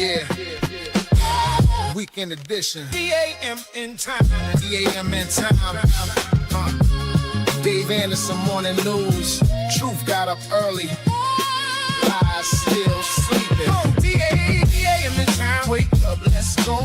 Yeah. Weekend edition. D.A.M.N time. D.A.M.N time. Dave Anderson morning news. Truth got up early. Lies still sleeping. D.A.M.N time. Wake up, let's go.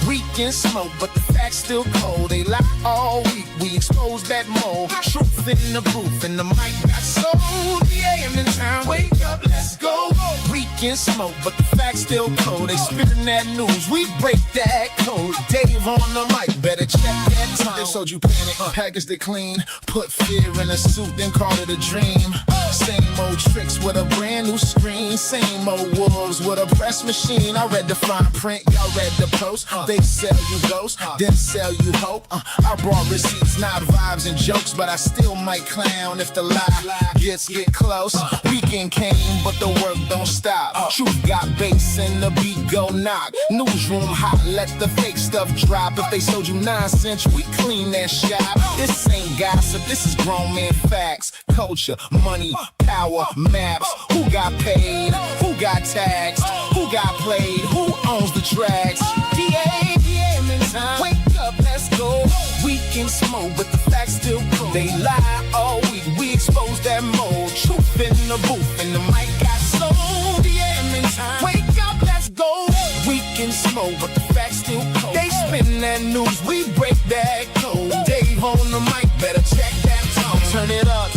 Weekend smoke, but the facts still cold. They lie all week. We expose that mold. Truth in the booth, and the mic got sold. D.A.M.N time. Wake up, let's go. Weekend smoke, but the facts still cold. They spitting that news. We break that code. Dave on the mic, better check that time. They sold you panic, packaged it clean. Put fear in a suit, then called it a dream. Same old tricks with a brand new screen. Same old wolves with a press machine. I read the fine print, y'all read the post. They sell you ghosts, then sell you hope. I brought receipts, not vibes and jokes, but I still might clown if the lie get close. Weekend came, but the work don't stop. Truth got bass and the beat go knock. Newsroom hot, let the fake stuff drop. If they sold you nonsense, we clean that shop. This ain't gossip, this is grown man facts. Culture, money, power, maps. Who got paid? Who got taxed? Who got played? Who owns the tracks? D.A.M.N time. Wake up, let's go. We can smoke, but the facts still cold. They lie all week, we expose that mold. Truth in the booth, and the mic got sold. D.A.M.N time. Wake up, let's go. We can smoke, but the facts still cold. They spin that news, we break that code. Dave on the mic, better check that tone. Turn it up,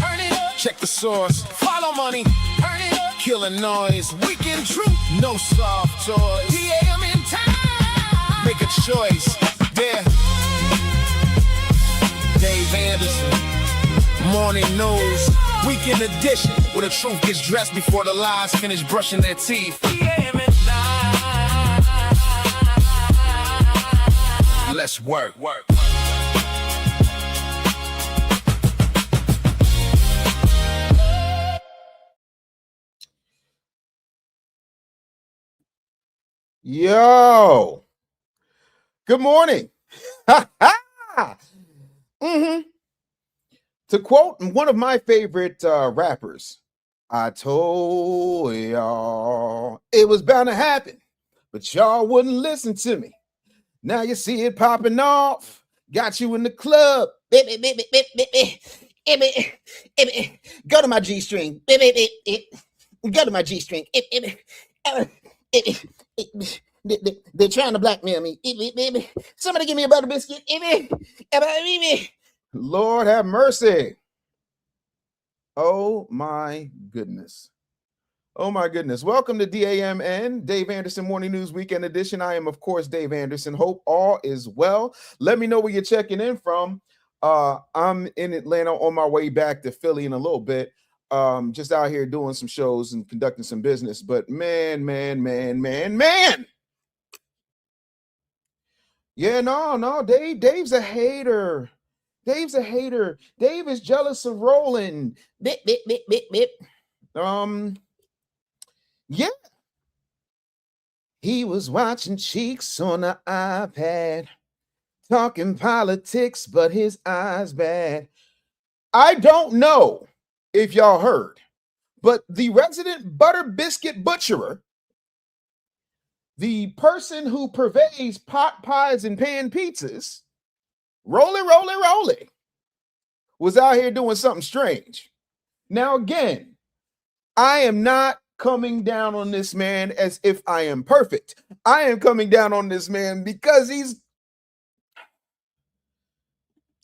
check the source. Follow money, turn it up. Killing noise, weekend truth, no soft toys. D.A.M.N time. Make a choice, yeah. Dave Anderson, morning news, weekend edition, where the truth gets dressed before the lies finish brushing their teeth. Let's work. Yo, good morning. To quote one of my favorite rappers, I told y'all it was bound to happen, but y'all wouldn't listen to me. Now you see it popping off. Got you in the club. Go to my G-string. Go to my G-string. They're trying to blackmail me. Somebody give me a butter biscuit. Lord have mercy. Oh my goodness. Oh my goodness. Welcome to D.A.M.N, Dave Anderson Morning News Weekend Edition. I am, of course, Dave Anderson. Hope all is well. Let me know where you're checking in from. I'm in Atlanta on my way back to Philly in a little bit. Just out here doing some shows and conducting some business. But man. Yeah, no, Dave's a hater. Dave's a hater. Dave is jealous of Roland. Yeah. He was watching Cheeks on the iPad, talking politics, but his eyes bad. I don't know if y'all heard, but the resident butter biscuit butcherer, the person who purveys pot pies and pan pizzas, Roly, was out here doing something strange. Now, again, I am not coming down on this man as if I am perfect. I am coming down on this man because he's...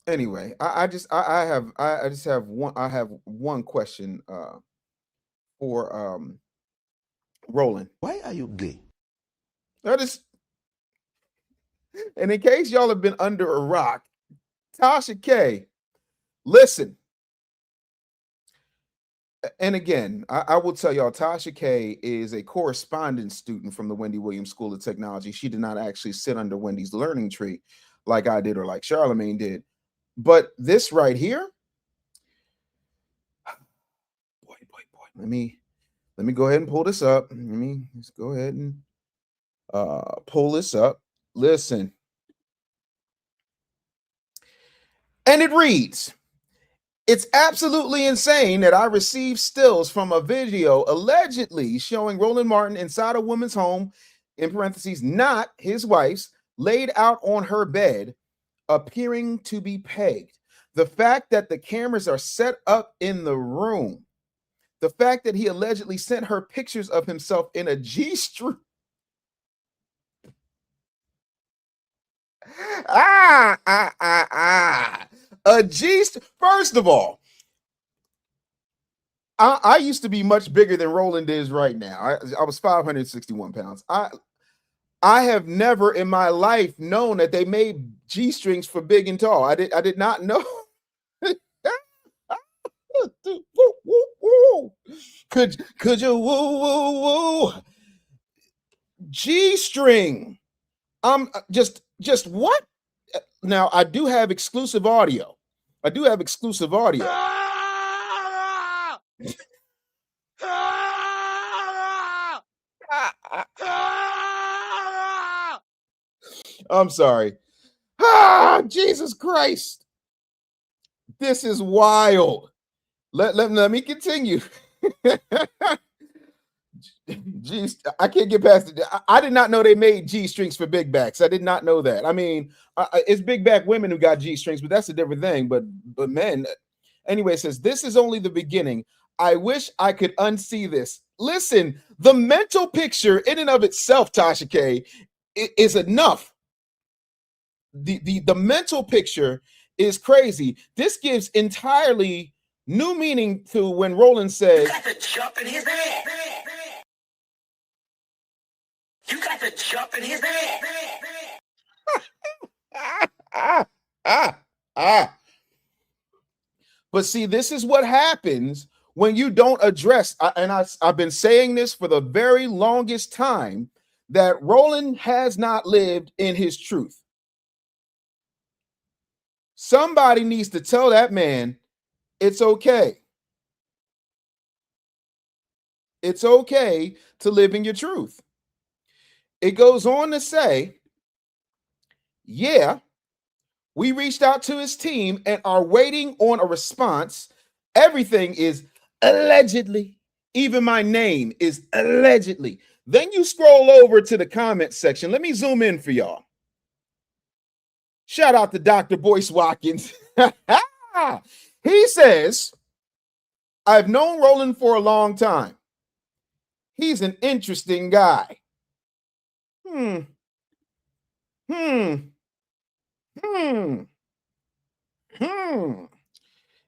Anyway, I have one question for Roland. Why are you gay? And in case y'all have been under a rock, Tasha K, listen. And again, I will tell y'all, Tasha K is a correspondence student from the Wendy Williams School of Technology. She did not actually sit under Wendy's learning tree like I did or like Charlemagne did. But this right here, boy. Let me go ahead and pull this up. Let me just go ahead and pull this up. Listen. And it reads, "It's absolutely insane that I received stills from a video allegedly showing Roland Martin inside a woman's home in parentheses, not his wife's, laid out on her bed, appearing to be pegged. The fact that the cameras are set up in the room, the fact that he allegedly sent her pictures of himself in a G-string. A G-string. First of all, I used to be much bigger than Roland is right now. I was 561 pounds. I have never in my life known that they made G-strings for big and tall. I did not know. Could you woo woo woo? G-string. Just what? Now I do have exclusive audio. I'm sorry. Jesus Christ. This is wild. Let me continue. Geez, I can't get past it. I did not know they made G-strings for big backs. I did not know that. I mean, it's big back women who got G-strings, but that's a different thing. But men, anyway, it says, this is only the beginning. I wish I could unsee this. Listen, the mental picture in and of itself, Tasha K, is enough. The mental picture is crazy. This gives entirely new meaning to when Roland says, "You got the jump in his ass. You got the jump in his ass." But see, this is what happens when you don't address, and I've been saying this for the very longest time, that Roland has not lived in his truth. Somebody needs to tell that man it's okay. It's okay to live in your truth. It goes on to say, yeah, we reached out to his team and are waiting on a response. Everything is allegedly. Even my name is allegedly. Then you scroll over to the comment section. Let me zoom in for y'all. Shout out to Dr. Boyce Watkins. He says, I've known Roland for a long time. He's an interesting guy.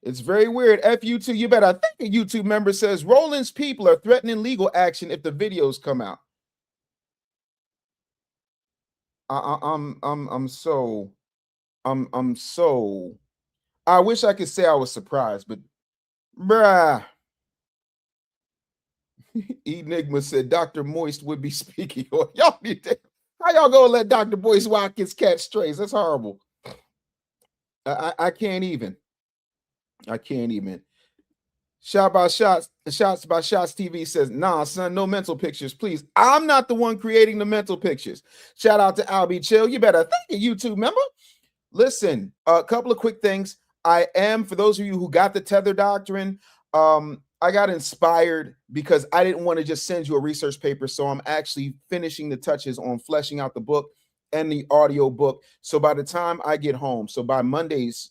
It's very weird. F you2, you better. I think a YouTube member says Roland's people are threatening legal action if the videos come out. I'm so. I wish I could say I was surprised, but bruh. Enigma said Dr. Moist would be speaking. Y'all need to, how y'all gonna let Dr. Boyce Watkins catch strays? That's horrible. I can't even. Shots by Shots TV says, nah, son, no mental pictures, please. I'm not the one creating the mental pictures. Shout out to Albie Chill. You better thank a YouTube member. Listen, a couple of quick things. I am, for those of you who got the tether doctrine, I got inspired because I didn't want to just send you a research paper. So I'm actually finishing the touches on fleshing out the book and the audio book. So by the time I get home, so by Monday's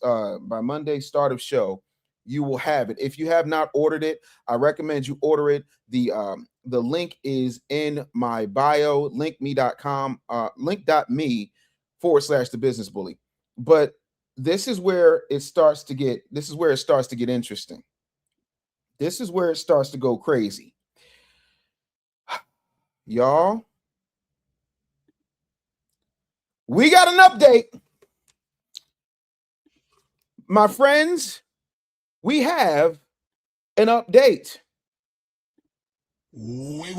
start of show, you will have it. If you have not ordered it, I recommend you order it. The link is in my bio, linkme.com, link.me/the business bully. But this is where it starts to get interesting. This is where it starts to go crazy. Y'all, we got an update. My friends, we have an update. Wait.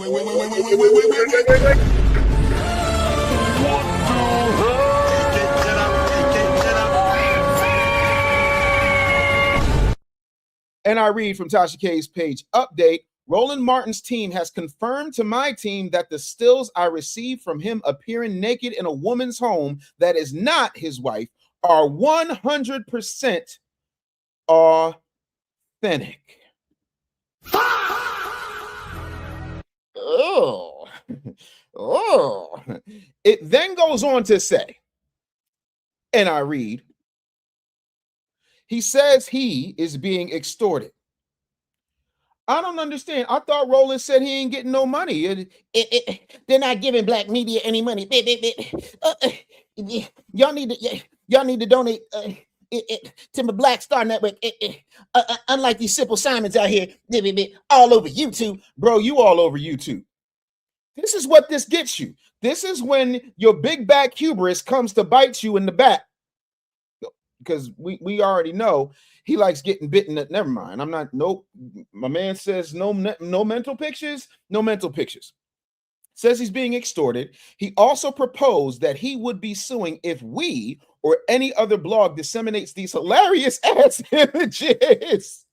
And I read from Tasha K's page, update, Roland Martin's team has confirmed to my team that the stills I received from him appearing naked in a woman's home that is not his wife are 100% authentic. Oh. It then goes on to say, and I read, he says he is being extorted. I don't understand. I thought Roland said he ain't getting no money. They're not giving black media any money. Y'all need to donate to my Black Star Network. Unlike these Simple Simons out here, all over YouTube. Bro, you all over YouTube. This is what this gets you. This is when your big back hubris comes to bite you in the back. Because we already know he likes getting bitten. Never mind. I'm not. Nope. My man says no mental pictures. No mental pictures. Says he's being extorted. He also proposed that he would be suing if we or any other blog disseminates these hilarious ass images.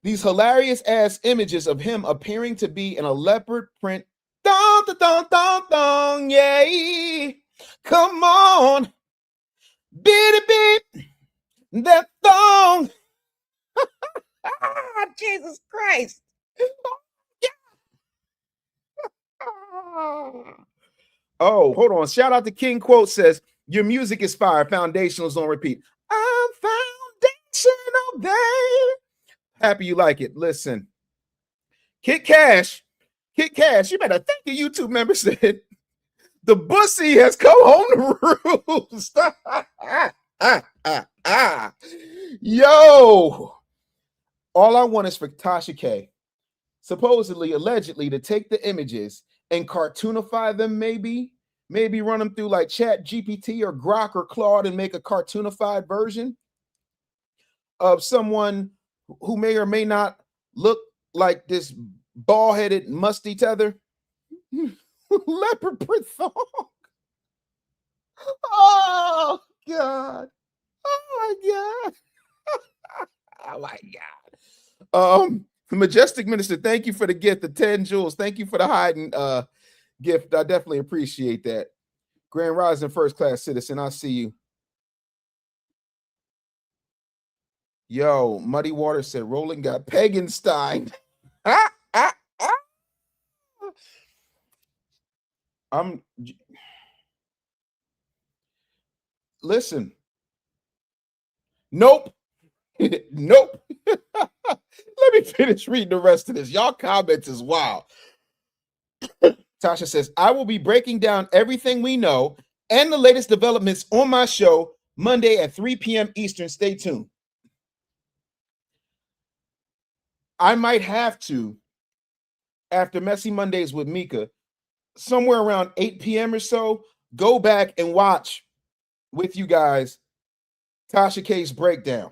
These hilarious ass images of him appearing to be in a leopard print. Dun, dun, dun, dun, dun, yeah. Come on. Bitty beep. That thong. Jesus Christ. Oh, hold on. Shout out to King Quote says, your music is fire. Foundational's on repeat. I'm foundational, babe. Happy you like it. Listen. Kit Cash, you better thank your YouTube member said, the bussy has come home to roost. Yo. All I want is for Tasha K, supposedly, allegedly, to take the images and cartoonify them, maybe run them through like Chat GPT or Grok or Claude and make a cartoonified version of someone who may or may not look like this bald-headed musty tether. Leopard print thong. Oh God. Oh my God. Oh my God. Majestic Minister, thank you for the gift, the 10 jewels. Thank you for the hiding gift. I definitely appreciate that. Grand Rising First Class Citizen, I see you. Yo, Muddy Water said Roland got Paganstein. Listen. Nope. Nope. Let me finish reading the rest of this. Y'all comments is wild. Tasha says, I will be breaking down everything we know and the latest developments on my show Monday at 3 p.m. Eastern. Stay tuned. I might have to, after Messy Mondays with Mika, somewhere around 8 p.m. or so, go back and watch with you guys Tasha K's breakdown.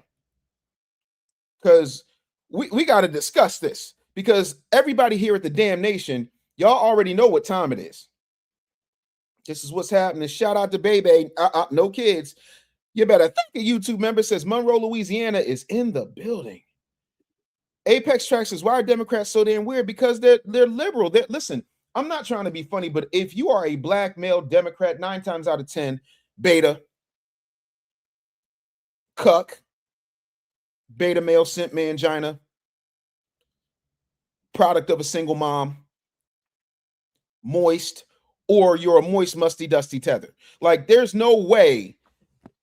Because we got to discuss this. Because everybody here at the D.A.M.N, y'all already know what time it is. This is what's happening. Shout out to Baby. No kids. You better thank a YouTube member says Monroe, Louisiana is in the building. Apex Track says, why are Democrats so damn weird? Because they're liberal. Listen, I'm not trying to be funny, but if you are a black male Democrat, 9 times out of 10, beta, cuck, beta male, simp mangina, product of a single mom, moist, or you're a moist, musty, dusty tether. Like, there's no way.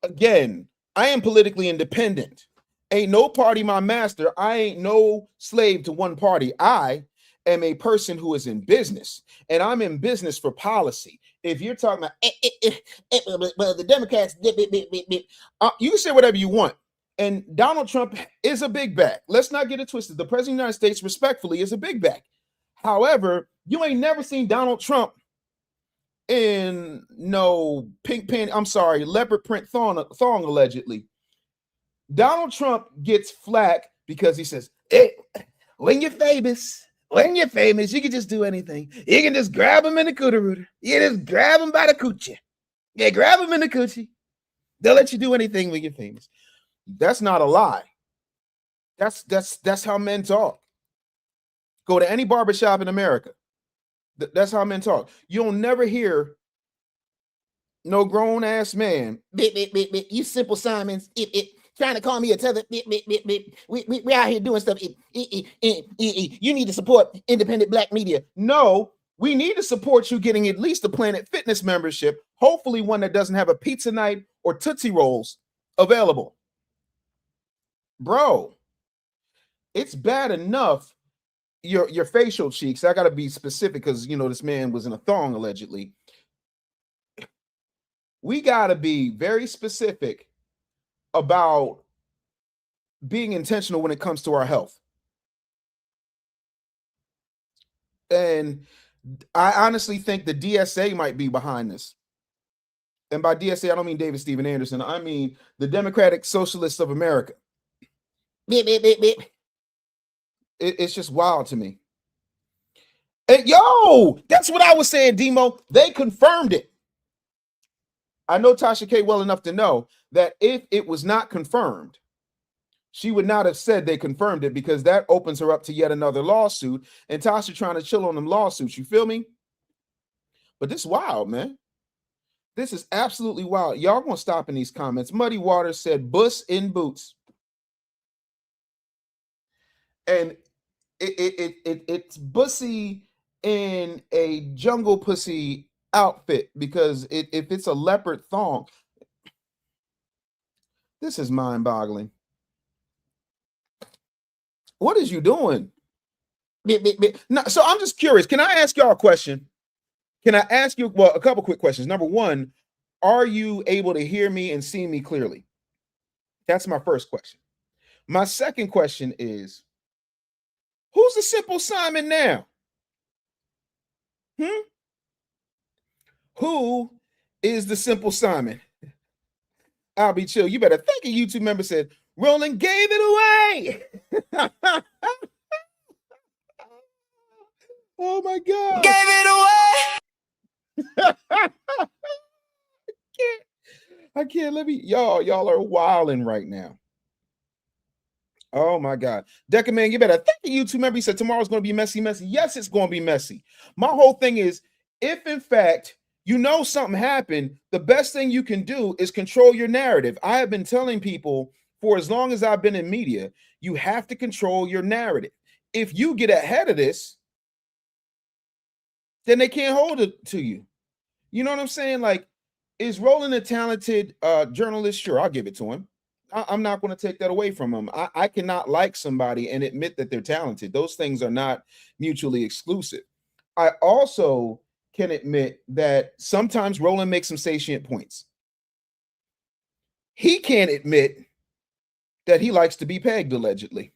Again, I am politically independent. Ain't no party my master. I ain't no slave to one party. I am a person who is in business, and I'm in business for policy. If you're talking about the Democrats, you can say whatever you want. And Donald Trump is a big bag. Let's not get it twisted. The president of the United States, respectfully, is a big bag. However, you ain't never seen Donald Trump in no pink pen. I'm sorry, leopard print thong allegedly. Donald Trump gets flack because he says, hey, when you're famous, you can just do anything. You can just grab him in the cooter rooter. You just grab him by the coochie. Yeah, grab him in the coochie. They'll let you do anything when you're famous. That's not a lie. That's how men talk. Go to any barbershop in America. That's how men talk. You'll never hear no grown ass man. You Simple Simons. trying to call me a tether. We out here doing stuff. You need to support independent black media. No, we need to support you getting at least a Planet Fitness membership, hopefully one that doesn't have a pizza night or Tootsie Rolls available. Bro, it's bad enough your facial cheeks. I got to be specific because, you know, this man was in a thong allegedly. We got to be very specific about being intentional when it comes to our health. And I honestly think the DSA might be behind this. And by DSA, I don't mean David Stephen Anderson. I mean the Democratic Socialists of America. It's just wild to me. And yo, that's what I was saying, Demo. They confirmed it. I know Tasha K well enough to know that if it was not confirmed, she would not have said they confirmed it, because that opens her up to yet another lawsuit. And Tasha trying to chill on them lawsuits. You feel me? But this is wild, man. This is absolutely wild. Y'all gonna stop in these comments. Muddy Waters said, "Bus in boots," and it's bussy in a jungle pussy outfit, because if it's a leopard thong, this is mind-boggling. What is you doing? No, so I'm just curious. Can I ask y'all a question? Can I ask you, well, a couple quick questions. Number one, are you able to hear me and see me clearly? That's my first question. My second question is, who's the Simple Simon now? Who is the Simple Simon? I'll be chill. You better thank a YouTube member said, Roland gave it away. Oh my God. Gave it away. I can't let me, y'all are wilding right now. Oh my God. Deca Man, you better thank the YouTube member. He said tomorrow's going to be messy. Yes, it's going to be messy. My whole thing is, if in fact you know something happened, the best thing you can do is control your narrative. I have been telling people for as long as I've been in media, you have to control your narrative. If you get ahead of this, then they can't hold it to you. You know what I'm saying? Like, is Roland a talented journalist? Sure, I'll give it to him. I'm not going to take that away from him. I cannot like somebody and admit that they're talented. Those things are not mutually exclusive. I also can admit that sometimes Roland makes some sentient points. He can't admit that he likes to be pegged, allegedly.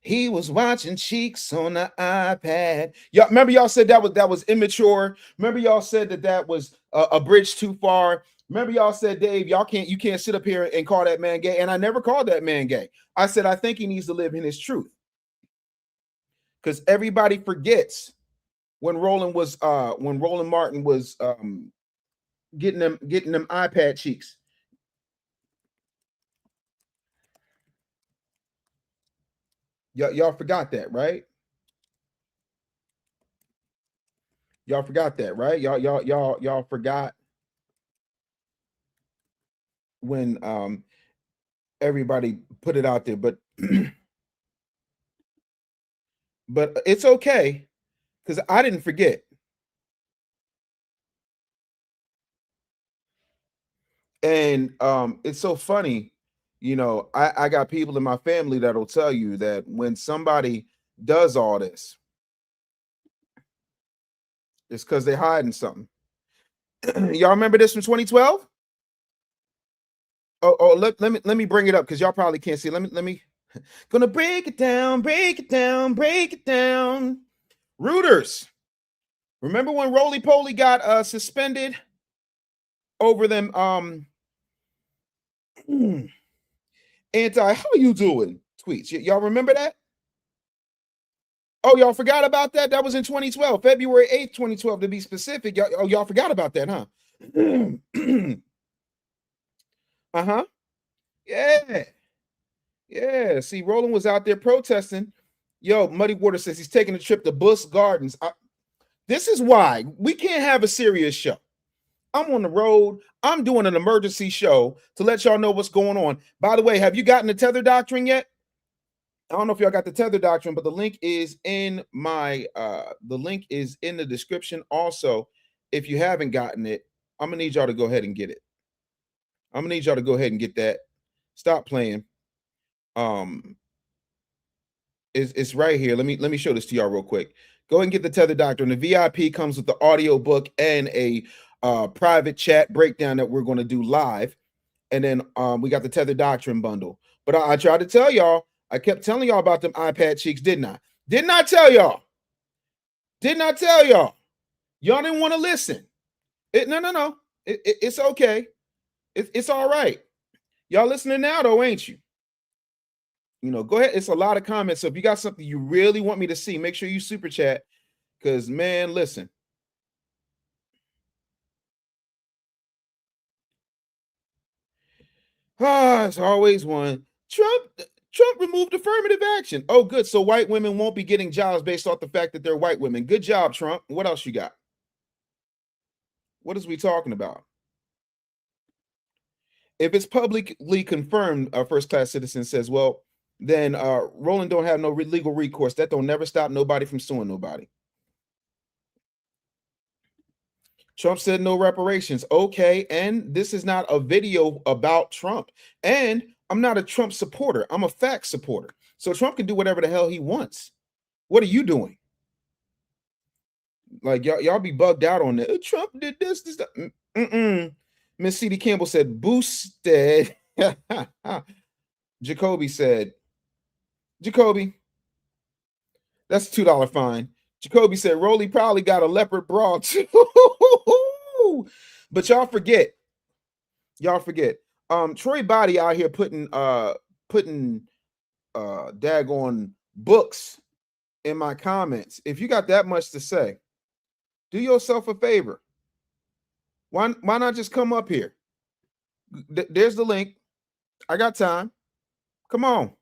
He was watching cheeks on the iPad. Y'all remember y'all said that was immature. Remember y'all said that was a bridge too far. Remember y'all said, Dave, you can't sit up here and call that man gay. And I never called that man gay. I said I think he needs to live in his truth. Because everybody forgets when Roland Martin was getting them iPad cheeks. Y'all forgot that, right? Y'all forgot that, right? Y'all forgot when everybody put it out there, but but it's okay, because I didn't forget. And it's so funny, you know, I got people in my family that'll tell you that when somebody does all this, it's because they're hiding something. Y'all remember this from 2012? Oh, let me bring it up, because y'all probably can't see. Let me gonna break it down. Rooters. Remember when Roly Poly got suspended over them how you doing tweets? Y'all remember that? Oh, y'all forgot about that? That was in 2012, February 8th, 2012 to be specific. Y'all forgot about that, huh? Uh-huh. Yeah. See, Roland was out there protesting. Yo, Muddy Water says he's taking a trip to Busch Gardens. This is why we can't have a serious show. I'm on the road. I'm doing an emergency show to let y'all know what's going on. By the way, have you gotten the tether doctrine yet? I don't know if y'all got the tether doctrine, but the link is in the description. Also, if you haven't gotten it, I'm gonna need y'all to go ahead and get it. I'm gonna need y'all to go ahead and get that. Stop playing. It's right here. Let me show this to y'all real quick. Go ahead and get the tether doctrine. The VIP comes with the audio book and a private chat breakdown that we're going to do live. And then we got the tether doctrine bundle. But I tried to tell y'all, I kept telling y'all about them iPad cheeks, didn't I? Didn't I tell y'all? Didn't I tell y'all? Y'all didn't want to listen. No. It's okay. It's all right. Y'all listening now, though, ain't you? You know, go ahead. It's a lot of comments. So if you got something you really want me to see, make sure you super chat. Because, man, listen. It's always one. Trump removed affirmative action. Oh, good. So white women won't be getting jobs based off the fact that they're white women. Good job, Trump. What else you got? What is we talking about? If it's publicly confirmed, a first-class citizen says, well, then Roland don't have no legal recourse. That don't never stop nobody from suing nobody. Trump said no reparations. Okay, and this is not a video about Trump. And I'm not a Trump supporter. I'm a fact supporter. So Trump can do whatever the hell he wants. What are you doing? Like, y'all be bugged out on that. Trump did this. Miss C.D. Campbell said, boosted. Jacoby said, Jacoby, that's a $2 fine. Jacoby said, Rolly probably got a leopard bra too. But y'all forget. Troy Body out here putting daggone books in my comments. If you got that much to say, do yourself a favor. Why not just come up here? There's the link. I got time. Come on.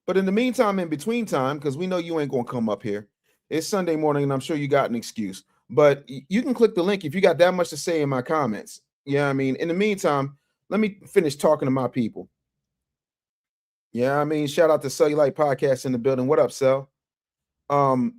But in the meantime, in between time, because we know you ain't gonna come up here. It's Sunday morning, and I'm sure you got an excuse. But you can click the link if you got that much to say in my comments. Yeah, I mean, in the meantime, let me finish talking to my people. Yeah, I mean, shout out to Cellulite Podcast in the building. What up, Cell? Trump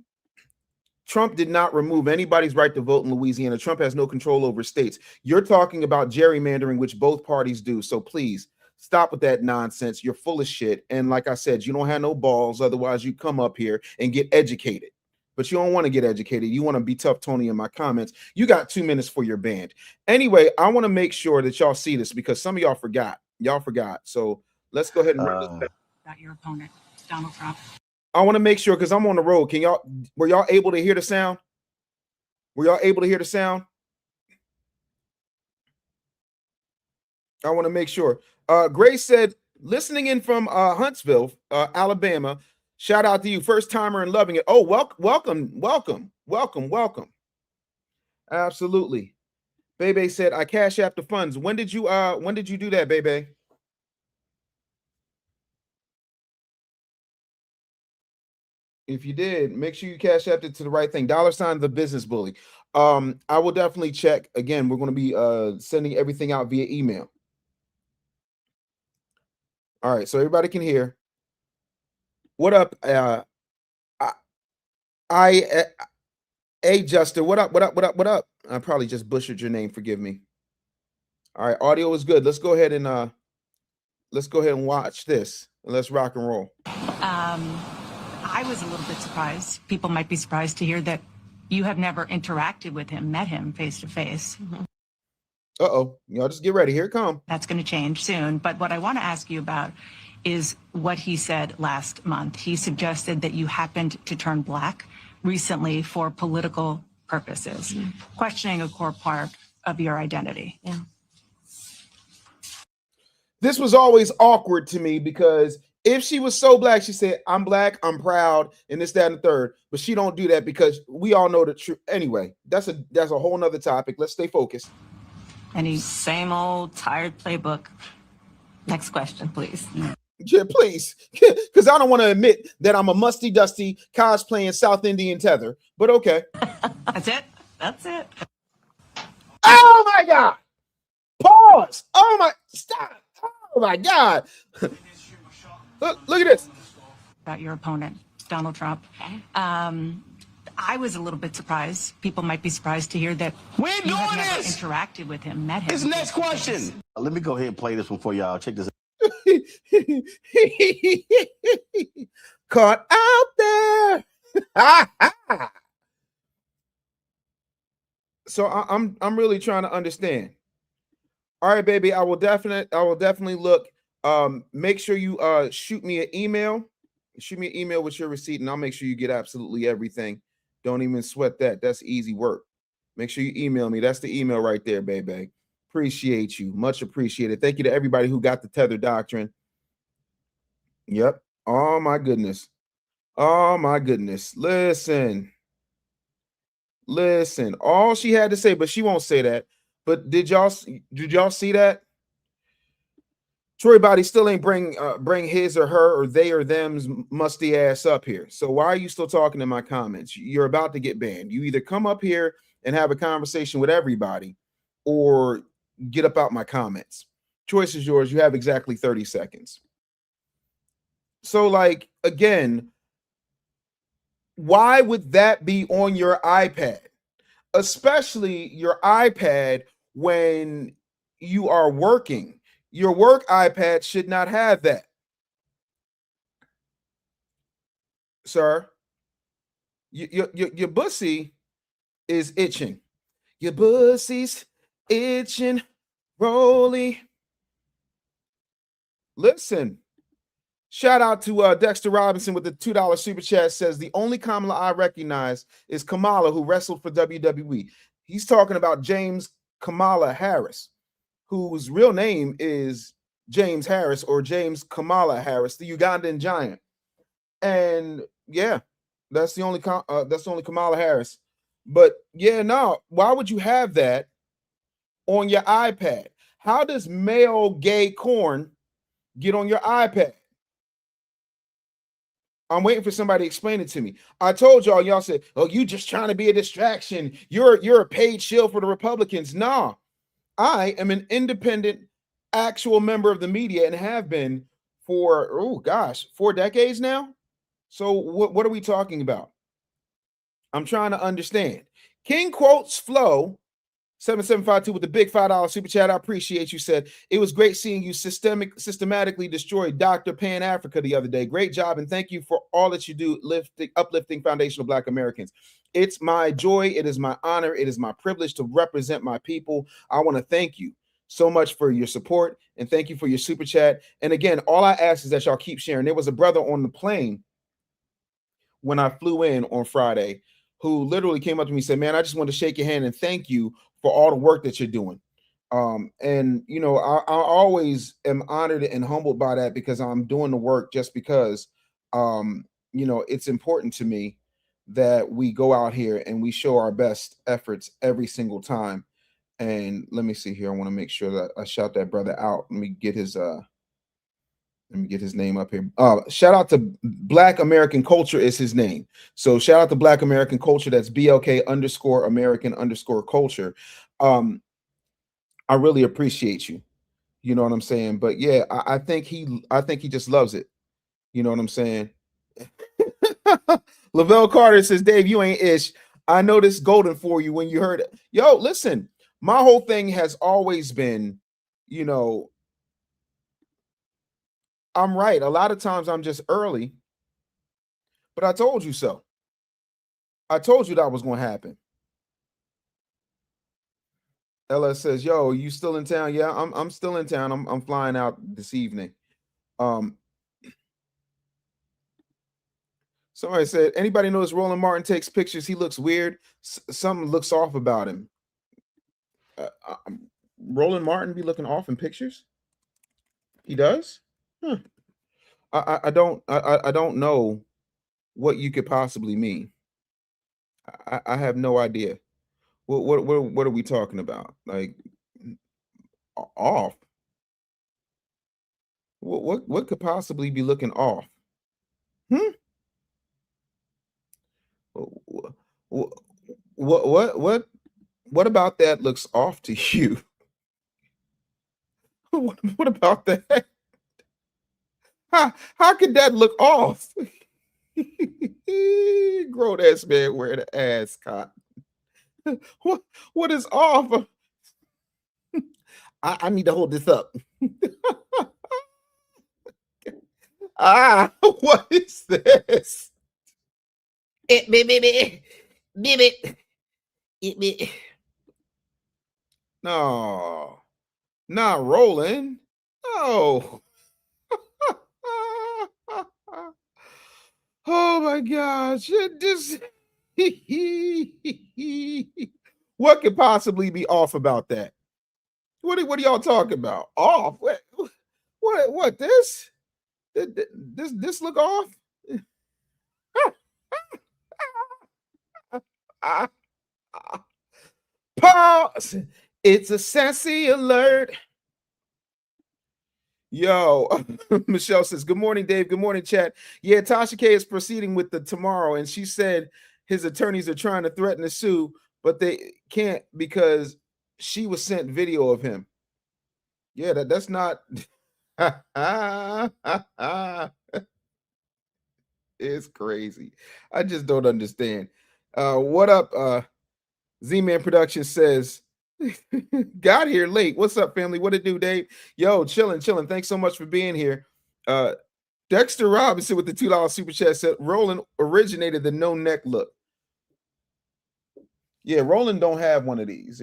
did not remove anybody's right to vote in Louisiana. Trump has no control over states. You're talking about gerrymandering, which both parties do. So please stop with that nonsense. You're full of shit. And like I said, you don't have no balls. Otherwise, you come up here and get educated. But you don't want to get educated. You want to be tough, Tony, in my comments. You got 2 minutes for your band. Anyway, I want to make sure that y'all see this because some of y'all forgot. Y'all forgot. So let's go ahead and run this back. About your opponent, Donald Trump. I want to make sure because I'm on the road. Were y'all able to hear the sound? Were y'all able to hear the sound? I want to make sure. Grace said, listening in from Huntsville, Alabama. Shout out to you, first timer and loving it. Oh, welcome. Absolutely. Bebe said, I cash app the funds. When did you do that, Bebe? If you did, make sure you cash app it to the right thing. $ the business bully. I will definitely check. Again, we're going to be sending everything out via email. All right, so everybody can hear. What up? Justin, what up? I probably just butchered your name. Forgive me. All right, audio is good. Let's go ahead and watch this. And let's rock and roll. I was a little bit surprised. People might be surprised to hear that you have never interacted with him, met him face to face. Uh-oh. Y'all just get ready. Here it comes. That's going to change soon. But what I want to ask you about is what he said last month. He suggested that you happened to turn black recently for political purposes, questioning a core part of your identity. Yeah. This was always awkward to me because if she was so black, she said, I'm black, I'm proud, and this, that, and the third. But she don't do that because we all know the truth. Anyway, that's a whole nother topic. Let's stay focused. Any same old tired playbook. Next question, please. Yeah, please. Because I don't want to admit that I'm a musty, dusty, cosplaying South Indian tether. But okay. That's it. That's it. Oh my God. Pause. Oh my, stop. Oh my God. Look at this. About your opponent, Donald Trump. I was a little bit surprised. People might be surprised to hear that We ain't you have doing never this. interacted with him, met him. This next question. Let me go ahead and play this one for y'all. Check this out. Caught out there. So I'm really trying to understand. All right, baby. I will definitely look. Make sure you shoot me an email. Shoot me an email with your receipt, and I'll make sure you get absolutely everything. Don't even sweat that. That's easy work. Make sure you email me. That's the email right there, baby. Appreciate you. Much appreciated. Thank you to everybody who got the tether doctrine. Yep. Oh my goodness. Oh my goodness. Listen. All she had to say, but she won't say that. But did y'all see that? Troy Body still ain't bring his or her or they or them's musty ass up here. So why are you still talking in my comments? You're about to get banned. You either come up here and have a conversation with everybody or get up out my comments. Choice is yours. You have exactly 30 seconds. So, like, again, why would that be on your iPad? Especially your iPad when you are working. Your work iPad should not have that. Sir, your bussy is itching. Your bussy's itching, Rolly. Listen, shout out to Dexter Robinson with the $2 super chat. Says the only Kamala I recognize is Kamala, who wrestled for WWE. He's talking about James Kamala Harris, whose real name is James Harris or James Kamala Harris, the Ugandan giant. And yeah, that's the only Kamala Harris. But yeah, no, why would you have that on your iPad? How does male gay corn get on your iPad? I'm waiting for somebody to explain it to me. I told y'all said, oh, you just trying to be a distraction. You're a paid shield for the Republicans. Nah, I am an independent, actual member of the media and have been for, 4 decades now. So what are we talking about? I'm trying to understand. King Quotes Flow 7752 with the big $5 super chat. I appreciate you. Said it was great seeing you systematically destroy Dr. Pan Africa the other day. Great job, and thank you for all that you do, uplifting foundational Black Americans. It's my joy. It is my honor. It is my privilege to represent my people. I want to thank you so much for your support, and thank you for your super chat. And again, all I ask is that y'all keep sharing. There was a brother on the plane when I flew in on Friday who literally came up to me and said, man, I just want to shake your hand and thank you for all the work that you're doing. And you know, I always am honored and humbled by that, because I'm doing the work just because you know, it's important to me that we go out here and we show our best efforts every single time. And let me see here. I want to make sure that I shout that brother out. Let me get his name up here. Shout out to Black American Culture is his name. So shout out to Black American Culture. That's BLK_American_culture. I really appreciate you. You know what I'm saying? But yeah, I think he just loves it. You know what I'm saying? Lavelle Carter says, Dave, you ain't ish. I know this golden for you when you heard it. Yo, listen, my whole thing has always been, you know, I'm right. A lot of times I'm just early, but I told you so. I told you that was going to happen. Ella says, yo, you still in town? Yeah, I'm still in town. I'm flying out this evening. Somebody said, anybody knows Roland Martin takes pictures? He looks weird. Something looks off about him. Roland Martin be looking off in pictures? He does? Huh. I don't know what you could possibly mean. I have no idea. What are we talking about? Like off? What could possibly be looking off? What? What about that looks off to you? What about that? How could that look off? Grown ass man wearing an ascot. What is off? I need to hold this up. What is this? No, not Roland. No. Oh my gosh. What could possibly be off about that? What are y'all talking about? Off? What this? This look off? Pause. It's a sassy alert. Yo, Michelle says, good morning, Dave. Good morning, chat. Yeah, Tasha K is proceeding with the tomorrow, and she said his attorneys are trying to threaten to sue, but they can't because she was sent video of him. Yeah, that's not. It's crazy. I just don't understand. What up? Z-Man Production says, got here late. What's up, family? What it do, Dave? Yo, chilling. Thanks so much for being here. Dexter Robinson with the $2 super chat said Roland originated the no neck look. Yeah, Roland don't have one of these.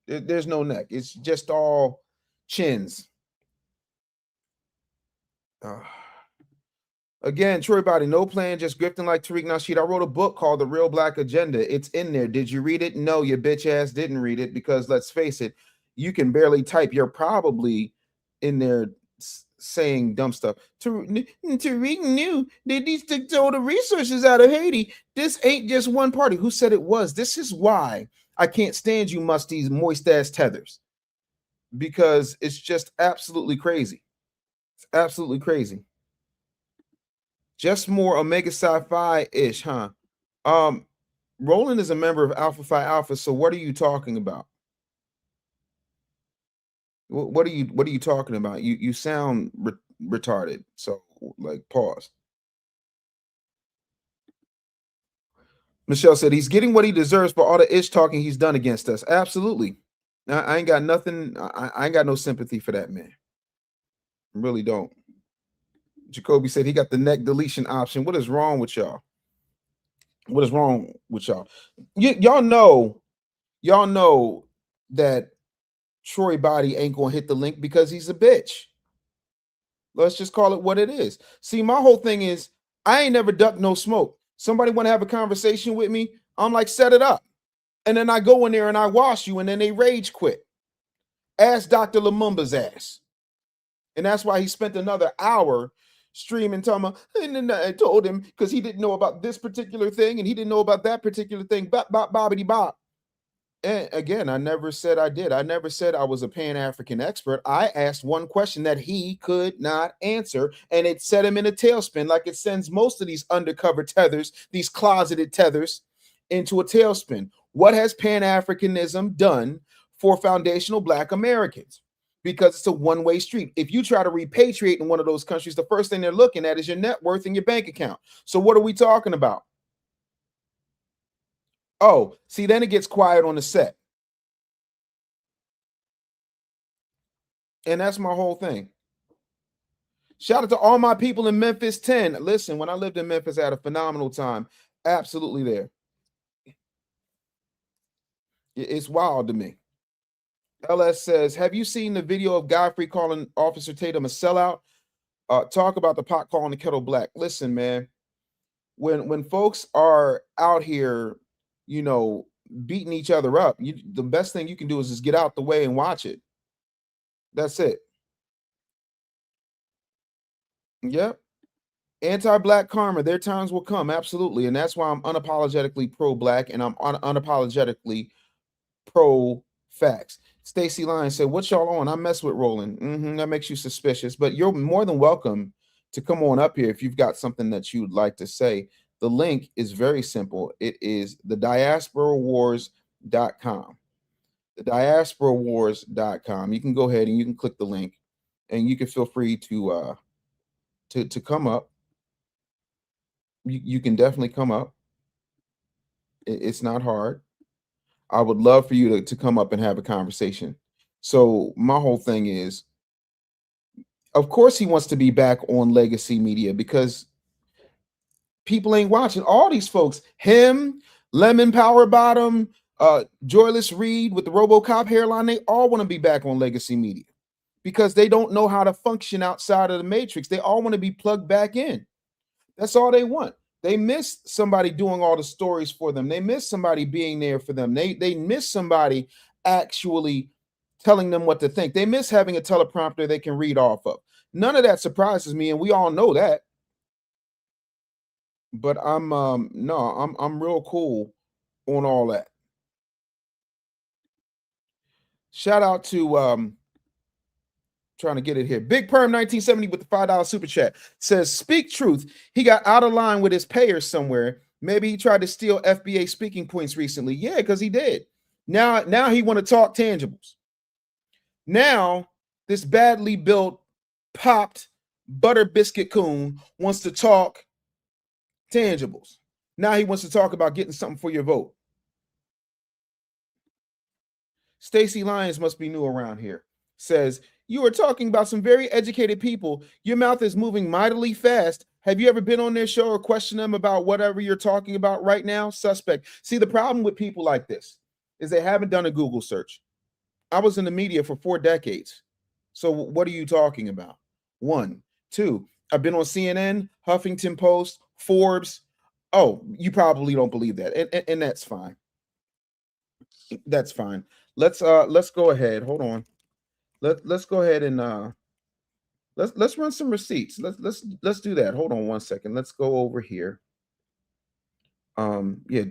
There's no neck. It's just all chins. Again, Troy Body, no plan, just grifting like Tariq Nasheed. I wrote a book called The Real Black Agenda. It's in there. Did you read it? No, your bitch ass didn't read it because let's face it, you can barely type. You're probably in there saying dumb stuff. Tariq knew they need to take all the resources out of Haiti. This ain't just one party. Who said it was? This is why I can't stand you musties, moist ass tethers, because it's just absolutely crazy. It's absolutely crazy. Just more Omega Sci-Fi-ish, huh? Roland is a member of Alpha Phi Alpha, so what are you talking about? What are you talking about? You sound retarded. So like pause. Michelle said he's getting what he deserves for all the ish talking he's done against us. Absolutely. I ain't got nothing. I ain't got no sympathy for that man. Really don't. Jacoby said he got the neck deletion option. What is wrong with y'all? What is wrong with y'all? Y'all know that Troy Body ain't gonna hit the link because he's a bitch. Let's just call it what it is. See, my whole thing is I ain't never ducked no smoke. Somebody want to have a conversation with me, I'm like, set it up. And then I go in there and I wash you, and then they rage quit. Ask Dr. Lumumba's ass. And that's why he spent another hour streaming, talking about, and then I told him because he didn't know about this particular thing and he didn't know about that particular thing. Bobbity bop. And again, I never said I did. I never said I was a Pan-African expert. I asked one question that he could not answer, and it set him in a tailspin, like it sends most of these undercover tethers, these closeted tethers, into a tailspin. What has Pan-Africanism done for foundational Black Americans? Because it's a one-way street. If you try to repatriate in one of those countries, the first thing they're looking at is your net worth and your bank account. So what are we talking about? Oh, see, then it gets quiet on the set. And that's my whole thing. Shout out to all my people in Memphis 10. Listen, when I lived in Memphis, I had a phenomenal time. Absolutely there. It's wild to me. LS says, have you seen the video of Godfrey calling Officer Tatum a sellout? Talk about the pot calling the kettle black. Listen, man, when folks are out here, you know, beating each other up, the best thing you can do is just get out the way and watch it. That's it. Yep. Anti-Black karma. Their times will come. Absolutely. And that's why I'm unapologetically pro-Black and I'm unapologetically pro-facts. Stacy Lyons said, what y'all on? I mess with Roland. That makes you suspicious, but you're more than welcome to come on up here if you've got something that you'd like to say. The link is very simple. It is the Diaspora Wars The diasporawars.com. You can go ahead and you can click the link, and you can feel free to come up. You can definitely come up. It's not hard. I would love for you to come up and have a conversation. So my whole thing is, of course, he wants to be back on legacy media because people ain't watching. All these folks, him, Lemon Power Bottom, Joyless Reed with the RoboCop hairline, they all want to be back on legacy media because they don't know how to function outside of the matrix. They all want to be plugged back in. That's all they want. They miss somebody doing all the stories for them. They miss somebody being there for them. They miss somebody actually telling them what to think. They miss having a teleprompter they can read off of. None of that surprises me, and we all know that. But I'm real cool on all that. Shout out to trying to get it here. Big Perm 1970 with the $5 super chat says, speak truth. He got out of line with his payers somewhere. Maybe he tried to steal FBA speaking points recently. Yeah, because he did. Now he want to talk tangibles. Now this badly built, popped butter biscuit coon wants to talk tangibles. Now he wants to talk about getting something for your vote. Stacy Lyons must be new around here. Says, you are talking about some very educated people. Your mouth is moving mightily fast. Have you ever been on their show or questioned them about whatever you're talking about right now? Suspect. See, the problem with people like this is they haven't done a Google search. I was in the media for 4 decades. So what are you talking about? 1, 2, I've been on CNN, Huffington Post, Forbes. Oh, you probably don't believe that. And that's fine. That's fine. Let's go ahead. Hold on. Let's go ahead and let's run some receipts. Let's do that. Hold on 1 second. Let's go over here. Yeah,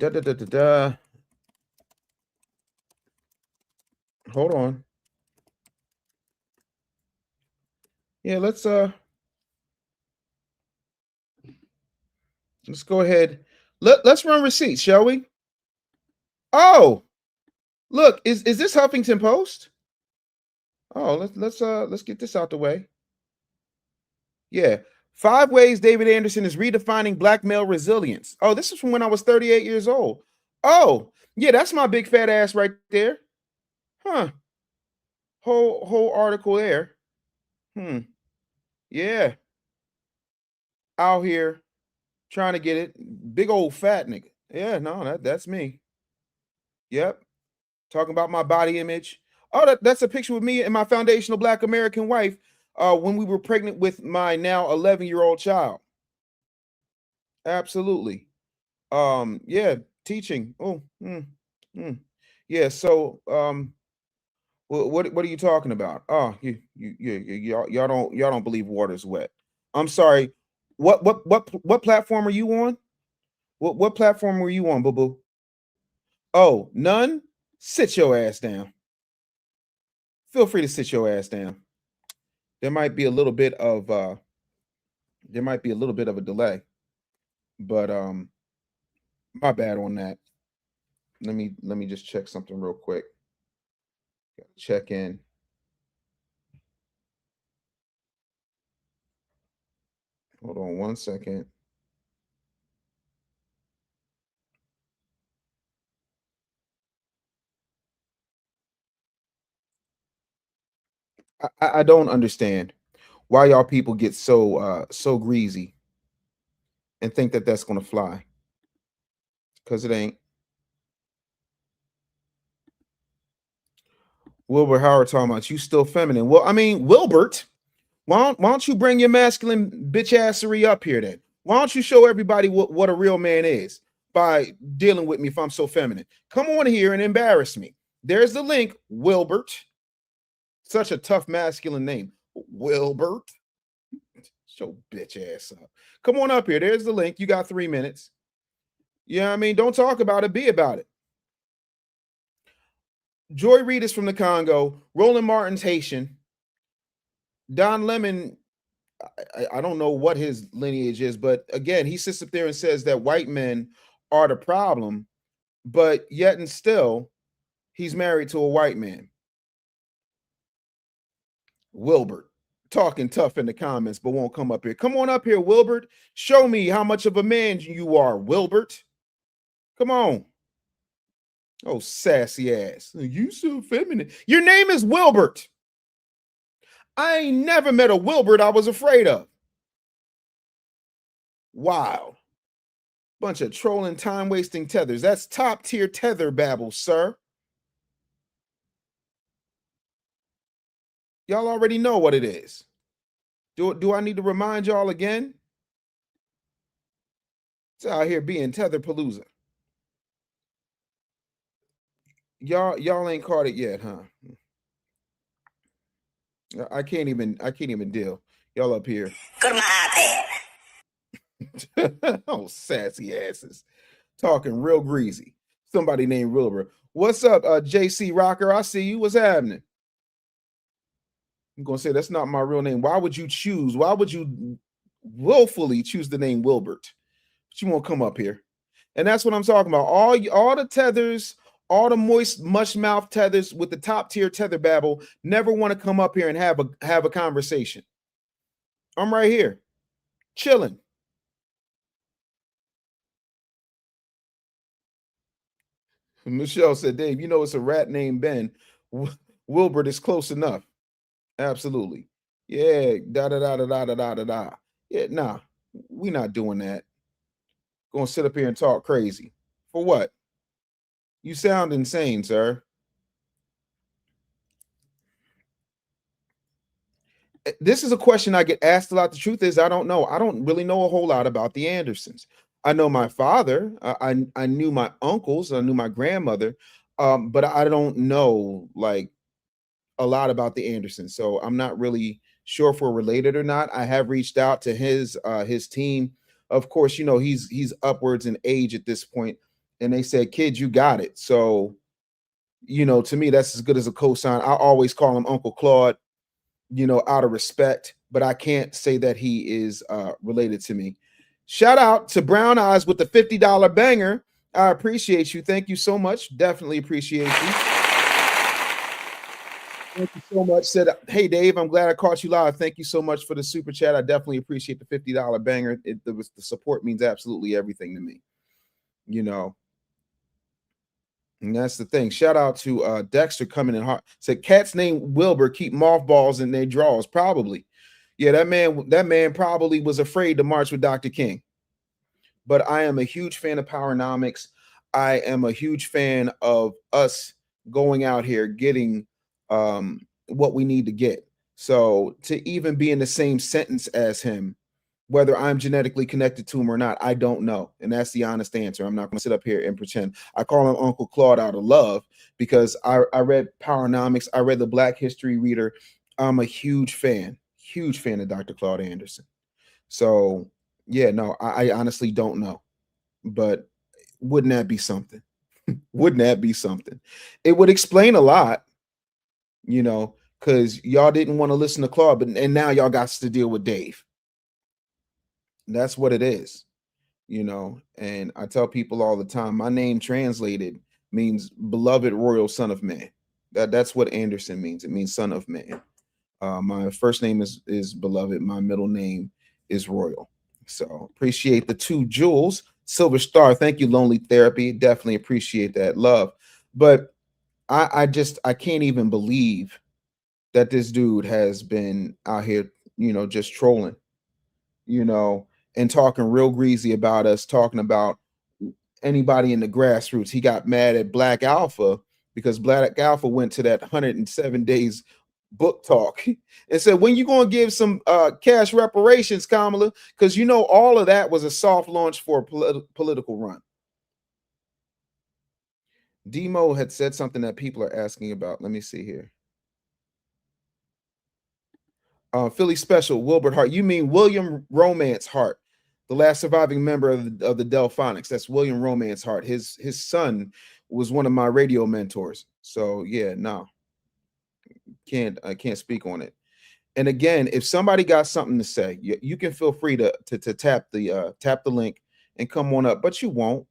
hold on. Yeah, let's go ahead. Let's run receipts, shall we? Oh, look, is this Huffington Post? Oh, let's get this out the way. Yeah. 5 ways David Anderson is redefining black male resilience. Oh, this is from when I was 38 years old. Oh, yeah, that's my big fat ass right there. Huh. Whole article there. Yeah. Out here trying to get it. Big old fat nigga. Yeah, no, that's me. Yep. Talking about my body image. Oh, that's a picture with me and my foundational black American wife when we were pregnant with my now 11-year-old child. Absolutely. Yeah, teaching. Oh, yeah. So, what are you talking about? Oh, y'all don't believe water's wet. I'm sorry. What platform are you on? What platform were you on, boo boo? Oh, none. Sit your ass down. Feel free to sit your ass down. There might be a little bit of a delay, but my bad on that. Let me just check something real quick. Check in. Hold on 1 second. I don't understand why y'all people get so greasy and think that that's going to fly, because it ain't. Wilbur Howard talking about you still feminine. Well, I mean, Wilbert, why don't you bring your masculine bitch assery up here then? Why don't you show everybody what a real man is by dealing with me if I'm so feminine? Come on here and embarrass me. There's the link, Wilbert. Such a tough masculine name. Wilbert. Show bitch ass up. Come on up here. There's the link. You got 3 minutes. You know what I mean? Don't talk about it. Be about it. Joy Reid is from the Congo. Roland Martin's Haitian. D.A.M.N, I don't know what his lineage is, but again, he sits up there and says that white men are the problem, but yet and still, He's married to a white man. Wilbert, talking tough in the comments, but won't come up here. Come on up here, Wilbert. Show me how much of a man you are, Wilbert. Come on. Oh, sassy ass. You so feminine. Your name is Wilbert. I ain't never met a Wilbert I was afraid of. Wow. Bunch of trolling, time-wasting tethers. That's top-tier tether babble, sir. Y'all already know what it is. Do I need to remind y'all again? It's out here being Tetherpalooza. Y'all ain't caught it yet, huh? I can't even deal. Y'all up here. Oh, sassy asses. Talking real greasy. Somebody named Wilbur. What's up, JC Rocker? I see you. What's happening? I'm gonna say that's not my real name. Why would you willfully choose the name Wilbert? But you won't come up here. And that's what I'm talking about. All the tethers, all the moist mush mouth tethers with the top tier tether babble never want to come up here and have a conversation. I'm right here, chilling. Michelle said, Dave, you know it's a rat named Ben. Wilbert is close enough. Absolutely. Yeah, da. Yeah, nah, we not doing that. Gonna sit up here and talk crazy. For what? You sound insane, sir. This is a question I get asked a lot. The truth is, I don't know. I don't really know a whole lot about the Andersons. I know my father. I knew my uncles. I knew my grandmother. But I don't know like a lot about the Andersons. So I'm not really sure if we're related or not. I have reached out to his team. Of course, you know, he's upwards in age at this point, and they said, "Kid, you got it." So, you know, to me, that's as good as a cosign. I always call him Uncle Claude, you know, out of respect, but I can't say that he is related to me. Shout out to Brown Eyes with the $50 banger. I appreciate you. Thank you so much. Definitely appreciate you. Thank you so much. Said, hey, Dave, I'm glad I caught you live. Thank you so much for the super chat. I definitely appreciate the $50 banger. The support means absolutely everything to me, you know. And that's the thing. Shout out to Dexter coming in hard. Said cats named Wilbur keep mothballs in their drawers. Probably. Yeah, that man probably was afraid to march with Dr. King. But I am a huge fan of Powernomics. I am a huge fan of us going out here getting what we need to get. So to even be in the same sentence as him, whether I'm genetically connected to him or not, I don't know. And that's the honest answer. I'm not going to sit up here and pretend. I call him Uncle Claude out of love because I read Powernomics. I read the Black History Reader. I'm a huge fan of Dr. Claude Anderson. So yeah, no, I honestly don't know. But wouldn't that be something? Wouldn't that be something? It would explain a lot, you know, because y'all didn't want to listen to Claude, and now y'all got to deal with Dave. That's what it is, you know. And I tell people all the time, my name translated means beloved royal son of man. That's what Anderson means. It means son of man. My first name is beloved. My middle name is royal. So appreciate the 2 jewels. Silver Star, thank you, Lonely Therapy. Definitely appreciate that love. But I can't even believe that this dude has been out here, you know, just trolling, you know, and talking real greasy about us, talking about anybody in the grassroots. He got mad at Black Alpha because Black Alpha went to that 107 days book talk and said, when you going to give some cash reparations, Kamala? Because you know all of that was a soft launch for a political run. Demo had said something that people are asking about. Let me see here. Philly Special, Wilbert Hart. You mean William Romance Hart, the last surviving member of the Delphonics. That's William Romance Hart. His son was one of my radio mentors. So yeah, no. I can't speak on it. And again, if somebody got something to say, you can feel free to tap the link and come on up, but you won't.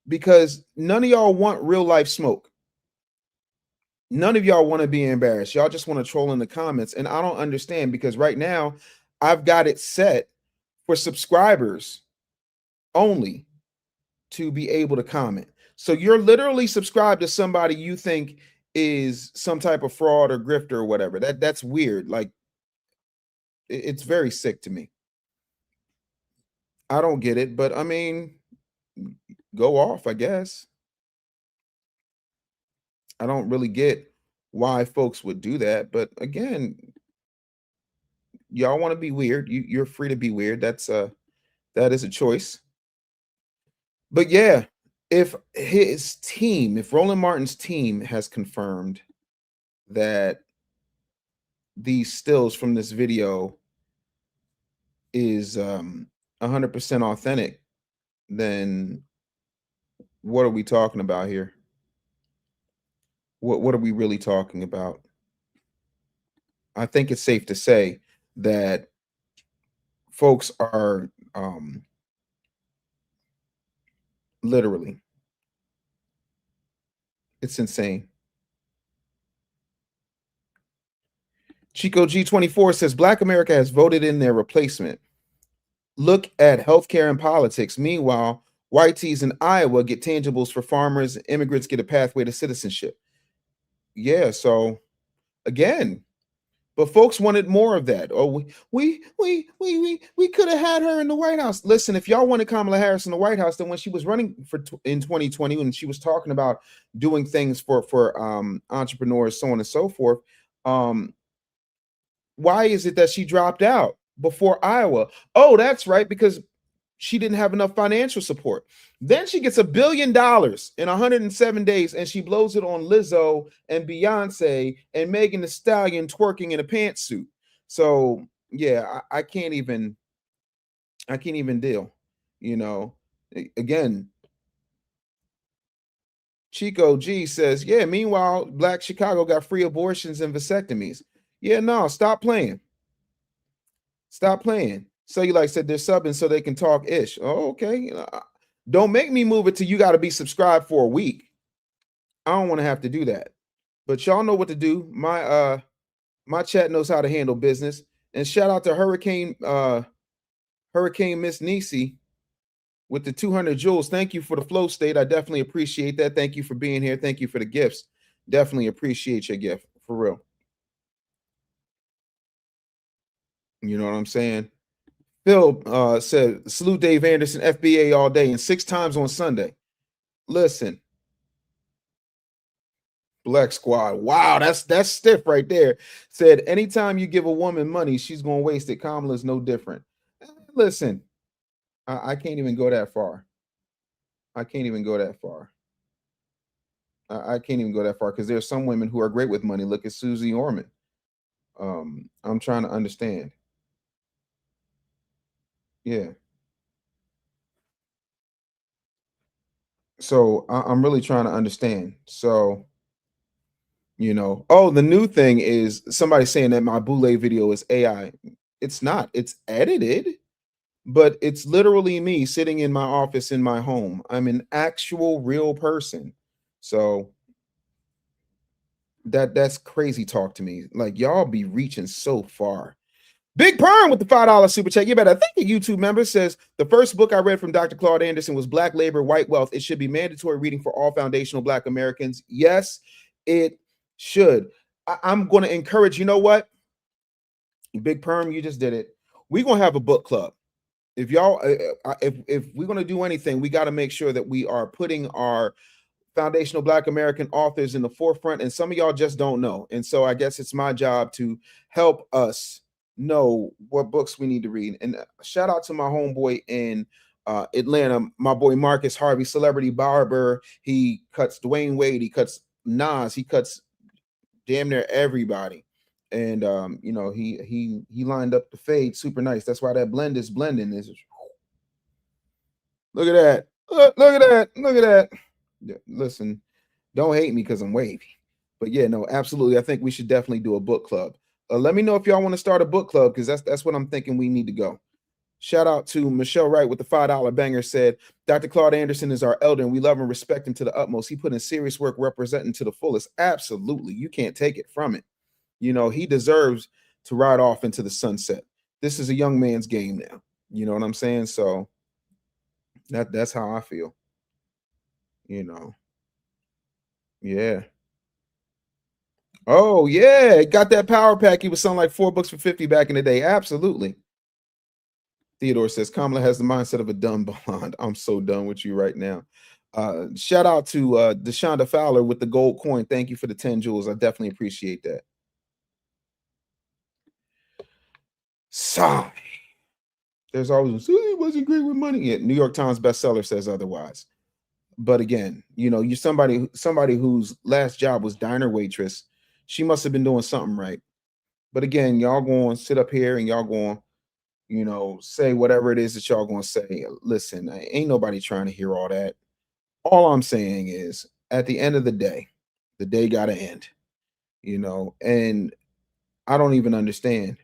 because none of y'all want real life smoke. None of y'all want to be embarrassed. Y'all just want to troll in the comments. And I don't understand, because right now I've got it set for subscribers only to be able to comment. So you're literally subscribed to somebody you think is some type of fraud or grifter or whatever. That's weird. Like, it's very sick to me. I don't get it, but I mean, go off, I guess. I don't really get why folks would do that, but again, y'all want to be weird. You're free to be weird. That is a choice. But yeah, if Roland Martin's team has confirmed that these stills from this video is 100% authentic, then what are we talking about here? What are we really talking about? I think it's safe to say that folks are literally, it's insane. Chico G24 says Black America has voted in their replacement. Look at healthcare and politics. Meanwhile, whiteys in Iowa get tangibles for farmers. Immigrants get a pathway to citizenship. Yeah, so again, but folks wanted more of that. Oh, we could have had her in the White House. Listen, if y'all wanted Kamala Harris in the White House, then when she was running in 2020, when she was talking about doing things for entrepreneurs, so on and so forth, why is it that she dropped out before Iowa? Oh, that's right, because she didn't have enough financial support. Then she gets $1 billion in 107 days, and she blows it on Lizzo and Beyonce and Megan Thee Stallion twerking in a pantsuit. So yeah, I can't even deal. You know, again, Chico G says, yeah, meanwhile, Black Chicago got free abortions and vasectomies. Yeah, no, stop playing. Stop playing. So you like said they're subbing so they can talk ish. Oh, okay. Don't make me move it till you got to be subscribed for a week. I don't want to have to do that. But y'all know what to do. My chat knows how to handle business. And shout out to Hurricane Miss Nisi with the 200 joules. Thank you for the flow state. I definitely appreciate that. Thank you for being here. Thank you for the gifts. Definitely appreciate your gift, for real. You know what I'm saying? Phil said, salute Dave Anderson, FBA all day and 6 times on Sunday. Listen, Black Squad. Wow, that's stiff right there. Said, anytime you give a woman money, she's going to waste it. Kamala's no different. Listen, I can't even go that far. I can't even go that far. I can't even go that far because there's some women who are great with money. Look at Susie Orman. I'm trying to understand. Yeah. So I'm really trying to understand. So, you know, oh, the new thing is somebody saying that my Boule video is AI. It's not. It's edited, but it's literally me sitting in my office in my home. I'm an actual real person. So that's crazy talk to me. Like, y'all be reaching so far. Big Perm with the $5 super chat. You better thank a YouTube member. Says the first book I read from Dr. Claude Anderson was Black Labor, White Wealth. It should be mandatory reading for all foundational Black Americans. Yes, it should. I'm going to encourage, you know what? Big Perm, you just did it. We're going to have a book club. If y'all, if we're going to do anything, we got to make sure that we are putting our foundational Black American authors in the forefront. And some of y'all just don't know. And so I guess it's my job to help us know what books we need to read. And shout out to my homeboy in Atlanta, my boy Marcus Harvey, celebrity barber. He cuts Dwayne Wade, he cuts Nas, he cuts damn near everybody. And you know, he lined up the fade super nice. That's why that blend is blending. Look at that. Look at that. Look at that. Listen, don't hate me because I'm wavy. But yeah, no, absolutely. I think we should definitely do a book club. Let me know if y'all want to start a book club, because that's what I'm thinking we need to go. Shout out to Michelle Wright with the $5 banger said, Dr. Claude Anderson is our elder and we love and respect him to the utmost. He put in serious work representing to the fullest. Absolutely. You can't take it from it. You know, he deserves to ride off into the sunset. This is a young man's game now. You know what I'm saying? So that's how I feel. You know. Yeah. Oh, yeah. Got that power pack. He was selling like 4 books for 50 back in the day. Absolutely. Theodore says Kamala has the mindset of a dumb blonde. I'm so done with you right now. Shout out to Deshonda Fowler with the gold coin. Thank you for the 10 jewels. I definitely appreciate that. Sigh. There's always he wasn't great with money. Yeah, New York Times bestseller says otherwise. But again, you know, you're somebody whose last job was diner waitress. She must have been doing something right. But again, y'all going to sit up here and y'all going, you know, say whatever it is that y'all going to say. Listen, ain't nobody trying to hear all that. All I'm saying is, at the end of the day got to end, you know, and I don't even understand.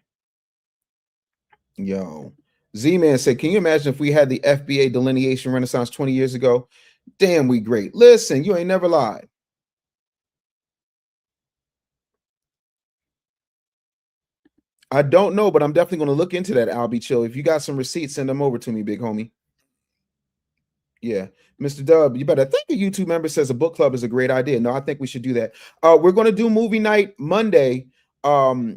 Yo, Z-Man said, can you imagine if we had the FBA delineation renaissance 20 years ago? Damn, we great. Listen, you ain't never lied. I don't know, but I'm definitely going to look into that, Albie Chill. If you got some receipts, send them over to me, big homie. Yeah. Mr. Dub, you better think a YouTube member says a book club is a great idea. No, I think we should do that. We're going to do movie night Monday. I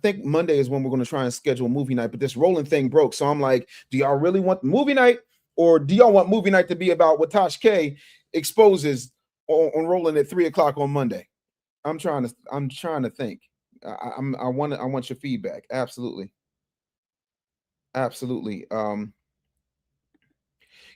think Monday is when we're going to try and schedule a movie night, but this Roland thing broke. So I'm like, do y'all really want movie night, or do y'all want movie night to be about what Tasha K exposes on Roland at 3:00 on Monday? I'm trying to think. I want your feedback. Absolutely.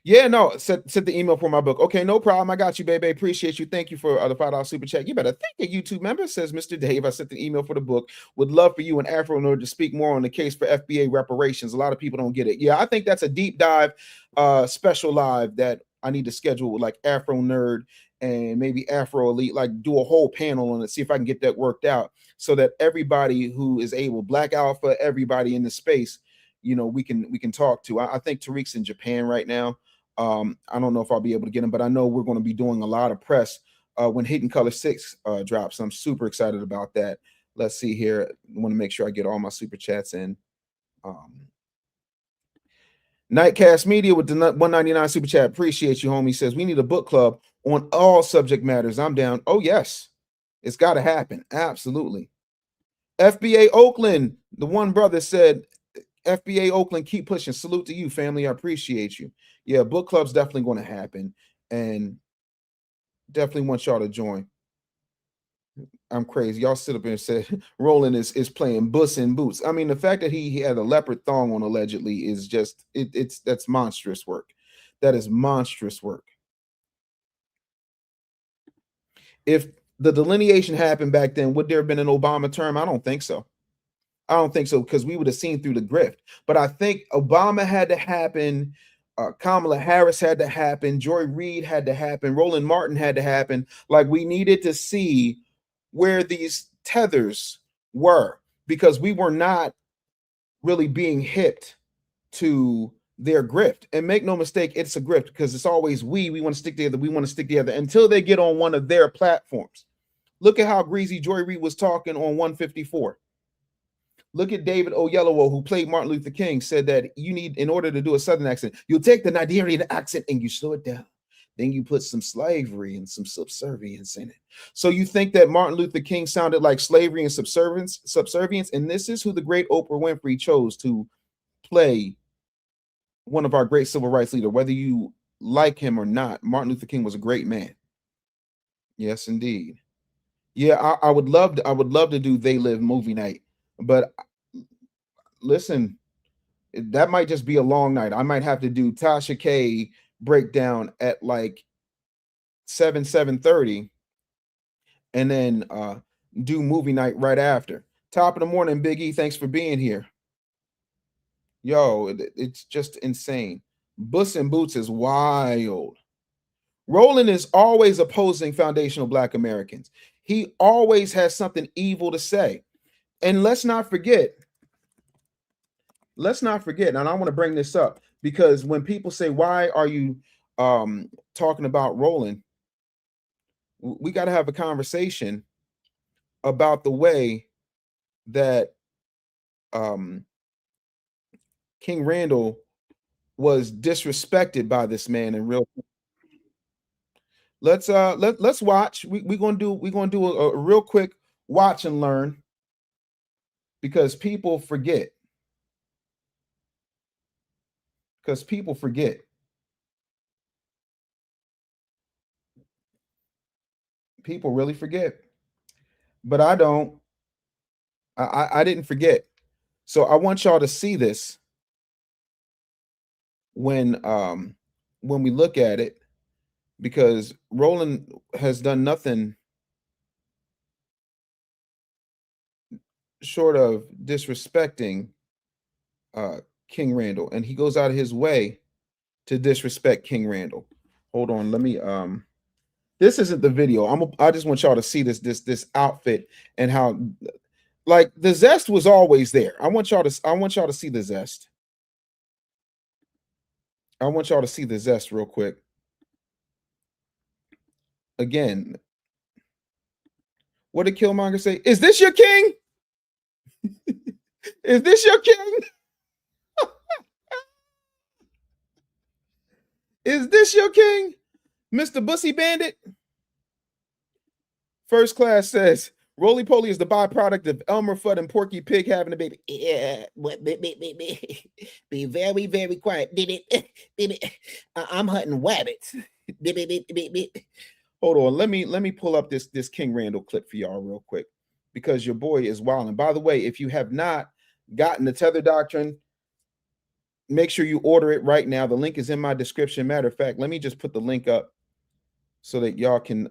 Yeah, no, sent the email for my book. Okay, no problem. I got you, baby. Appreciate you. Thank you for the $5 super chat. You better thank a YouTube member, says Mr. Dave. I sent the email for the book. Would love for you and Afro Nerd to speak more on the case for FBA reparations. A lot of people don't get it. Yeah, I think that's a deep dive special live that I need to schedule with like Afro Nerd and maybe Afro Elite, like do a whole panel on it, see if I can get that worked out so that everybody who is able, Black Alpha, everybody in the space, you know, we can talk to. I think Tariq's in Japan right now. I don't know if I'll be able to get him, but I know we're going to be doing a lot of press when Hidden Color 6 drops. I'm super excited about that. Let's see here. I want to make sure I get all my super chats in. Nightcast Media with the 199 super chat. Appreciate you, homie. Says we need a book club on all subject matters. I'm down. Oh, yes. It's got to happen. Absolutely. FBA Oakland, the one brother said, FBA Oakland, keep pushing. Salute to you, family. I appreciate you. Yeah, book club's definitely going to happen, and definitely want y'all to join. I'm crazy. Y'all sit up here and said Roland is playing Buss in Boots. I mean, the fact that he had a leopard thong on allegedly is just that's monstrous work. That is monstrous work. If the delineation happened back then, would there have been an Obama term? I don't think so. I don't think so, because we would have seen through the grift. But I think Obama had to happen. Kamala Harris had to happen. Joy Reid had to happen. Roland Martin had to happen. Like, we needed to see where these tethers were, because we were not really being hipped to their grift. And make no mistake, it's a grift, because it's always we want to stick together. We want to stick together until they get on one of their platforms. Look at how greasy Joy Reid was talking on 154. Look at David Oyelowo, who played Martin Luther King, said that you need, in order to do a Southern accent, you'll take the Nigerian accent and you slow it down. Then you put some slavery and some subservience in it. So you think that Martin Luther King sounded like slavery and subservience? And this is who the great Oprah Winfrey chose to play one of our great civil rights leaders. Whether you like him or not, Martin Luther King was a great man. Yes, indeed. Yeah, I would love to do They Live movie night. But listen, that might just be a long night. I might have to do Tasha K breakdown at like 7:30, and then do movie night right after. Top of the morning, Big E. Thanks for being here. Yo, it's just insane. Buss in Boots is wild. Roland is always opposing foundational Black Americans. He always has something evil to say. And let's not forget, let's not forget, and I want to bring this up because when people say, why are you talking about Roland, we got to have a conversation about the way that King Randall was disrespected by this man in real. Let's watch. We're gonna do a real quick watch and learn because people forget. Because people forget. People really forget. But I don't. I didn't forget. So I want y'all to see this when we look at it, because Roland has done nothing short of disrespecting King Randall, and he goes out of his way to disrespect King Randall. Hold on, let me this isn't the video. I just want y'all to see this outfit and how, like, the zest was always there. I want y'all to see the zest. I want y'all to see the zest real quick. Again, what did Killmonger say? Is this your king? Is this your king? Is this your king, Mr. Bussy Bandit? First Class says roly poly is the byproduct of Elmer Fudd and Porky Pig having a baby. Yeah, what? Be very, very quiet. I'm hunting rabbits. Hold on, let me pull up this King Randall clip for y'all real quick, because your boy is wild. And by the way, if you have not gotten the Tether Doctrine, make sure you order it right now. The link is in my description. Matter of fact, let me just put the link up so that y'all can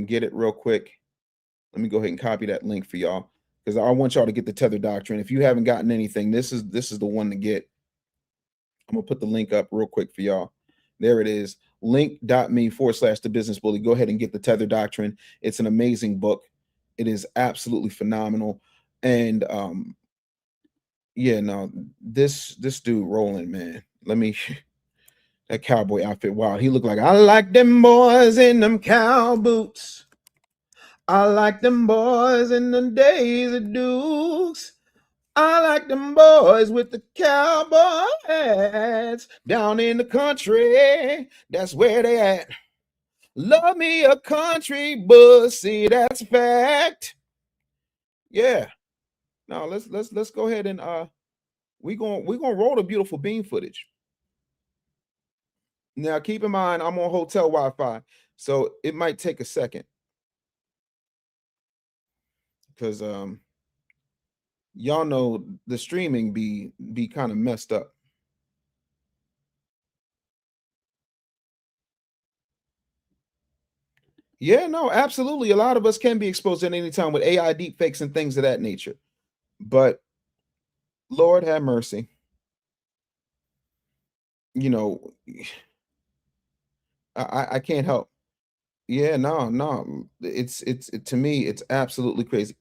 get it real quick. Let me go ahead and copy that link for y'all, because I want y'all to get the Tether Doctrine. If you haven't gotten anything, this is the one to get. I'm gonna put the link up real quick for y'all. There it is. Link.me/The Business Bully. Go ahead and get the Tether Doctrine. It's an amazing book. It is absolutely phenomenal. And yeah, no, this dude Roland, man. Let me that cowboy outfit. Wow, he looked like, I like them boys in them cow boots. I like them boys in the days of Dukes. I like them boys with the cowboy hats down in the country. That's where they at. Love me a country bussy. That's fact. Yeah. Now let's go ahead and we're gonna roll the beautiful beam footage. Now keep in mind I'm on hotel Wi-Fi, so it might take a second, because y'all know the streaming be kind of messed up. Yeah, no, absolutely. A lot of us can be exposed at any time with AI deepfakes and things of that nature. But Lord have mercy. You know, I can't help. Yeah, no. It's to me, it's absolutely crazy.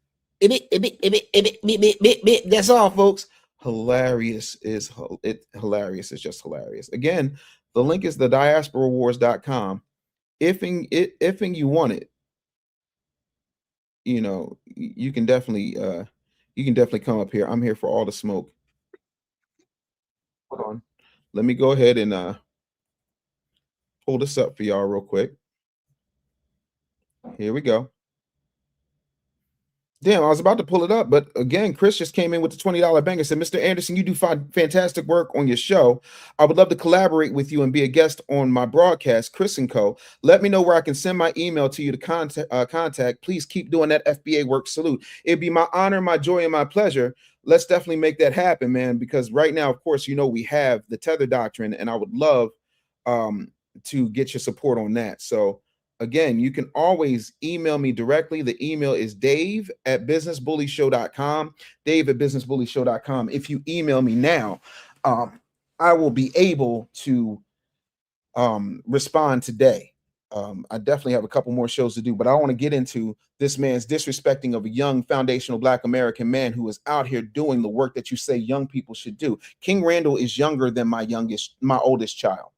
That's all, folks. Hilarious is hilarious. It's just hilarious. Again, the link is the diasporawars.com. If you want it, you know, you can definitely come up here. I'm here for all the smoke. Hold on. Let me go ahead and pull this up for y'all real quick. Here we go. Damn, I was about to pull it up, but again, Chris just came in with the $20 bank and said, Mr. Anderson, you do fantastic work on your show. I would love to collaborate with you and be a guest on my broadcast, Chris & Co. Let me know where I can send my email to you to contact. Please keep doing that FBA work. Salute. It'd be my honor, my joy, and my pleasure. Let's definitely make that happen, man, because right now, of course, you know, we have the Tether Doctrine, and I would love to get your support on that. So again, you can always email me directly. The email is dave@businessbullyshow.com. Dave@businessbullyshow.com. If you email me now, I will be able to respond today. I definitely have a couple more shows to do, but I want to get into this man's disrespecting of a young foundational Black American man who is out here doing the work that you say young people should do. King Randall is younger than my oldest child.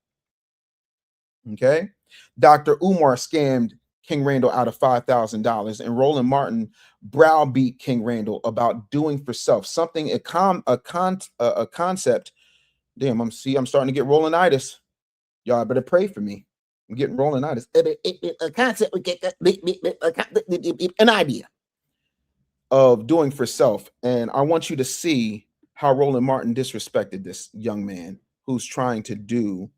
Okay. Dr. Umar scammed King Randall out of $5,000, and Roland Martin browbeat King Randall about doing for self, something, a concept. Damn, I'm starting to get Rolanditis. Y'all better pray for me. I'm getting Rolanditis. A concept, an idea of doing for self. And I want you to see how Roland Martin disrespected this young man who's trying to do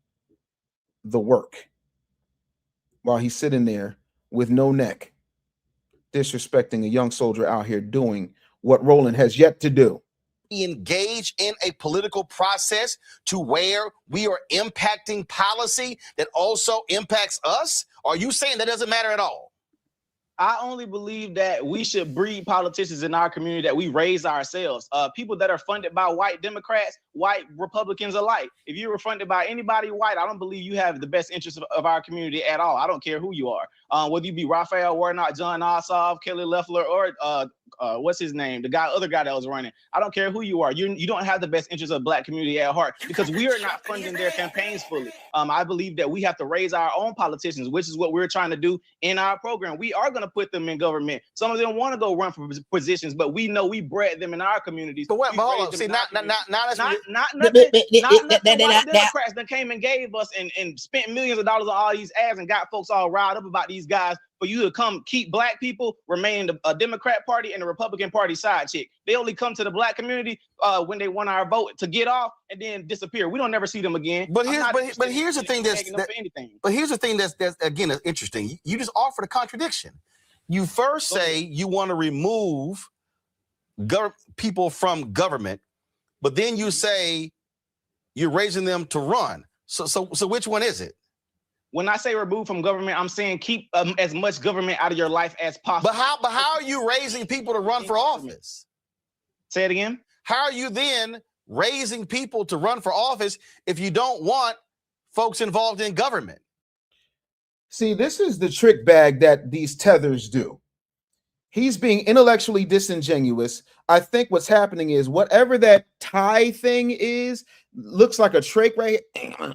the work while he's sitting there with no neck, disrespecting a young soldier out here doing what Roland has yet to do. Engage in a political process to where we are impacting policy that also impacts us? Or are you saying that doesn't matter at all? I only believe that we should breed politicians in our community that we raise ourselves. People that are funded by white Democrats, white Republicans alike. If you were funded by anybody white, I don't believe you have the best interest of our community at all. I don't care who you are. Whether you be Raphael Warnock, John Ossoff, Kelly Loeffler, or what's his name? The other guy that was running. I don't care who you are. You don't have the best interest of the Black community at heart, because we are not funding their campaigns fully. I believe that we have to raise our own politicians, which is what we're trying to do in our program. We are going to put them in government. Some of them want to go run for positions, but we know we bred them in our communities. But what? Hold on. See, not nothing white Democrats that came and gave us and spent millions of dollars on all these ads and got folks all riled up about these guys for you to come keep Black people remain a Democrat Party and the Republican Party side chick. They only come to the Black community when they want our vote to get off and then disappear. We don't never see them again. But here's the thing that's again is interesting. You just offered a contradiction. You first say you want to remove people from government, but then you say you're raising them to run. So which one is it? When I say remove from government, I'm saying keep as much government out of your life as possible. But how are you raising people to run for office? Say it again. How are you then raising people to run for office if you don't want folks involved in government? See, this is the trick bag that these tethers do. He's being intellectually disingenuous. I think what's happening is whatever that tie thing is, looks like a trach right here.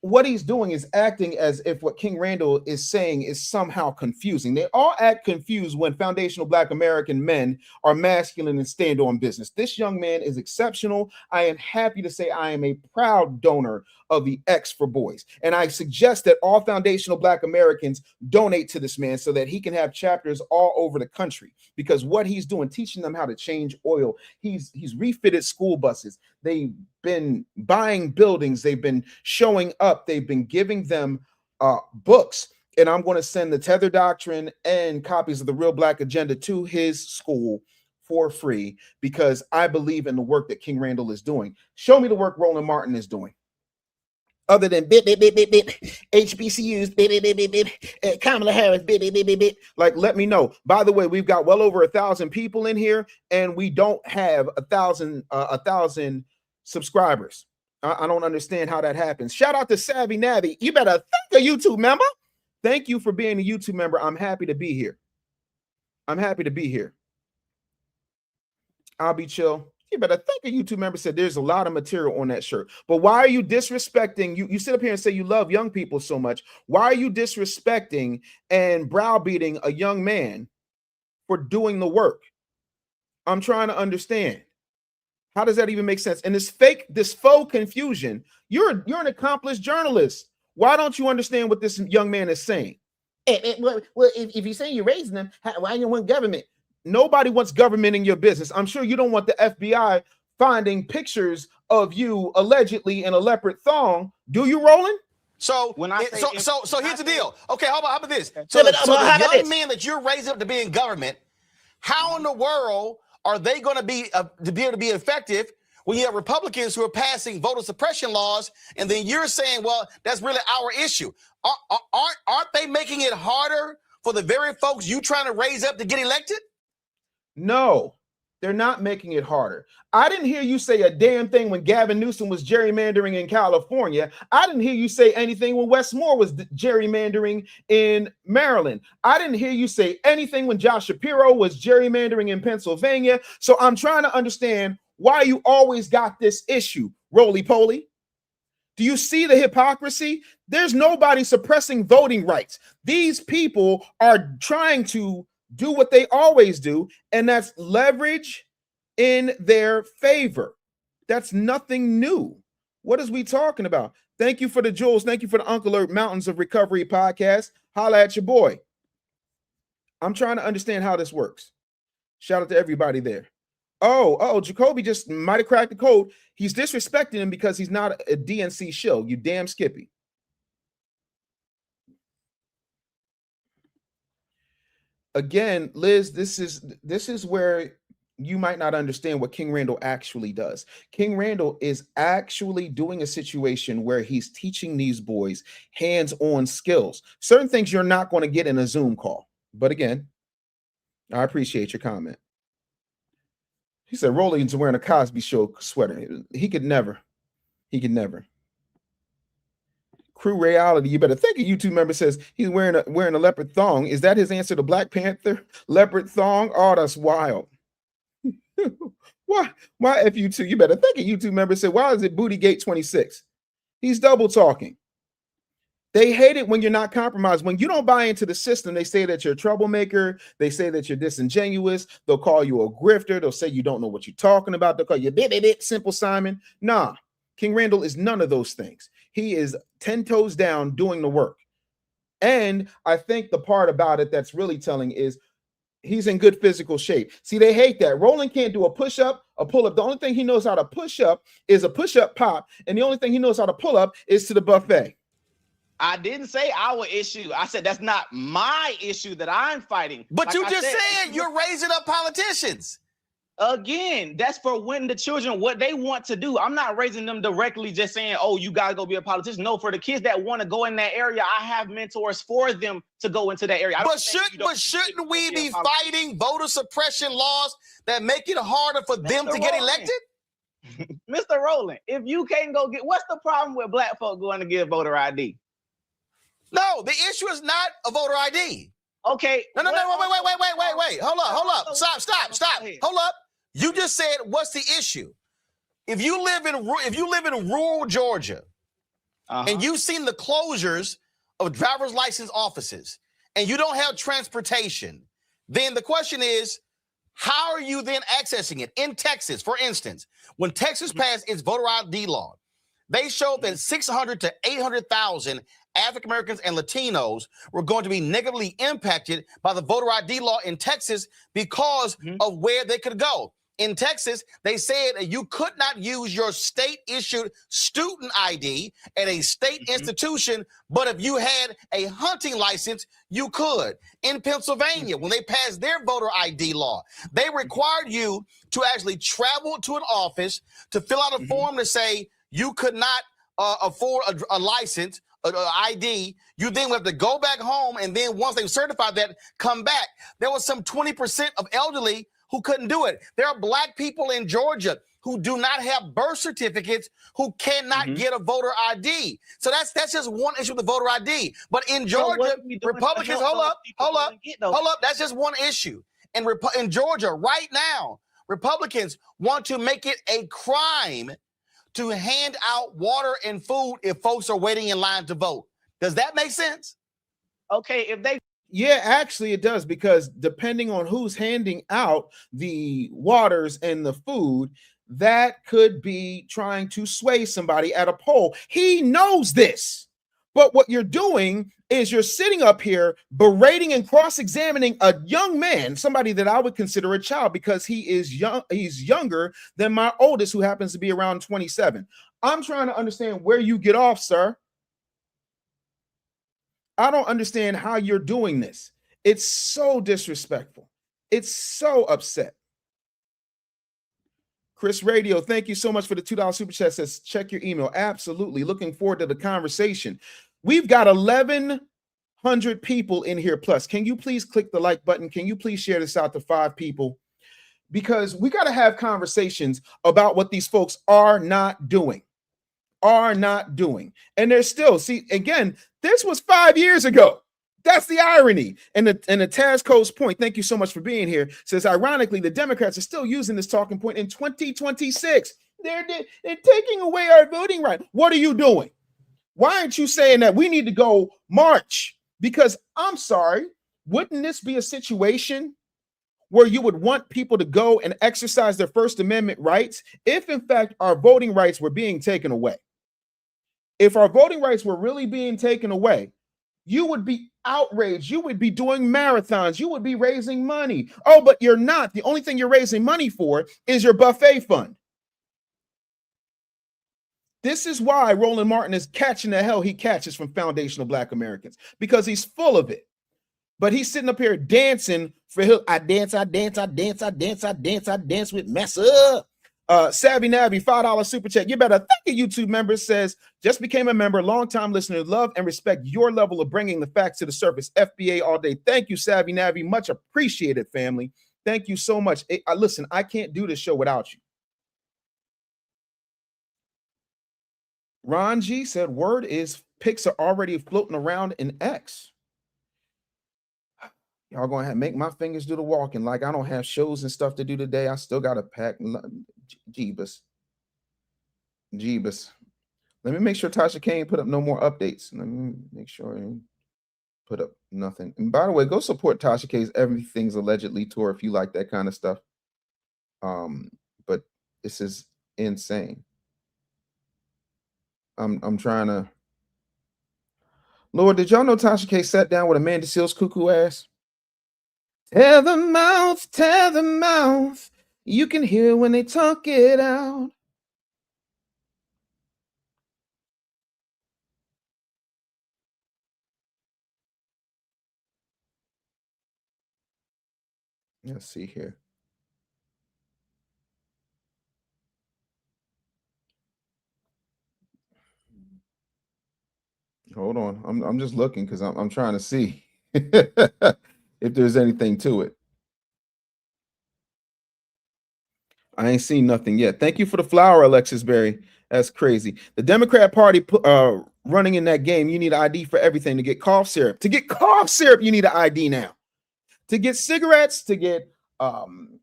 What he's doing is acting as if what King Randall is saying is somehow confusing. They all act confused when foundational Black American men are masculine and stand on business. This young man is exceptional. I am happy to say I am a proud donor of the X for Boys. And I suggest that all foundational Black Americans donate to this man so that he can have chapters all over the country, because what he's doing, teaching them how to change oil. He's refitted school buses. They've been buying buildings. They've been showing up. They've been giving them books. And I'm going to send the Tether Doctrine and copies of the Real Black Agenda to his school for free, because I believe in the work that King Randall is doing. Show me the work Roland Martin is doing. Other than HBCUs, Kamala Harris, like, let me know. By the way, we've got well over 1,000 people in here, and we don't have 1,000 subscribers. I don't understand how that happens. Shout out to Savvy Navi. You better thank a YouTube member. Thank you for being a YouTube member. I'm happy to be here. I'm happy to be here. I'll be chill. You better thank a YouTube member. Said there's a lot of material on that shirt. But why are you disrespecting? You sit up here and say you love young people so much. Why are you disrespecting and browbeating a young man for doing the work? I'm trying to understand. How does that even make sense? And this faux confusion. You're an accomplished journalist. Why don't you understand what this young man is saying? Well, if you're saying you're raising them, why do you want government? Nobody wants government in your business. I'm sure you don't want the FBI finding pictures of you allegedly in a leopard thong. Do you, Roland? So here's the deal. Okay, how about this? So the young men that you're raising up to be in government, how in the world are they going to be able to be effective when you have Republicans who are passing voter suppression laws, and then you're saying, well, that's really our issue? Aren't they making it harder for the very folks you trying to raise up to get elected? No, They're not making it harder. I didn't hear you say a damn thing when Gavin Newsom was gerrymandering in California. I didn't hear you say anything when Wes Moore was gerrymandering in Maryland. I didn't hear you say anything when Josh Shapiro was gerrymandering in Pennsylvania. So I'm trying to understand why you always got this issue, roly-poly. Do you see the hypocrisy? There's nobody suppressing voting rights. These people are trying to do what they always do, and that's leverage in their favor. That's nothing new. What is we talking about? Thank you for the jewels. Thank you for the Uncle Earth Mountains of Recovery podcast. Holla at your boy. I'm trying to understand how this works. Shout out to everybody there. Oh, Jacoby just might have cracked the code. He's disrespecting him because he's not a DNC shill. You damn Skippy. Again, Liz, this is where you might not understand what King Randall actually does. King Randall is actually doing a situation where he's teaching these boys hands-on skills. Certain things you're not going to get in a Zoom call. But again, I appreciate your comment. He said Roland's wearing a Cosby Show sweater. He could never. Crew Reality, you better think a YouTube member says he's wearing a leopard thong. Is that his answer to Black Panther? Leopard thong? Oh, that's wild. Why FU2? You better think a YouTube member said, why is it Bootygate 26? He's double talking. They hate it when you're not compromised. When you don't buy into the system, they say that you're a troublemaker. They say that you're disingenuous. They'll call you a grifter. They'll say you don't know what you're talking about. They'll call you Simple Simon. Nah, King Randall is none of those things. He is 10 toes down doing the work. And I think the part about it that's really telling is he's in good physical shape. See, they hate that. Roland can't do a push-up, a pull-up. The only thing he knows how to push up is a push-up pop. And the only thing he knows how to pull up is to the buffet. I didn't say our issue. I said that's not my issue that I'm fighting. But like you I just said you're raising up politicians. Again, that's for when the children, what they want to do. I'm not raising them directly just saying, oh, you got to go be a politician. No, for the kids that want to go in that area, I have mentors for them to go into that area. But shouldn't we be fighting voter suppression laws that make it harder for them to get elected? Mr. Roland, if you can't go get, what's the problem with black folk going to get voter ID? No, the issue is not a voter ID. Okay. No, wait. Hold up. Stop. Hold up. You just said, what's the issue? If you live in rural Georgia and you've seen the closures of driver's license offices and you don't have transportation, then the question is, how are you then accessing it? In Texas, for instance, when Texas passed its voter ID law, they showed that 600 to 800,000 African Americans and Latinos were going to be negatively impacted by the voter ID law in Texas because of where they could go. In Texas, they said that you could not use your state-issued student ID at a state institution, but if you had a hunting license, you could. In Pennsylvania, when they passed their voter ID law, they required you to actually travel to an office to fill out a form to say you could not afford a license, an ID. You then have to go back home, and then once they've certified that, come back. There was some 20% of elderly who couldn't do it. There are black people in Georgia who do not have birth certificates who cannot get a voter ID. So that's just one issue with the voter ID. But in Georgia, Republicans, hold up. That's just one issue. And in Georgia right now, Republicans want to make it a crime to hand out water and food if folks are waiting in line to vote. Does that make sense? Okay, if they... Yeah, actually it does, because depending on who's handing out the waters and the food, that could be trying to sway somebody at a poll. He knows this. But what you're doing is you're sitting up here berating and cross-examining a young man, somebody that I would consider a child because he is young. He's younger than my oldest, who happens to be around 27. I'm trying to understand where you get off, sir. I don't understand how you're doing this. It's so disrespectful. It's so upset. Chris Radio, thank you so much for the $2 super chat. Says check your email. Absolutely. Looking forward to the conversation. We've got 1,100 people in here plus. Can you please click the like button? Can you please share this out to 5 people? because we got to have conversations about what these folks are not doing. And they're still, see, again, this was 5 years ago. That's the irony. And the Tazco's point, thank you so much for being here, says, ironically, the Democrats are still using this talking point in 2026. They're taking away our voting right. What are you doing? Why aren't you saying that we need to go march? Because I'm sorry, wouldn't this be a situation where you would want people to go and exercise their First Amendment rights if, in fact, our voting rights were being taken away? If our voting rights were really being taken away, you would be outraged. You would be doing marathons. You would be raising money. Oh, but you're not. The only thing you're raising money for is your buffet fund. This is why Roland Martin is catching the hell he catches from foundational Black Americans, because he's full of it. But he's sitting up here dancing for him. I dance with Massa. Savvy Navy, $5 super chat. You better thank a YouTube member, says, just became a member, longtime listener, love and respect your level of bringing the facts to the surface. FBA all day. Thank you, Savvy Navy. Much appreciated, family. Thank you so much. Listen, I can't do this show without you. Ron G said, word is pics are already floating around in X. Y'all gonna make my fingers do the walking like I don't have shows and stuff to do today. I still got to pack. Jeebus. Let me make sure Tasha K ain't put up no more updates. Let me make sure I ain't put up nothing. And by the way, go support Tasha K's Everything's Allegedly tour if you like that kind of stuff. But this is insane. I'm trying to. Lord, did y'all know Tasha K sat down with Amanda Seals' cuckoo ass? Tell the mouth, you can hear when they talk it out. Let's see here. Hold on, I'm just looking because I'm trying to see if there's anything to it. I ain't seen nothing yet. Thank you for the flower, Alexis Berry. That's crazy. The Democrat Party running in that game, you need an ID for everything. To get cough syrup. To get cough syrup, you need an ID now. To get cigarettes, to get a pum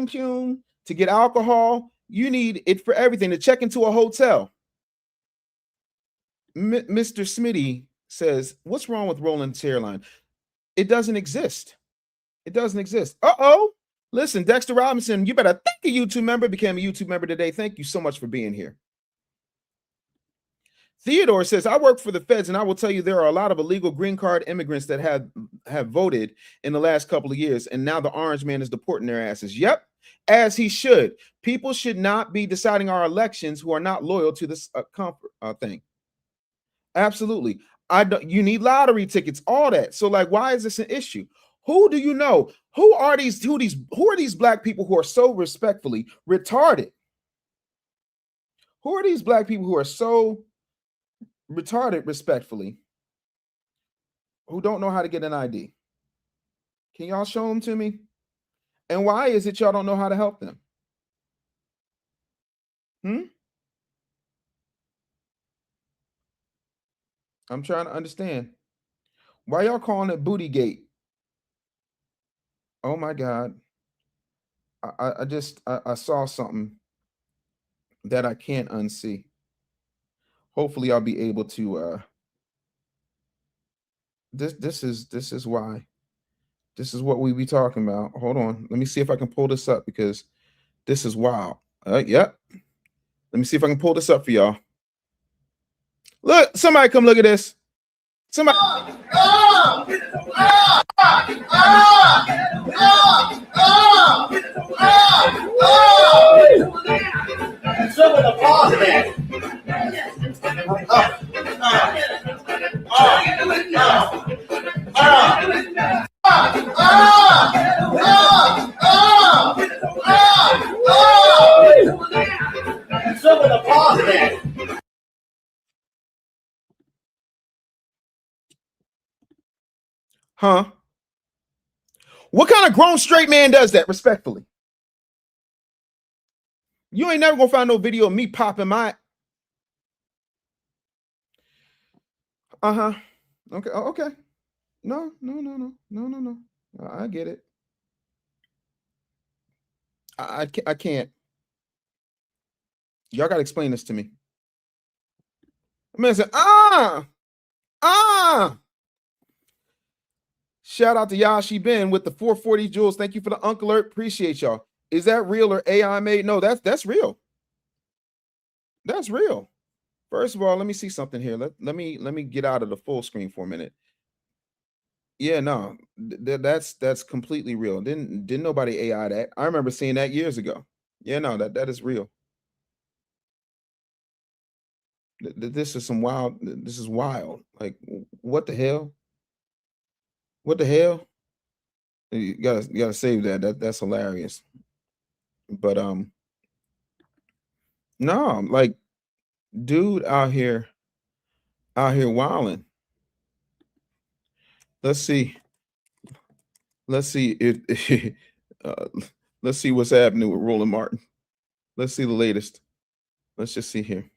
pum, to get alcohol, you need it for everything. To check into a hotel. Mr. Smitty says, what's wrong with Roland's hairline? It doesn't exist. It doesn't exist. Uh-oh. Listen, Dexter Robinson, you better thank a YouTube member. Became a YouTube member today. Thank you so much for being here. Theodore says, I work for the feds, and I will tell you there are a lot of illegal green card immigrants that have voted in the last couple of years, and now the orange man is deporting their asses. Yep, as he should. People should not be deciding our elections who are not loyal to this thing. Absolutely. You need lottery tickets, all that. So, like, why is this an issue? Who do you know? Who are these Black people who are so respectfully retarded? Who are these Black people who are so retarded respectfully, who don't know how to get an ID? Can y'all show them to me? And why is it y'all don't know how to help them? I'm trying to understand. Why y'all calling it Bootygate? Oh my God. I saw something that I can't unsee. Hopefully I'll be able to this is why. This is what we be talking about. Hold on. Let me see if I can pull this up because this is wild. Yep. Let me see if I can pull this up for y'all. Look, somebody come look at this. Somebody. Some of the positive. Some of the positive. Huh? What kind of grown straight man does that, respectfully? You ain't never gonna find no video of me popping my. Okay. Okay. No. I get it. I can't. Y'all gotta explain this to me. Man said, Shout out to Yashi Ben with the 440 jewels. Thank you for the Uncle Alert. Appreciate y'all. Is that real or AI made? No, that's real. That's real. First of all, let me see something here. Let me get out of the full screen for a minute. Yeah, no, that's completely real. Didn't nobody AI that? I remember seeing that years ago. Yeah, no, that is real. This is some wild. This is wild. Like, what the hell? What the hell? You gotta save that. That's hilarious. But no, like, dude out here wilding. Let's see if let's see what's happening with Roland Martin. Let's see the latest. Let's just see here.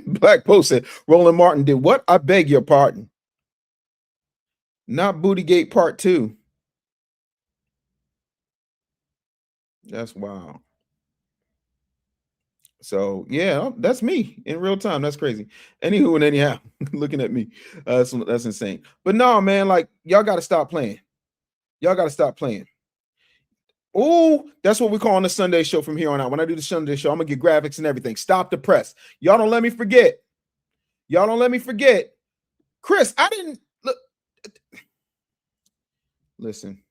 Black Post said Roland Martin did what? I beg your pardon. Not Bootygate Part 2. That's wild. So yeah, that's me in real time. That's crazy. Anywho and anyhow, looking at me, that's insane. But no, man, like, y'all got to stop playing. Y'all got to stop playing. Oh, that's what we call on the Sunday show from here on out. When I do the Sunday show, I'm gonna get graphics and everything. Stop the press. Y'all don't let me forget. Y'all don't let me forget. Chris, I didn't look. Listen.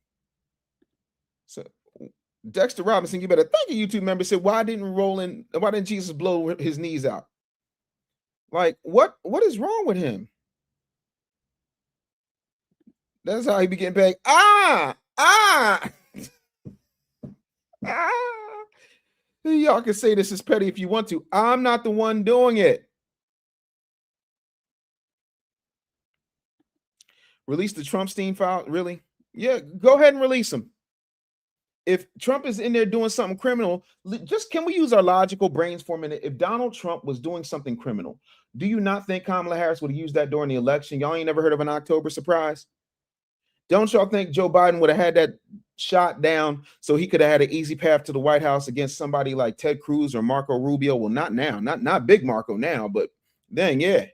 So Dexter Robinson, you better thank a YouTube member, said, why didn't Jesus blow his knees out? Like, what is wrong with him? That's how he be getting paid. Y'all can say this is petty if you want to. I'm not the one doing it. Release the Trumpstein file? Really? Yeah, go ahead and release them. If Trump is in there doing something criminal, just can we use our logical brains for a minute? If Donald Trump was doing something criminal, do you not think Kamala Harris would have used that during the election? Y'all ain't never heard of an October surprise? Don't y'all think Joe Biden would have had that shot down so he could have had an easy path to the White House against somebody like Ted Cruz or Marco Rubio? Well, not now, not big Marco now, but then, yeah.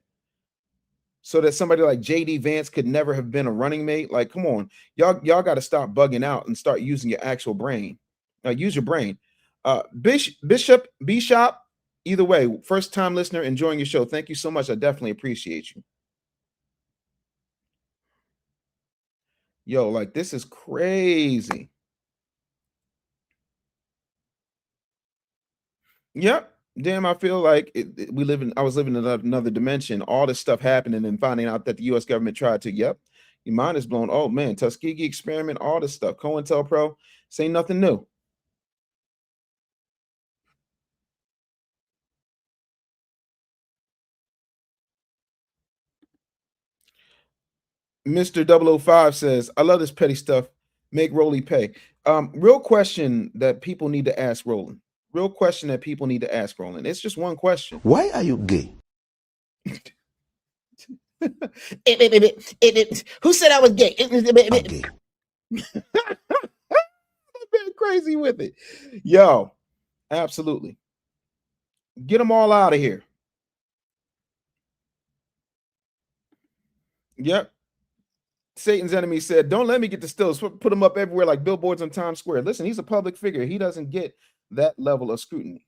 So that somebody like J.D. Vance could never have been a running mate. Like, come on, y'all got to stop bugging out and start using your actual brain. Use your brain. Bishop, either way, first time listener, enjoying your show. Thank you so much. I definitely appreciate you. Yo, like, this is crazy. Yep. Damn, I feel like I was living in another dimension. All this stuff happening and finding out that the U.S. government tried to, your mind is blown. Oh, man, Tuskegee experiment, all this stuff. COINTELPRO, say nothing new. Mr. 005 says, I love this petty stuff. Make Rolly pay. Real question that people need to ask Roland. It's just one question. Why are you gay? Who said I was gay? I'm gay. I've been crazy with it. Yo, absolutely. Get them all out of here. Yep. Satan's enemy said, don't let me get the stills. Put them up everywhere like billboards on Times Square. Listen, he's a public figure. He doesn't get that level of scrutiny.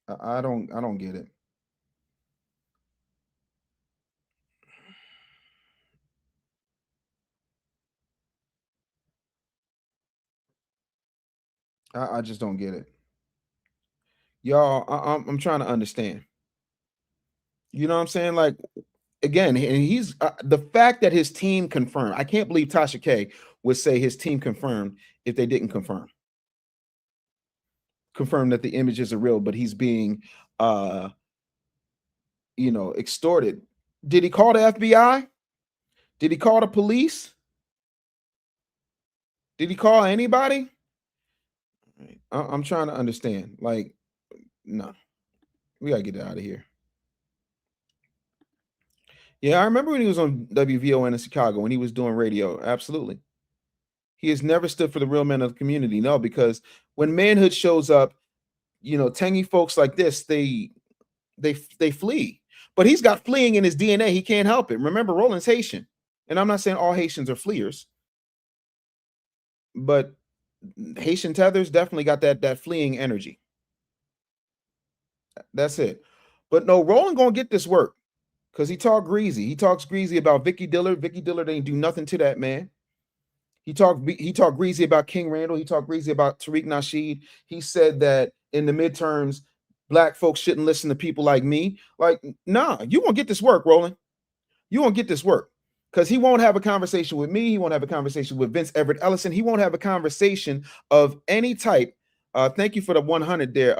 I don't get it. I just don't get it. Y'all, I'm trying to understand. You know what I'm saying? Like, again, and he's the fact that his team confirmed. I can't believe Tasha K would say his team confirmed if they didn't confirm that the images are real, but he's being extorted. Did he call the FBI? Did he call the police? Did he call anybody? I'm trying to understand. Like, no, we gotta get out of here. Yeah, I remember when he was on WVON in Chicago when he was doing radio. Absolutely. He has never stood for the real men of the community. No, because when manhood shows up, tangy folks like this, they flee. But he's got fleeing in his DNA. He can't help it. Remember, Roland's Haitian. And I'm not saying all Haitians are fleers, but Haitian tethers definitely got that fleeing energy. That's it. But no, Roland gonna get this work because he talked greasy. He talks greasy about Vicky Dillard. Vicky Dillard ain't do nothing to that man. He talked greasy about King Randall. He talked greasy about Tariq Nasheed. He said that in the midterms, black folks shouldn't listen to people like me. Like, nah, you won't get this work, Roland. You won't get this work because he won't have a conversation with me. He won't have a conversation with Vince Everett Ellison. He won't have a conversation of any type. Thank you for the 100 there,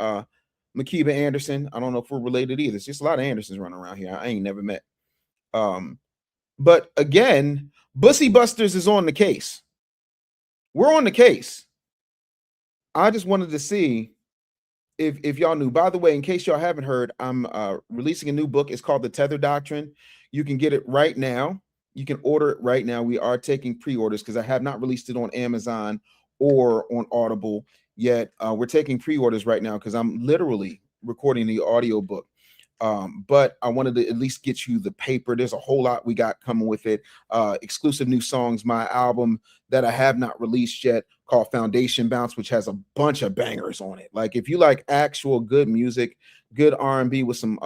Makiba Anderson. I don't know if we're related either. It's just a lot of Andersons running around here. I ain't never met. But again, Bussy Busters is on the case. We're on the case. I just wanted to see if y'all knew. By the way, in case y'all haven't heard, I'm releasing a new book. It's called The Tether Doctrine. You can get it right now. You can order it right now. We are taking pre-orders because I have not released it on Amazon or on Audible yet. We're taking pre-orders right now because I'm literally recording the audio book. But I wanted to at least get you the paper. There's a whole lot we got coming with it. Exclusive new songs, my album that I have not released yet called Foundation Bounce, which has a bunch of bangers on it. Like if you like actual good music, good R&B with some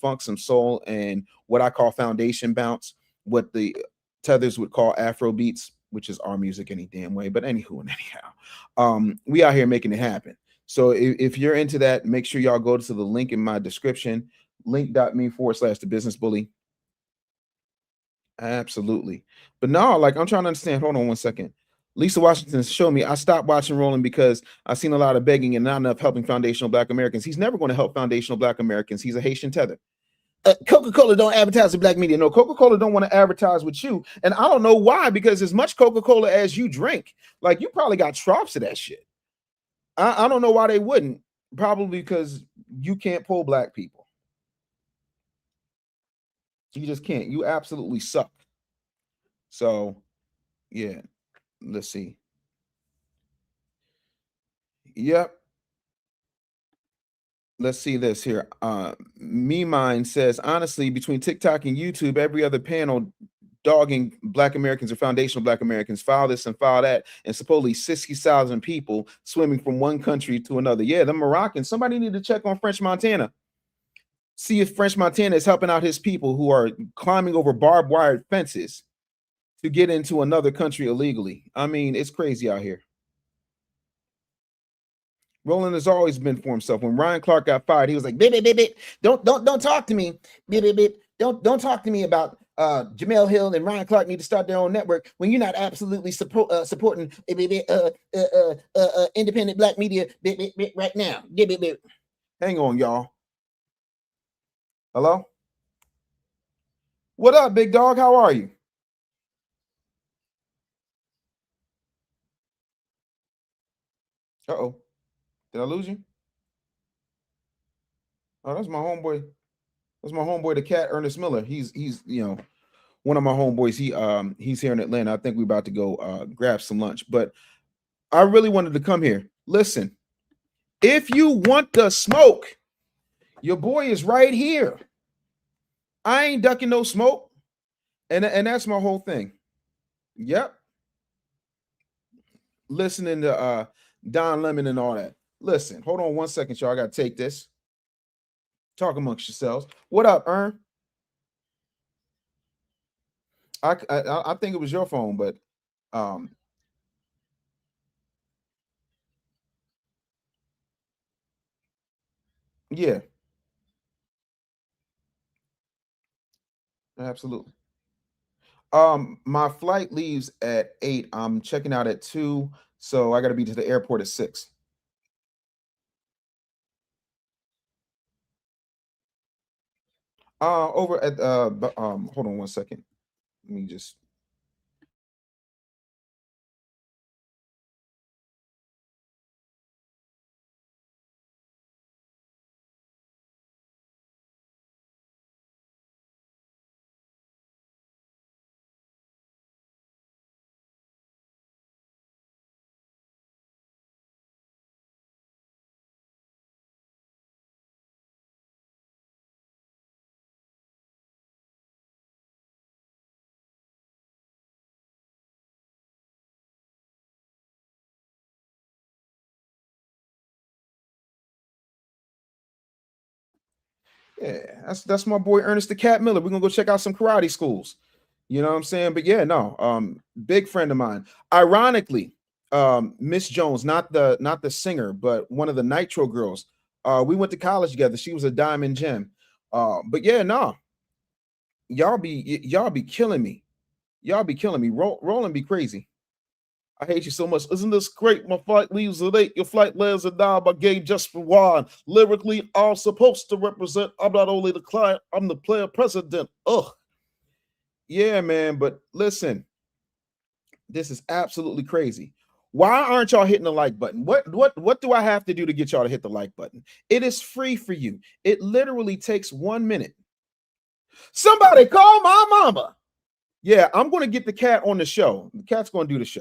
funk, some soul, and what I call Foundation Bounce, what the tethers would call Afro beats, which is our music any damn way. But anywho and anyhow, we out here making it happen. So if you're into that, make sure y'all go to the link in my description, link.me/the business bully. Absolutely. But no, like I'm trying to understand. Hold on one second. Lisa Washington showed me I stopped watching Roland because I've seen a lot of begging and not enough helping foundational Black Americans. He's never going to help foundational Black Americans. He's a Haitian tether. Coca-Cola don't advertise with Black media. No, Coca-Cola don't want to advertise with you. And I don't know why, because as much Coca-Cola as you drink, like you probably got troughs of that shit. I don't know why they wouldn't. Probably because you can't pull Black people. You just can't. You absolutely suck. So, yeah. Let's see. Yep. Let's see this here. Me Mine says, honestly, between TikTok and YouTube, every other panel dogging Black Americans or foundational Black Americans, file this and file that, and supposedly 60,000 people swimming from one country to another. Yeah, the Moroccans. Somebody need to check on French Montana. See if French Montana is helping out his people who are climbing over barbed wire fences to get into another country illegally. I mean, it's crazy out here. Roland has always been for himself. When Ryan Clark got fired, he was like, don't talk to me. Don't talk to me about Jamel Hill and Ryan Clark need to start their own network when you're not absolutely supporting independent Black media right now. Hang on, y'all. Hello? What up, big dog? How are you? Uh-oh. Did I lose you? Oh, that's my homeboy. That's my homeboy, the cat, Ernest Miller. He's one of my homeboys. He's here in Atlanta. I think we're about to go grab some lunch. But I really wanted to come here. Listen, if you want the smoke, your boy is right here. I ain't ducking no smoke. And that's my whole thing. Yep. Listening to Don Lemon and all that. Listen, hold on one second, y'all. I gotta take this. Talk amongst yourselves. What up, Ern? I think it was your phone, but yeah, absolutely. My flight leaves at 8. I'm checking out at 2, so I got to be to the airport at 6. Over at hold on one second. Let me just. Yeah, that's my boy Ernest the Cat Miller. We're gonna go check out some karate schools. You know what I'm saying? But yeah, no, big friend of mine. Ironically, Miss Jones, not the singer, but one of the Nitro girls. We went to college together. She was a D.A.M.N gem. But yeah, no, y'all be killing me. Y'all be killing me. Roland be crazy. I hate you so much. Isn't this great? My flight leaves at 8. Your flight lands at 9. My game just for one. Lyrically, I'm supposed to represent. I'm not only the client, I'm the player president. Ugh. Yeah, man. But listen, this is absolutely crazy. Why aren't y'all hitting the like button? What do I have to do to get y'all to hit the like button? It is free for you. It literally takes 1 minute. Somebody call my mama. Yeah, I'm going to get the cat on the show. The cat's going to do the show.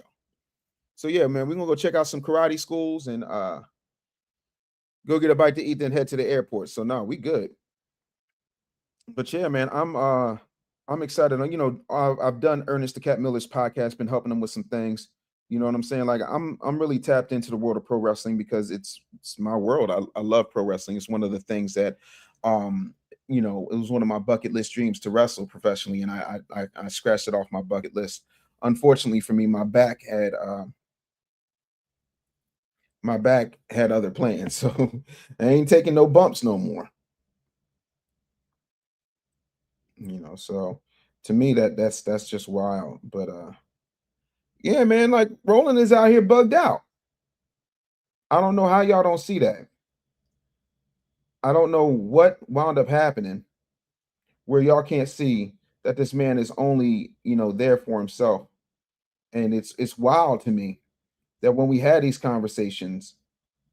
So yeah, man, we're gonna go check out some karate schools and go get a bite to eat, then head to the airport. So no, we good. But yeah, man, I'm excited. You know, I've done Ernest the Cat Miller's podcast, been helping him with some things. You know what I'm saying? Like I'm really tapped into the world of pro wrestling because it's my world. I love pro wrestling. It's one of the things that you know, it was one of my bucket list dreams to wrestle professionally, and I scratched it off my bucket list. Unfortunately for me, my back had other plans, so I ain't taking no bumps no more. You know, so to me that's just wild. But yeah, man, like Roland is out here bugged out. I don't know how y'all don't see that. I don't know what wound up happening where y'all can't see that this man is only, you know, there for himself. And it's wild to me that when we had these conversations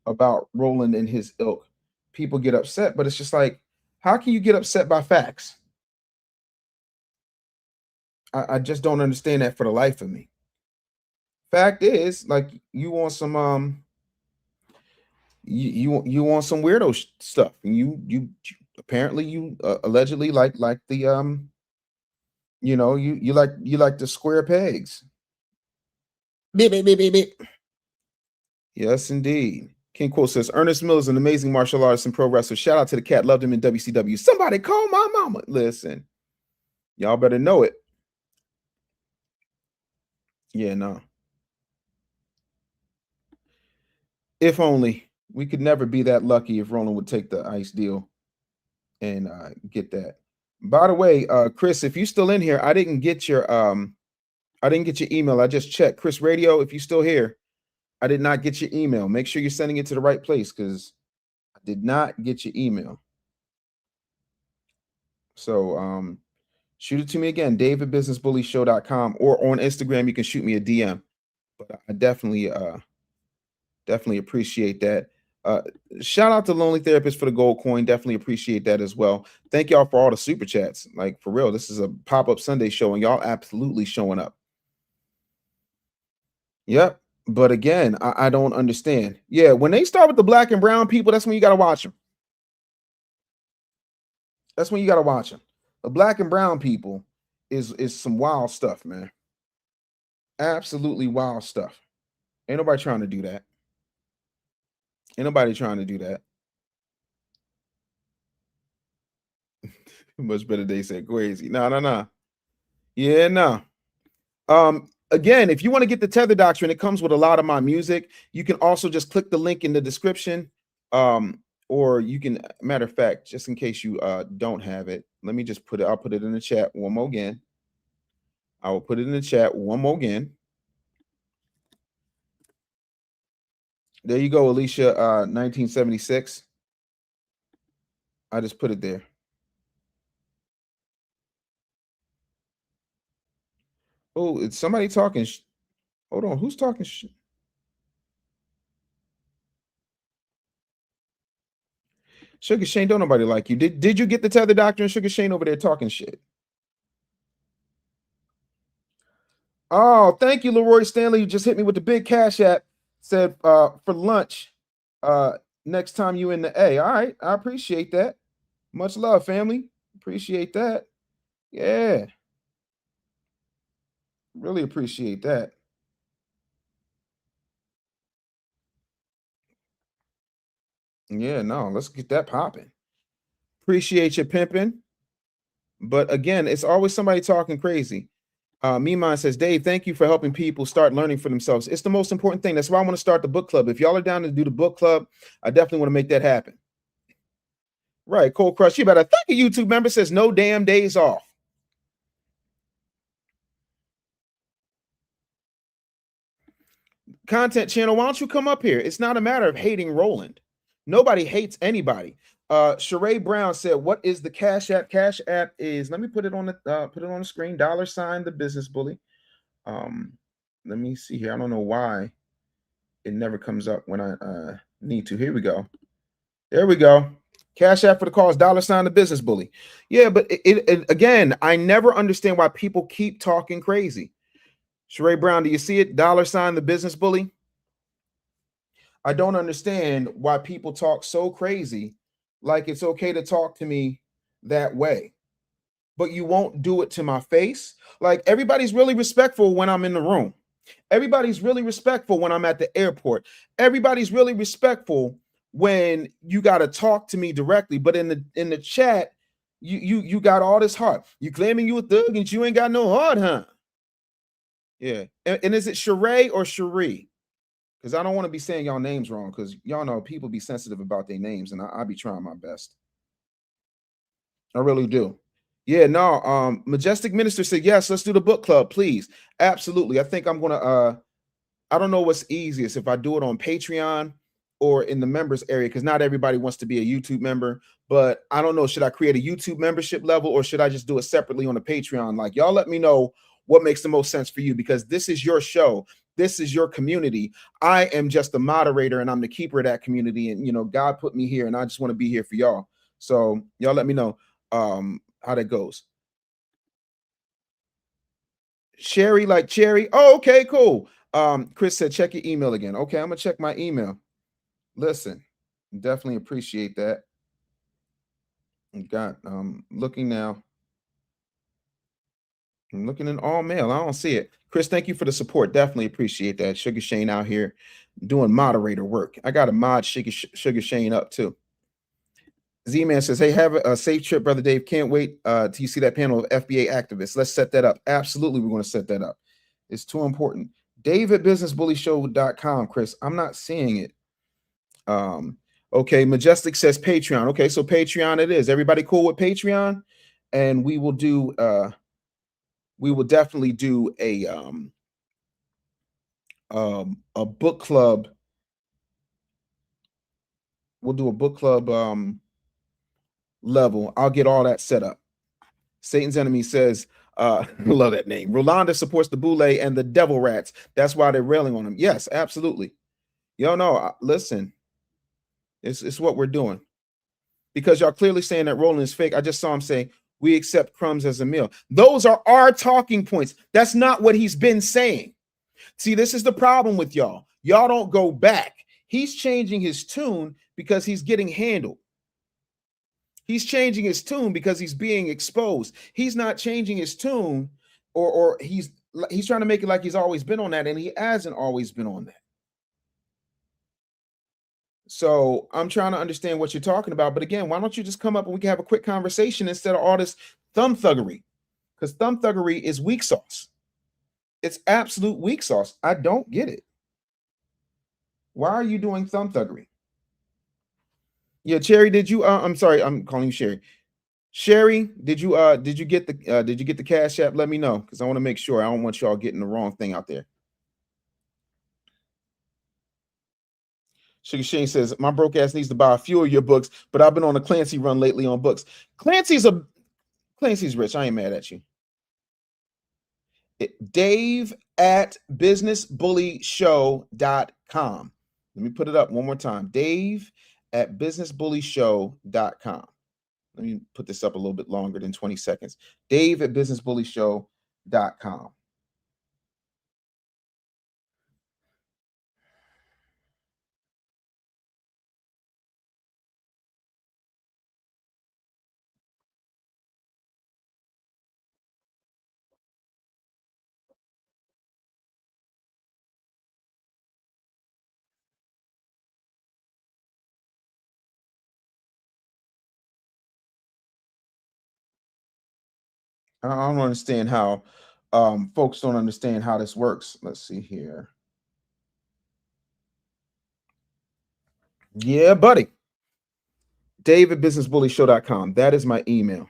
about Roland and his ilk, people get upset, but it's just like, how can you get upset by facts? I just don't understand that for the life of me. Fact is, like you want some you want some weirdo stuff, and you apparently you allegedly like the you know you like the square pegs. Beep, beep, beep, beep, beep. Yes, indeed. King Quote says Ernest Miller is an amazing martial artist and pro wrestler. Shout out to the cat. Loved him in WCW. Somebody call my mama. Listen, y'all better know it. Yeah, no. If only we could never be that lucky if Roland would take the ice deal and get that. By the way, Chris, if you still in here, I didn't get your email. I just checked. Chris Radio, if you still here, I did not get your email. Make sure you're sending it to the right place because I did not get your email. So shoot it to me again, davidbusinessbullyshow.com, or on Instagram, you can shoot me a DM. But I definitely appreciate that. Shout out to Lonely Therapist for the gold coin. Definitely appreciate that as well. Thank y'all for all the super chats. Like for real, this is a pop-up Sunday show, and y'all absolutely showing up. Yep. But again, I don't understand. Yeah, when they start with the black and brown people, that's when you got to watch them. That's when you got to watch them. The black and brown people is some wild stuff, man. Absolutely wild stuff. Ain't nobody trying to do that. Ain't nobody trying to do that. Much better they say crazy. No. Yeah, no. Again, if you want to get the Tether Doctrine, it comes with a lot of my music. You can also just click the link in the description. Or you can, matter of fact, just in case you don't have it, let me just I'll put it in the chat one more again. I will put it in the chat one more again. There you go, Alicia, 1976. I just put it there. Oh, it's somebody talking. Hold on, who's talking? Sugar Shane, don't nobody like you. Did you get the tether doctor and Sugar Shane over there talking shit? Oh, thank you, Leroy Stanley. You just hit me with the big cash app. Said for lunch. Next time you in the A. All right, I appreciate that. Much love, family. Appreciate that. Yeah. Really appreciate that. Yeah, no, let's get that popping. Appreciate you pimping. But again, it's always somebody talking crazy. Mimon says, Dave, thank you for helping people start learning for themselves. It's the most important thing. That's why I want to start the book club. If y'all are down to do the book club, I definitely want to make that happen. Right, Cold Crush, you better thank a YouTube member says no damn days off. Content channel, why don't you come up here? It's not a matter of hating Roland. Nobody hates anybody. Sheree Brown said, what is the Cash App? Cash App is, let me put it on the screen, $ the business bully. Let me see here. I don't know why it never comes up when I need to. Here we go. There we go. Cash App for the cause, $ the business bully. Yeah, but it again, I never understand why people keep talking crazy. Sheree Brown, do you see it? $ the business bully. I don't understand why people talk so crazy, like it's okay to talk to me that way, but you won't do it to my face. Like everybody's really respectful when I'm in the room. Everybody's really respectful when I'm at the airport. Everybody's really respectful when you got to talk to me directly. But in the chat, you got all this heart. You claiming you a thug and you ain't got no heart, huh? Yeah. And is it Sheree or Cherie? Because I don't want to be saying y'all names wrong, because y'all know people be sensitive about their names, and I be trying my best. I really do. Yeah, no, Majestic Minister said, yes, let's do the book club, please. Absolutely. I think I'm gonna I don't know what's easiest, if I do it on Patreon or in the members area, because not everybody wants to be a YouTube member. But I don't know, should I create a YouTube membership level, or should I just do it separately on the Patreon? Like, y'all let me know what makes the most sense for you, because this is your show. This is your community. I am just the moderator, and I'm the keeper of that community. And, you know, God put me here, and I just want to be here for y'all. So y'all let me know how that goes. Sherry, like cherry. Oh, okay, cool. Chris said, check your email again. Okay, I'm gonna check my email. Listen, definitely appreciate that. Got looking now. I'm looking in all mail. I don't see it. Chris, thank you for the support. Definitely appreciate that. Sugar Shane out here doing moderator work. I got to mod Sugar Shane up too. Z-Man says, hey, have a safe trip, Brother Dave. Can't wait till you see that panel of FBA activists. Let's set that up. Absolutely, we're going to set that up. It's too important. Dave at businessbullyshow.com, Chris. I'm not seeing it. Okay, Majestic says Patreon. Okay, so Patreon it is. Everybody cool with Patreon? And we will do we will definitely do a book club. We'll do a book club level. I'll get all that set up. Satan's Enemy says, love that name. Rolanda supports the Boule and the Devil Rats. That's why they're railing on him. Yes, absolutely. Y'all know, listen, it's what we're doing. Because y'all clearly saying that Roland is fake. I just saw him say, we accept crumbs as a meal. Those are our talking points. That's not what he's been saying. See, this is the problem with y'all. Y'all don't go back. He's changing his tune because he's getting handled. He's changing his tune because he's being exposed. He's not changing his tune, or he's trying to make it like he's always been on that, and he hasn't always been on that. So I'm trying to understand what you're talking about. But again, why don't you just come up and we can have a quick conversation instead of all this thumb thuggery? Because thumb thuggery is weak sauce. It's absolute weak sauce. I don't get it. Why are you doing thumb thuggery? Yeah, Cherry, did you I'm sorry, I'm calling you Sherry. Sherry, did you get the Cash App? Let me know, because I want to make sure. I don't want y'all getting the wrong thing out there. Sugar Shane says, my broke ass needs to buy a few of your books, but I've been on a Clancy run lately on books. Clancy's rich. I ain't mad at you. Dave at businessbullyshow.com. Let me put it up one more time. Dave at businessbullyshow.com. Let me put this up a little bit longer than 20 seconds. Dave at businessbullyshow.com. I don't understand how folks don't understand how this works. Let's see here. Yeah, buddy. Dave at businessbullyshow.com. That is my email.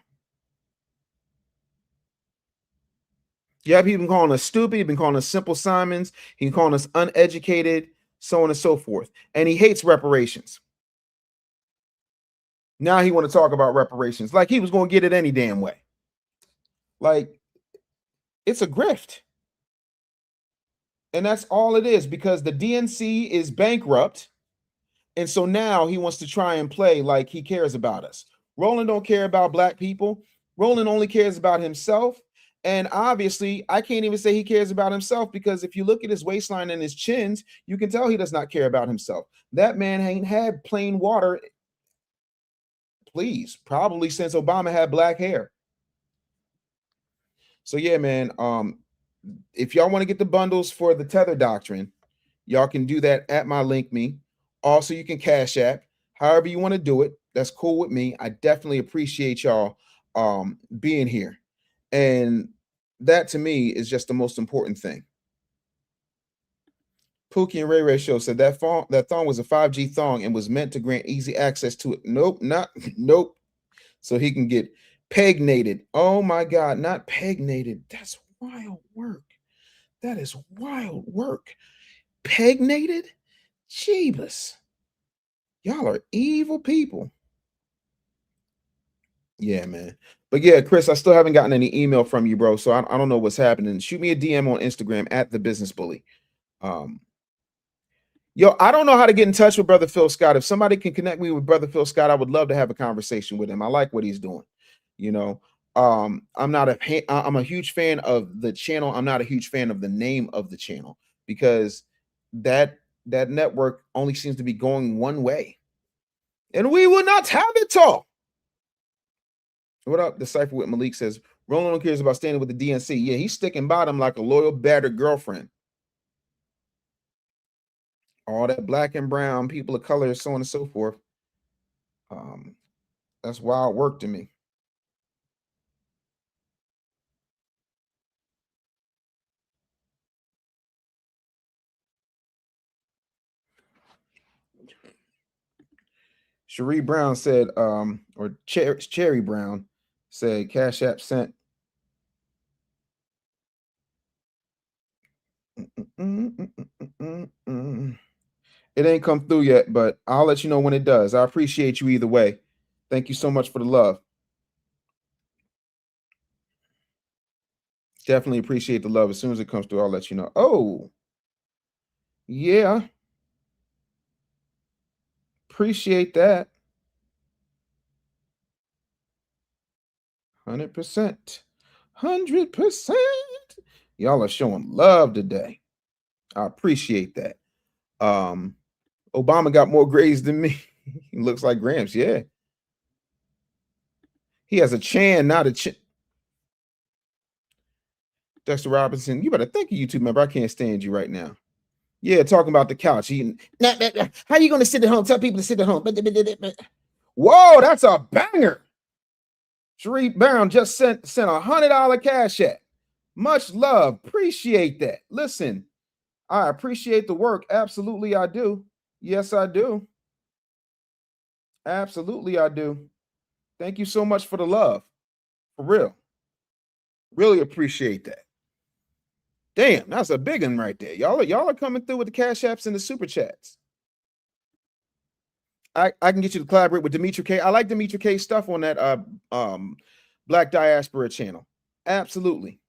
Yeah, people been calling us stupid. He's been calling us simple Simons. He's been calling us uneducated, so on and so forth. And he hates reparations. Now he want to talk about reparations like he was going to get it any damn way. Like, it's a grift. And that's all it is, because the DNC is bankrupt. And so now he wants to try and play like he cares about us. Roland don't care about black people. Roland only cares about himself. And obviously, I can't even say he cares about himself, because if you look at his waistline and his chins, you can tell he does not care about himself. That man ain't had plain water, please, probably since Obama had black hair. So yeah, man, if y'all want to get the bundles for the Tether Doctrine, y'all can do that at my link me. Also, you can Cash App, however you want to do it. That's cool with me. I definitely appreciate y'all being here. And that to me is just the most important thing. Pookie and Ray Ray Show said that thong was a 5G thong and was meant to grant easy access to it. Nope. So he can get pegnated. Oh my God, not pegnated. That's wild work. That is wild work. Pegnated? Jeebus. Y'all are evil people. Yeah, man. But yeah, Chris, I still haven't gotten any email from you, bro. So I don't know what's happening. Shoot me a DM on Instagram at the Business Bully. Yo, I don't know how to get in touch with Brother Phil Scott. If somebody can connect me with Brother Phil Scott, I would love to have a conversation with him. I like what he's doing. You know, I'm a huge fan of the channel. I'm not a huge fan of the name of the channel, because that network only seems to be going one way, and we will not have it all. What up? The Cypher with Malik says Roland cares about standing with the DNC. Yeah, he's sticking by them like a loyal, battered girlfriend. All that black and brown, people of color, so on and so forth. That's wild work to me. Cherie Brown said, or Cherry Brown said, Cash App sent. It ain't come through yet, but I'll let you know when it does. I appreciate you either way. Thank you so much for the love. Definitely appreciate the love. As soon as it comes through, I'll let you know. Oh, yeah. Appreciate that. 100%. 100%. Y'all are showing love today. I appreciate that. Obama got more grades than me. He looks like Gramps, yeah. He has a chin, not a chin. Dexter Robinson, you better thank a YouTube member. I can't stand you right now. Yeah, talking about the couch. How you going to sit at home? Tell people to sit at home. Whoa, that's a banger. Cherie Brown just sent $100 Cash App. Much love. Appreciate that. Listen, I appreciate the work. Absolutely, I do. Yes, I do. Absolutely, I do. Thank you so much for the love. For real. Really appreciate that. Damn, that's a big one right there. Y'all are coming through with the Cash Apps and the Super Chats. I can get you to collaborate with Dimitri K. I like Dimitri K stuff on that Black Diaspora channel. Absolutely.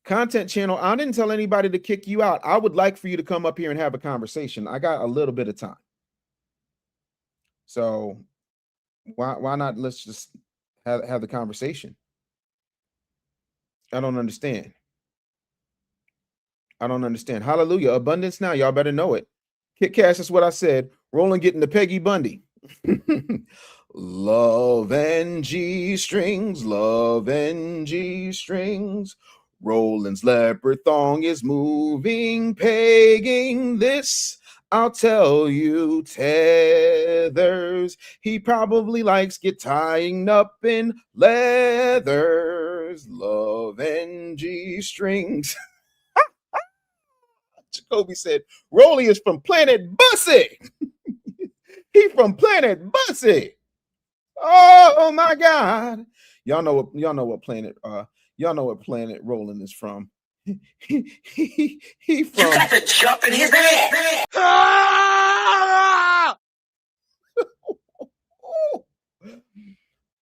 Content channel, I didn't tell anybody to kick you out. I would like for you to come up here and have a conversation. I got a little bit of time. So why not? Let's just have the conversation. I don't understand. I don't understand. Hallelujah. Abundance now. Y'all better know it. Kit Cash, that's what I said. Roland getting the Peggy Bundy. Love and G strings, love and G strings. Roland's leopard thong is moving, pegging this. I'll tell you, tethers. He probably likes get tying up in leathers. Love and G strings. Jacoby said, Rolly is from Planet Bussy. He from Planet Bussy. Oh my God. Y'all know what planet Roland is from. He from You got to jump in his ass.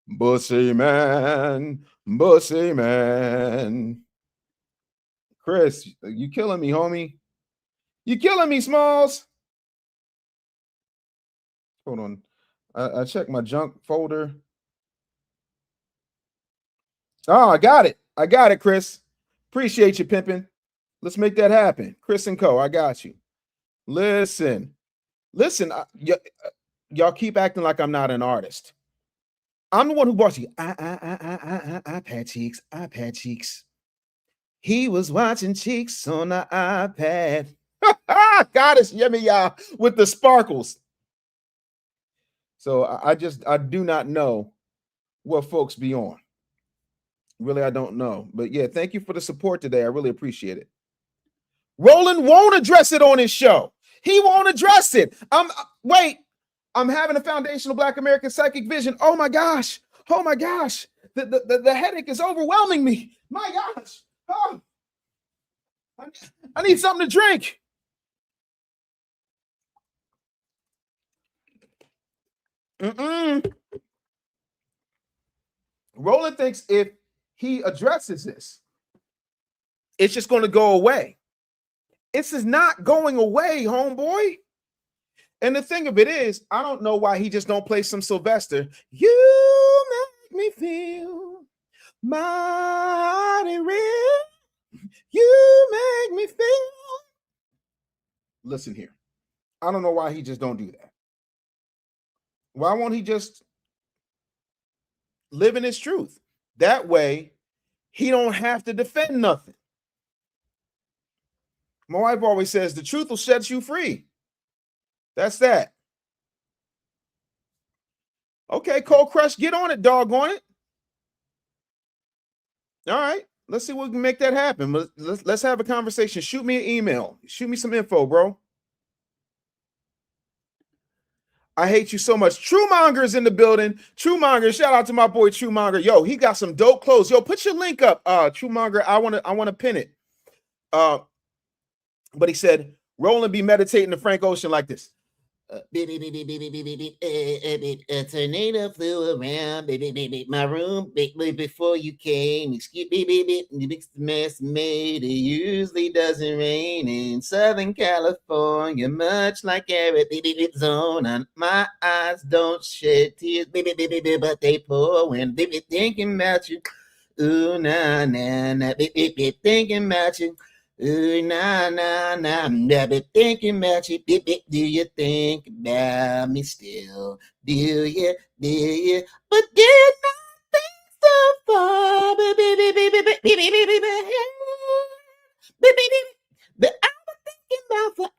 Bussy man, Bussy man. Chris, you killing me, homie. You killing me, Smalls. Hold on. I checked my junk folder. Oh, I got it. I got it, Chris. Appreciate you, pimping. Let's make that happen. Chris and Co. I got you. Listen. Y'all keep acting like I'm not an artist. I'm the one who bought you. iPad cheeks, iPad cheeks. He was watching cheeks on the iPad. Goddess, yummy, y'all, with the sparkles. So I do not know what folks be on. Really, I don't know. But yeah, thank you for the support today. I really appreciate it. Roland won't address it on his show. He won't address it. I'm having a foundational Black American psychic vision. Oh my gosh. Oh my gosh. The headache is overwhelming me. My gosh. Oh. I need something to drink. Roland thinks if he addresses this, it's just going to go away. This is not going away, homeboy. And the thing of it is, I don't know why he just don't play some Sylvester. You make me feel mighty real. You make me feel. Listen here. I don't know why he just don't do that. Why won't he just live in his truth? That way, he don't have to defend nothing. My wife always says, the truth will set you free. That's that. Okay, Cold Crush, get on it, doggone it. All right, let's see what we can make that happen. Let's have a conversation. Shoot me an email. Shoot me some info, bro. I hate you so much. Truemonger's in the building. Truemonger, shout out to my boy Truemonger. Yo, he got some dope clothes. Yo, put your link up, Truemonger. I want to pin it. But he said, Roland be meditating to Frank Ocean like this. A tornado flew around, my room before you came. Excuse me, the mixed mess made. It usually doesn't rain in Southern California, much like Arizona. My eyes don't shed tears, but they pour when thinking about you. Ooh, nah, nah, nah, thinking about you. Ooh, nah, nah, nah, I've been thinking about you. Do you think about me still? Do you? But did not think so far. But I've been thinking about forever.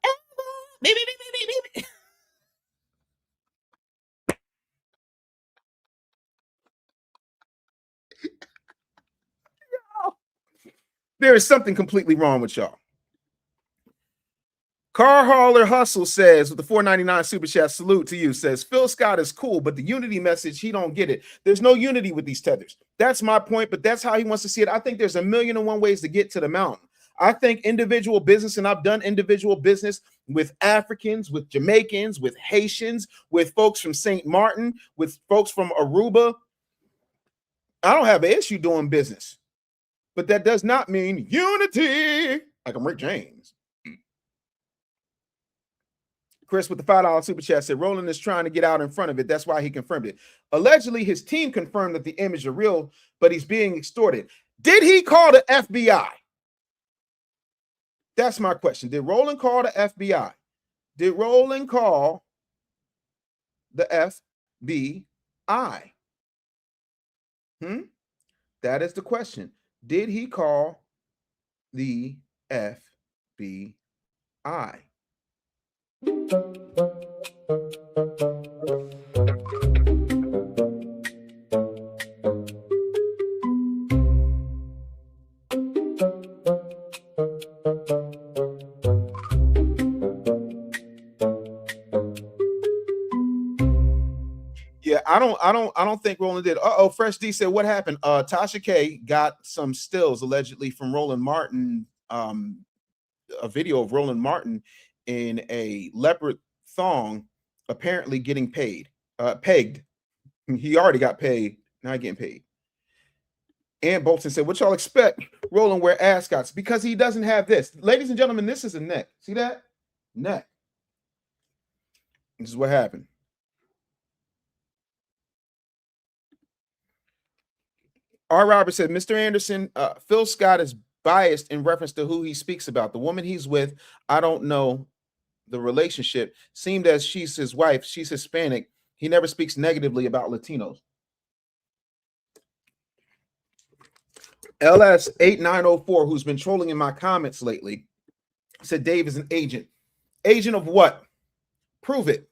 There is something completely wrong with y'all. Car Hauler Hustle says with the $4.99 super chat, salute to you, says Phil Scott is cool, but the unity message, he don't get it. There's no unity with these tethers. That's my point, but that's how he wants to see it. I think there's 1,000,001 ways to get to the mountain. I think individual business, and I've done individual business with Africans, with Jamaicans, with Haitians, with folks from St. Martin, with folks from Aruba. I don't have an issue doing business. but that does not mean unity. Like I'm Rick James. Chris with the $5 super chat said Roland is trying to get out in front of it. That's why he confirmed it. Allegedly, his team confirmed that the images are real, but he's being extorted. Did he call the FBI? That's my question. Did Roland call the FBI? Did Roland call the FBI? That is the question. Did he call the FBI? Yeah, I don't think Roland did. Fresh D said, what happened? Tasha K got some stills allegedly from Roland Martin, a video of Roland Martin in a leopard thong, apparently getting pegged. He already got paid, now getting paid. And Bolton said, what y'all expect Roland wear ascots? Because he doesn't have this. Ladies and gentlemen, this is a neck. See that? Neck. This is what happened. R. Robert said, Mr. Anderson, Phil Scott is biased in reference to who he speaks about. The woman he's with, I don't know the relationship, seemed as she's his wife. She's Hispanic. He never speaks negatively about Latinos. LS8904, who's been trolling in my comments lately, said Dave is an agent. Agent of what? Prove it.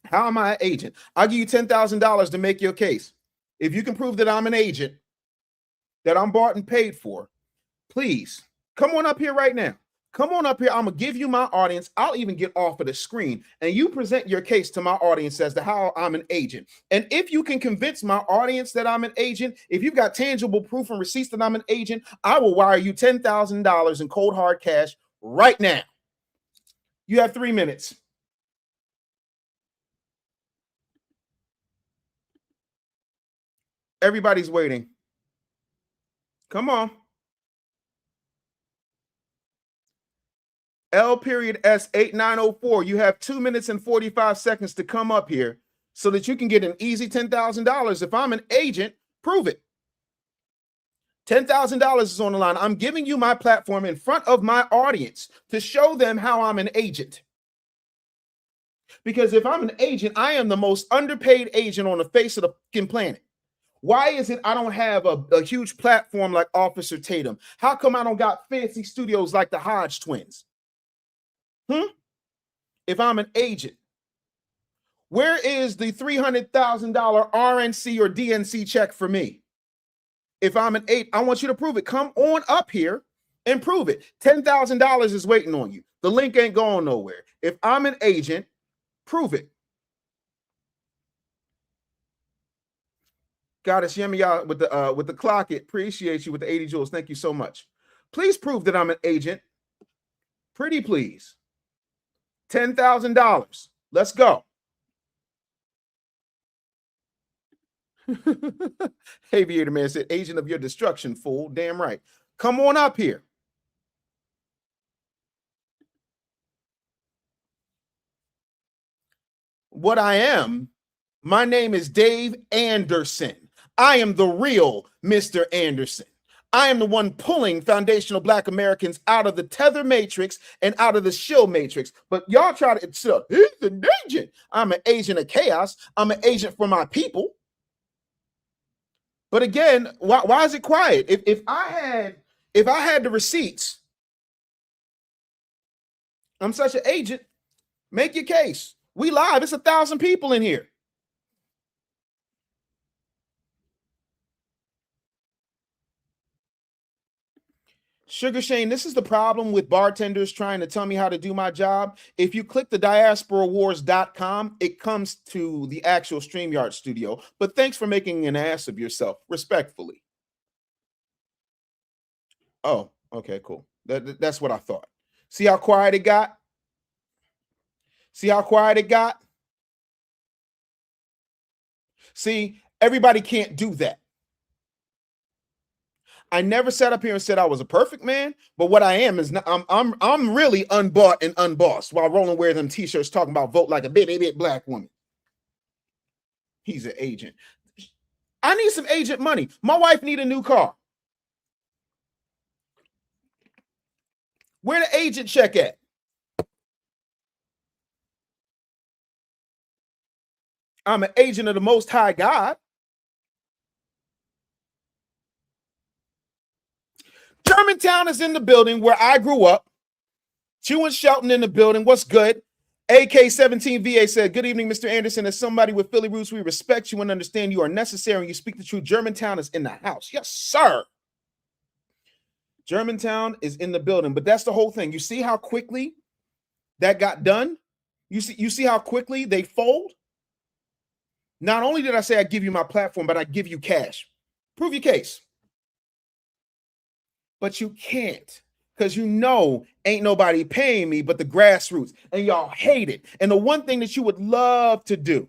How am I an agent? I'll give you $10,000 to make your case. If you can prove that I'm an agent, that I'm bought and paid for, please come on up here right now. Come on up here. I'm going to give you my audience. I'll even get off of the screen and you present your case to my audience as to how I'm an agent. And if you can convince my audience that I'm an agent, if you've got tangible proof and receipts that I'm an agent, I will wire you $10,000 in cold hard cash right now. You have 3 minutes. Everybody's waiting. Come on. L.S8904. You have 2 minutes and 45 seconds to come up here so that you can get an easy $10,000. If I'm an agent, prove it. $10,000 is on the line. I'm giving you my platform in front of my audience to show them how I'm an agent. Because if I'm an agent, I am the most underpaid agent on the face of the fucking planet. Why is it I don't have a huge platform like Officer Tatum? How come I don't got fancy studios like the Hodge twins? If I'm an agent, where is the $300,000 RNC or DNC check for me? If I'm an agent, I want you to prove it. Come on up here and prove it. $10,000 is waiting on you. The link ain't going nowhere. If I'm an agent, prove it. Goddess Yemi with the clock it. Appreciate you with the 80 joules. Thank you so much. Please prove that I'm an agent. Pretty please. $10,000. Let's go. Aviator Man said, agent of your destruction, fool. Damn right. Come on up here. What I am, my name is Dave Anderson. I am the real Mr. Anderson. I am the one pulling foundational Black Americans out of the tether matrix and out of the shill matrix. But y'all try to say, he's an agent. I'm an agent of chaos. I'm an agent for my people. But again, why is it quiet? If I had the receipts, I'm such an agent. Make your case. We live. It's 1,000 people in here. Sugar Shane, this is the problem with bartenders trying to tell me how to do my job. If you click the diasporawars.com, it comes to the actual StreamYard studio. But thanks for making an ass of yourself, respectfully. Oh, okay, cool. That's what I thought. See how quiet it got? See how quiet it got? See, everybody can't do that. I never sat up here and said I was a perfect man, but what I am is not, I'm really unbought and unbossed while Roland wears them t-shirts talking about vote like a bit black woman. He's an agent. I need some agent money. My wife need a new car. Where the agent check at? I'm an agent of the Most High God. Germantown is in the building where I grew up. Chew and Shelton in the building. What's good? AK-17 VA said, good evening, Mr. Anderson. As somebody with Philly roots, we respect you and understand you are necessary and you speak the truth. Germantown is in the house. Yes, sir. Germantown is in the building, but that's the whole thing. You see how quickly that got done? You see how quickly they fold? Not only did I say I give you my platform, but I give you cash. Prove your case. But you can't, because you know ain't nobody paying me but the grassroots, and y'all hate it. And the one thing that you would love to do,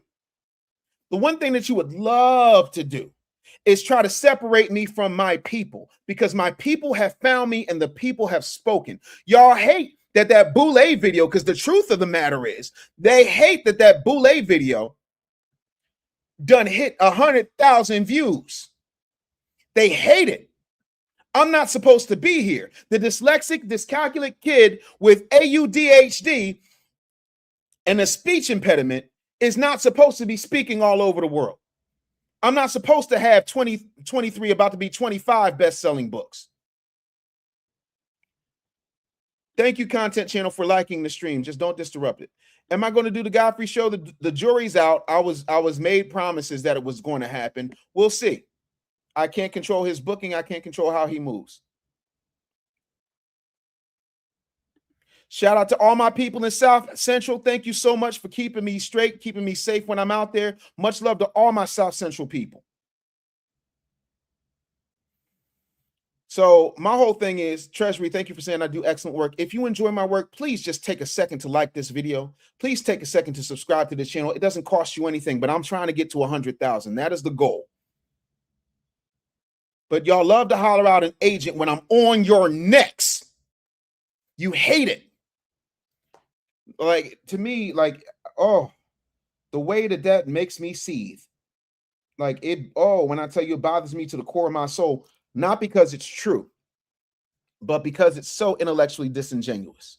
is try to separate me from my people, because my people have found me and the people have spoken. Y'all hate that Boule video, because the truth of the matter is they hate that Boule video done hit 100,000 views. They hate it. I'm not supposed to be here. The dyslexic, dyscalculic kid with ADHD and a speech impediment is not supposed to be speaking all over the world. I'm not supposed to have 23, about to be 25 best-selling books. Thank you, Content Channel, for liking the stream. Just don't disrupt it. Am I going to do the Godfrey show? The jury's out. I was made promises that it was going to happen. We'll see. I can't control his booking. I can't control how he moves. Shout out to all my people in South Central. Thank you so much for keeping me straight, keeping me safe when I'm out there. Much love to all my South Central people. So my whole thing is, Treasury, thank you for saying I do excellent work. If you enjoy my work, please just take a second to like this video. Please take a second to subscribe to this channel. It doesn't cost you anything, but I'm trying to get to 100,000. That is the goal. But y'all love to holler out an agent when I'm on your necks. You hate it. Like, to me, like, oh, the way that makes me seethe. Like, when I tell you it bothers me to the core of my soul, not because it's true, but because it's so intellectually disingenuous.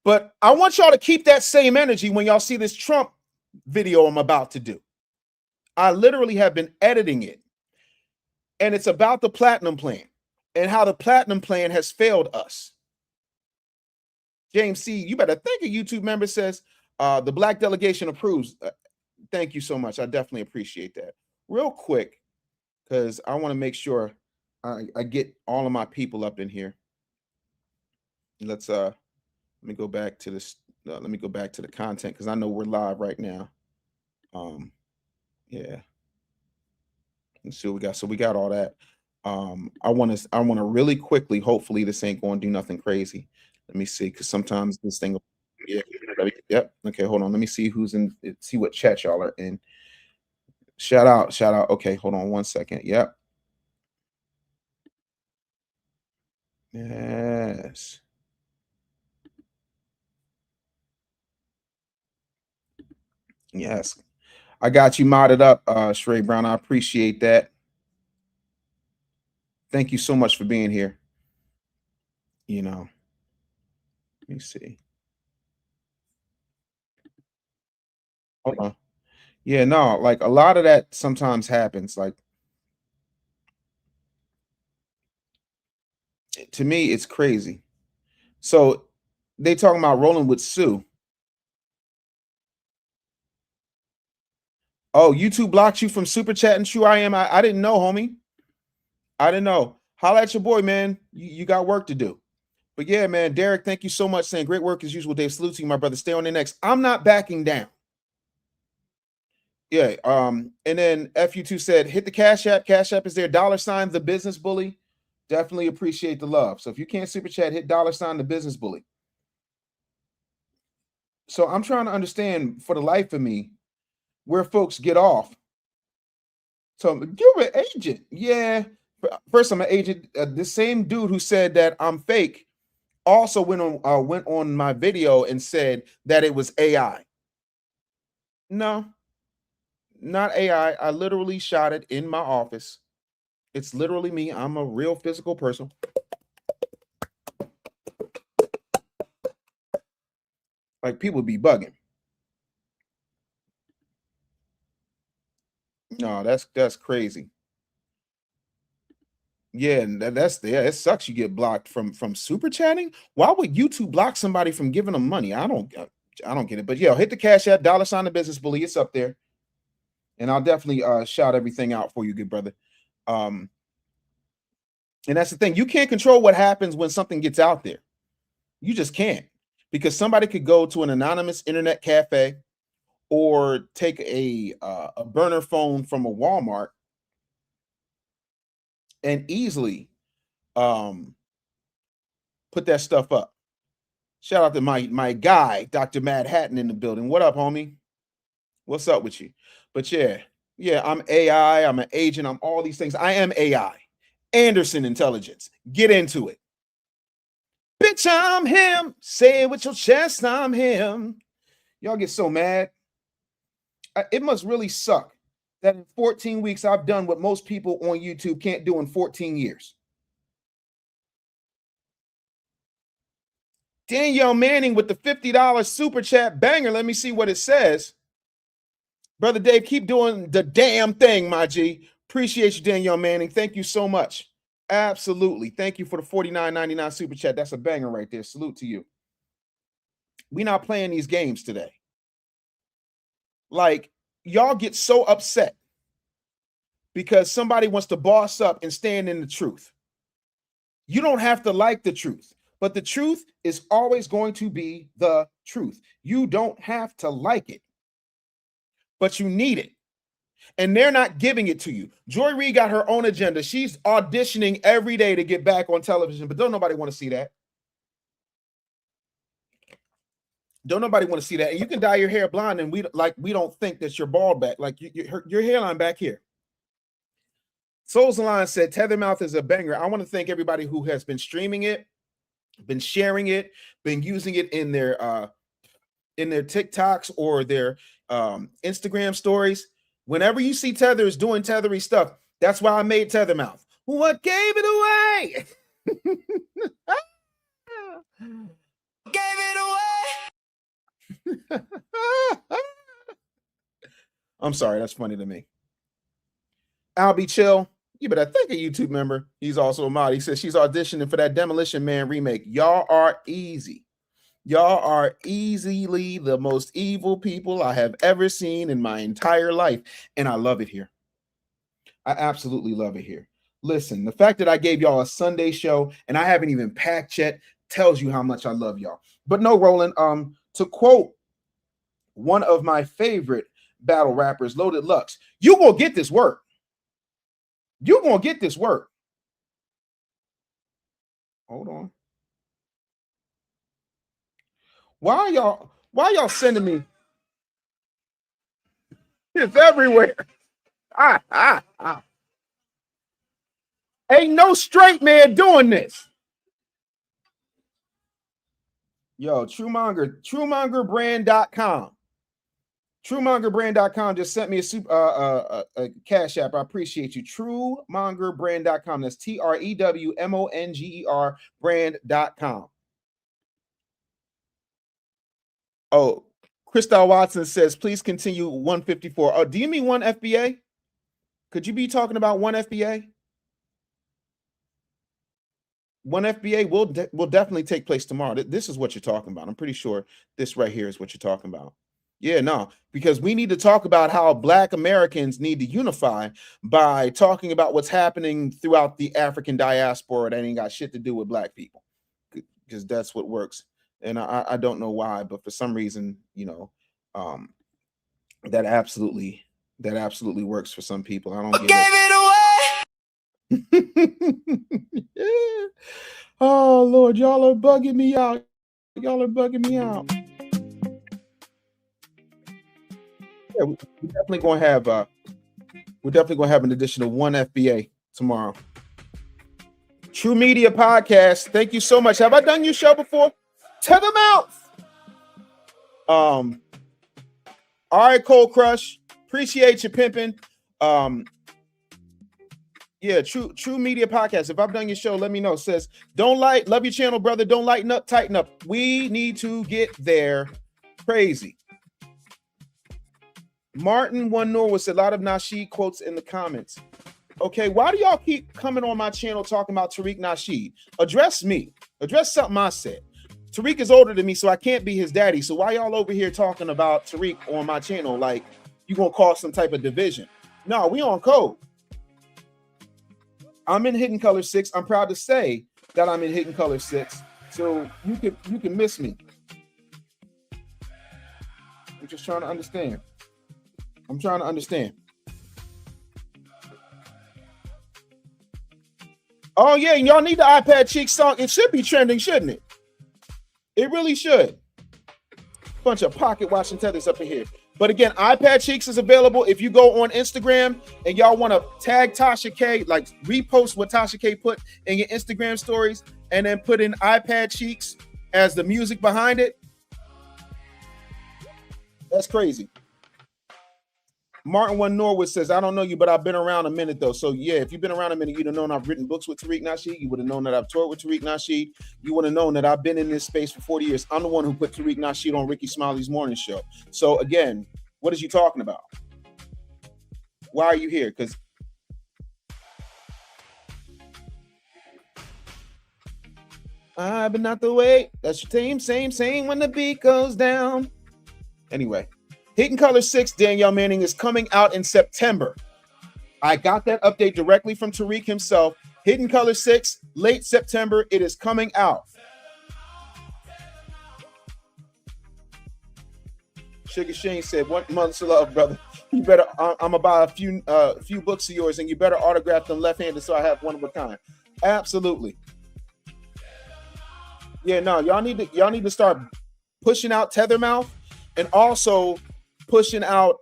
But I want y'all to keep that same energy when y'all see this Trump video I'm about to do. I literally have been editing it. And it's about the platinum plan and how the platinum plan has failed us. James C., you better thank a YouTube member says, the black delegation approves. Thank you so much. I definitely appreciate that. Real quick, because I want to make sure I get all of my people up in here. Let's let me go back to this. Let me go back to the content, because I know we're live right now. Yeah. Let's see what we got. So we got all that. I want to really quickly, hopefully this ain't going to do nothing crazy. Let me see, because sometimes this thing, yeah, yep. Okay, hold on. Let me see who's in, see what chat y'all are in. Shout out. Okay, hold on 1 second. Yep. Yes. Yes. I got you modded up, Shrey Brown. I appreciate that. Thank you so much for being here. You know, let me see. Hold on. Yeah, no, like a lot of that sometimes happens. Like, to me, it's crazy. So they talking about rolling with Sue. Oh, YouTube blocked you from super chatting. True, I am. I didn't know, homie. I didn't know. Holla at your boy, man. You got work to do. But yeah, man, Derek, thank you so much. Saying great work as usual. Dave, salute to you, my brother. Stay on the next. I'm not backing down. Yeah. And then FU2 said, hit the Cash App. Cash App is there. $ the business bully. Definitely appreciate the love. So if you can't super chat, hit $ the business bully. So I'm trying to understand for the life of me where folks get off. So you're an agent. Yeah. First, I'm an agent. The same dude who said that I'm fake also went on my video and said that it was AI. No, not AI. I literally shot it in my office. It's literally me. I'm a real physical person. Like, people be bugging. No, that's crazy. Yeah, and it sucks you get blocked from super chatting. Why would YouTube block somebody from giving them money? I don't get it. But yeah, hit the Cash App, $ the business bully. It's up there. And I'll definitely shout everything out for you, good brother. And that's the thing. You can't control what happens when something gets out there. You just can't, because somebody could go to an anonymous internet cafe or take a burner phone from a Walmart and easily put that stuff up. Shout out to my guy, Dr. Mad Hatton, in the building. What up, homie? What's up with you? But yeah, I'm AI. I'm an agent. I'm all these things. I am AI. Anderson Intelligence. Get into it. Bitch, I'm him. Say it with your chest, I'm him. Y'all get so mad. It must really suck that in 14 weeks I've done what most people on YouTube can't do in 14 years. Danielle Manning with the $50 super chat banger. Let me see what it says. Brother Dave, keep doing the damn thing, my G. Appreciate you, Danielle Manning. Thank you so much. Absolutely. Thank you for the $49.99 super chat. That's a banger right there. Salute to you. We're not playing these games today. Like, y'all get so upset because somebody wants to boss up and stand in the truth. You don't have to like the truth, but the truth is always going to be the truth. You don't have to like it, but you need it. And they're not giving it to you. Joy Reid got her own agenda. She's auditioning every day to get back on television, but don't nobody want to see that. Don't nobody want to see that. And you can dye your hair blonde, and we don't think that you're bald back. Like, your hairline back here. Souls Alliance said Tethermouth is a banger. I want to thank everybody who has been streaming it, been sharing it, been using it in their TikToks or their Instagram stories. Whenever you see Tether is doing tethery stuff, that's why I made Tethermouth. What gave it away? Gave it away. I'm sorry, that's funny to me. Albie Chill, you better thank a YouTube member. He's also a mod. He says she's auditioning for that Demolition Man remake. Y'all are easy. Y'all are easily the most evil people I have ever seen in my entire life. And I love it here. I absolutely love it here. Listen, the fact that I gave y'all a Sunday show and I haven't even packed yet tells you how much I love y'all. But no, Roland, to quote one of my favorite battle rappers, Loaded Lux, you gonna get this work. You gonna get this work. Hold on. Why y'all sending me? It's everywhere. Ain't no straight man doing this. Yo, TrueMongerBrand.com. TrueMongerBrand.com just sent me a cash app. I appreciate you. TrueMongerBrand.com. That's TREWMONGER brand.com. Oh, Christelle Watson says, please continue 154. Oh, do you mean 1 FBA? Could you be talking about 1 FBA? 1 FBA will definitely take place tomorrow. This is what you're talking about. I'm pretty sure this right here is what you're talking about. Yeah, no, because we need to talk about how Black Americans need to unify by talking about what's happening throughout the African diaspora that ain't got shit to do with Black people, because that's what works. And I don't know why, but for some reason, you know, that absolutely works for some people. I don't get it. Yeah. Oh Lord, y'all are bugging me out. Y'all are bugging me out. Yeah, we're definitely gonna have an additional 1 FBA tomorrow. True Media Podcast. Thank you so much. Have I done your show before? Tether Mouth. All right, Cold Crush. Appreciate you pimping. Yeah, True Media Podcast. If I've done your show, let me know. Says, love your channel, brother. Don't lighten up, tighten up. We need to get there. Crazy. Martin One Norwood said a lot of Nasheed quotes in the comments. Okay, why do y'all keep coming on my channel talking about Tariq Nasheed? Address me. Address something I said. Tariq is older than me, so I can't be his daddy. So why y'all over here talking about Tariq on my channel like you gonna cause some type of division? No, we on code. I'm in Hidden Color 6. I'm proud to say that I'm in Hidden Color 6. So you can miss me. I'm just trying to understand. I'm trying to understand. Oh, yeah, y'all need the iPad Cheek song. It should be trending, shouldn't it? It really should. Bunch of pocket watching tethers up in here. But again, iPad Cheeks is available. If you go on Instagram and y'all want to tag Tasha K, like repost what Tasha K put in your Instagram stories and then put in iPad Cheeks as the music behind it. That's crazy. Martin One Norwood says, I don't know you, but I've been around a minute, though. So, yeah, if you've been around a minute, you'd have known I've written books with Tariq Nasheed. You would have known that I've toured with Tariq Nasheed. You would have known that I've been in this space for 40 years. I'm the one who put Tariq Nasheed on Ricky Smiley's morning show. So, again, what is you talking about? Why are you here? Because I've been out the way. That's your same when the beat goes down. Anyway. Hidden Color 6, Danielle Manning, is coming out in September. I got that update directly from Tariq himself. Hidden Color 6, late September. It is coming out. Sugar Shane said, "What months of love, brother? You better. I'm gonna buy a few books of yours, and you better autograph them left-handed so I have one of a kind." Absolutely. Yeah, no, y'all need to start pushing out Tethermouth and also pushing out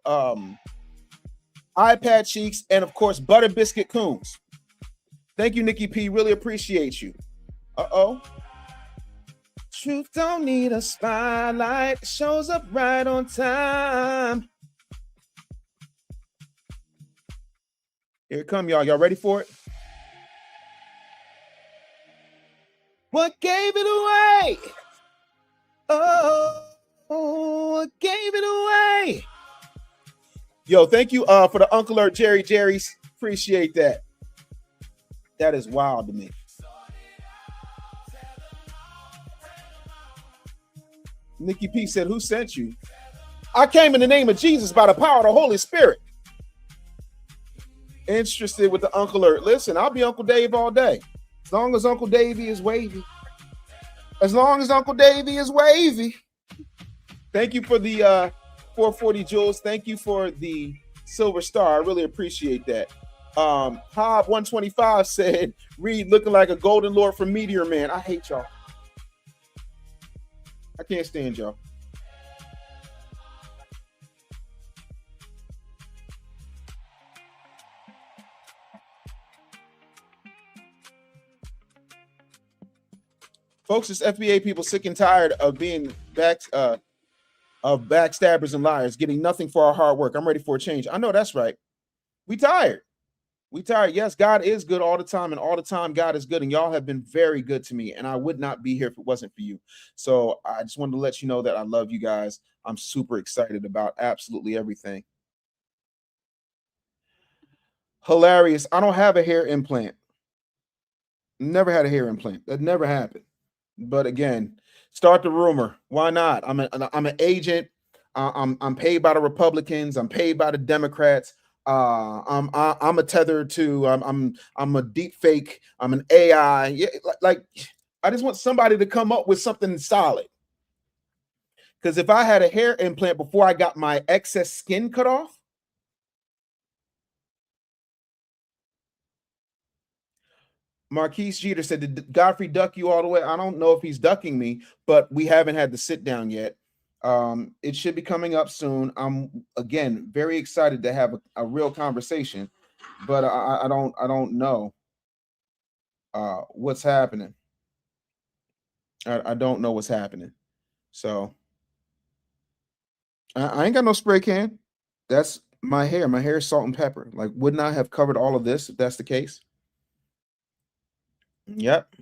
iPad Cheeks and, of course, Butter Biscuit Coons. Thank you, Nikki P. Really appreciate you. Uh-oh. Truth don't need a spotlight. It shows up right on time. Here it come, y'all. Y'all ready for it? What gave it away? Oh, what gave it away? Yo, thank you for the Uncle or Jerry's. Appreciate that. That is wild to me. Nikki P said, who sent you? I came in the name of Jesus by the power of the Holy Spirit. Interested with the Uncle Alert. Listen, I'll be Uncle Dave all day. As long as Uncle Davey is wavy. As long as Uncle Davey is wavy. Thank you for the 440 Jules. Thank you for the silver star. I really appreciate that. Hob 125 said, Reed looking like a golden lord from Meteor Man. I hate y'all. I can't stand y'all. Folks, it's FBA people sick and tired of being backstabbers and liars, getting nothing for our hard work. I'm ready for a change. I know that's right. We tired. We tired. Yes, God is good all the time, and all the time God is good, and y'all have been very good to me, and I would not be here if it wasn't for you. So I just wanted to let you know that I love you guys. I'm super excited about absolutely everything. Hilarious. I don't have a hair implant. Never had a hair implant. That never happened. But again, start the rumor. Why not? I'm an agent. I'm paid by the Republicans. I'm paid by the Democrats. I'm a tether to. I'm a deep fake. I'm an AI. Yeah, like I just want somebody to come up with something solid. Because if I had a hair implant before I got my excess skin cut off, Marquise Jeter said, did Godfrey duck you all the way? I don't know if he's ducking me, but we haven't had the sit down yet. It should be coming up soon. I'm, again, very excited to have a real conversation, but I don't know. what's happening. I don't know what's happening. So I ain't got no spray can. That's my hair. My hair is salt and pepper. Like, wouldn't I have covered all of this if that's the case? Yep.